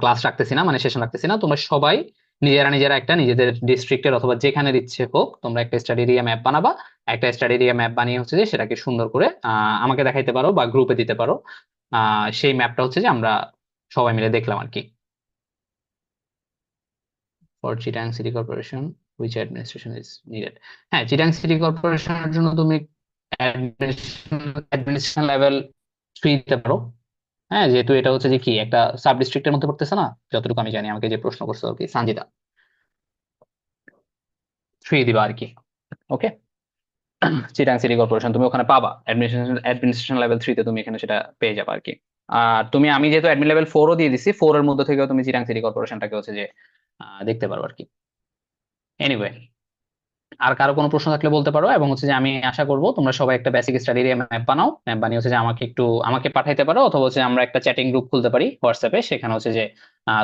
ক্লাস রাখতেছি না, মানে সেশন রাখতেছি না। তোমরা সবাই নিজেরা নিজেরা একটা নিজেদের ডিস্ট্রিক্টের অথবা যেখানে ইচ্ছে হোক তোমরা একটা স্টাডি এরিয়া ম্যাপ বানাবা। একটা স্টাডি এরিয়া ম্যাপ বানিয়ে হচ্ছে যে সেটাকে সুন্দর করে আমাকে দেখাইতে পারো বা গ্রুপে দিতে পারো। সেই ম্যাপটা হচ্ছে যে আমরা সবাই মিলে দেখলাম আর কি। For Chittagong city corporation which administration is needed. হ্যাঁ, চিটাং সিটি কর্পোরেশনের জন্য তুমি অ্যাডমিনিস্ট্রেশন লেভেল 3 দিতে পারো। হ্যাঁ, যেহেতু এটা হচ্ছে যে কি একটা সাব ডিস্ট্রিক্টের মধ্যে পড়তেছে না, যতটুকু আমি জানি, আমাকে যে প্রশ্ন করছো আর কি সঞ্জিতা, 3 দিবা আর কি। ওকে, চিটাং সিটি কর্পোরেশন তুমি ওখানে পাবা, অ্যাডমিনিস্ট্রেশন লেভেল 3 তে তুমি এখানে সেটা পেয়ে যাবে আর কি। আর আমি যেহেতু অ্যাডমিন লেভেল 4ও দিয়ে দিছি, 4 এর মধ্যে থেকেও তুমি চিটাং সিটি কর্পোরেশনটাকে হচ্ছে যে দেখতে পারো আর কি। এনিওয়ে, আর কারো কোনো প্রশ্ন থাকলে বলতে পারো, এবং হচ্ছে যে আমি আশা করব তোমরা সবাই একটা বেসিক স্টাডি এরিয়া ম্যাপ বানাও। ম্যাপ বানিয়ে হচ্ছে যে আমাকে পাঠাইতে পারো, অথবা হচ্ছে আমরা একটা চ্যাটিং গ্রুপ খুলতে পারি হোয়াটসঅ্যাপে, সেখানে হচ্ছে যে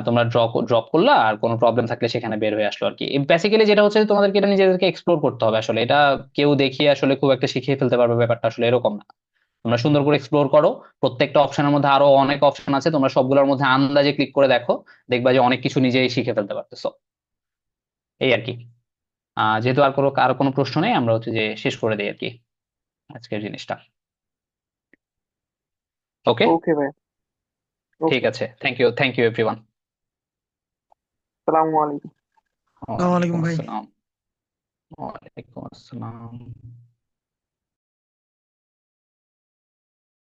তোমরা ড্রপ করলা আর কোনো প্রবলেম থাকলে সেখানে বের হয়ে আসলো আর কি। বেসিক্যালি যেটা হচ্ছে যে তোমাদেরকে এটা নিজেদেরকে এক্সপ্লোর করতে হবে আসলে, এটা কেউ দেখিয়ে আসলে খুব একটা শিখিয়ে ফেলতে পারবে ব্যাপারটা আসলে এরকম না। তোমরা সুন্দর করে এক্সপ্লোর করো, প্রত্যেকটা অপশনের মধ্যে আরো অনেক অপশন আছে, তোমরা সবগুলোর মধ্যে আন্দাজে ক্লিক করে দেখো, দেখবা যে অনেক কিছু নিজেই শিখে ফেলতে পারতেছো। এই আর কি। যেহেতু আর কোনো প্রশ্ন নেই, আমরা হচ্ছে যে শেষ করে দিই আর কি আজকের জিনিসটা। ওকে, ওকে ভাই, ঠিক ওকে। আছে, থ্যাংক ইউ এভরিওয়ান। সালামু আলাইকুম। আসসালামু আলাইকুম ভাই। ওয়ালাইকুম আসসালাম।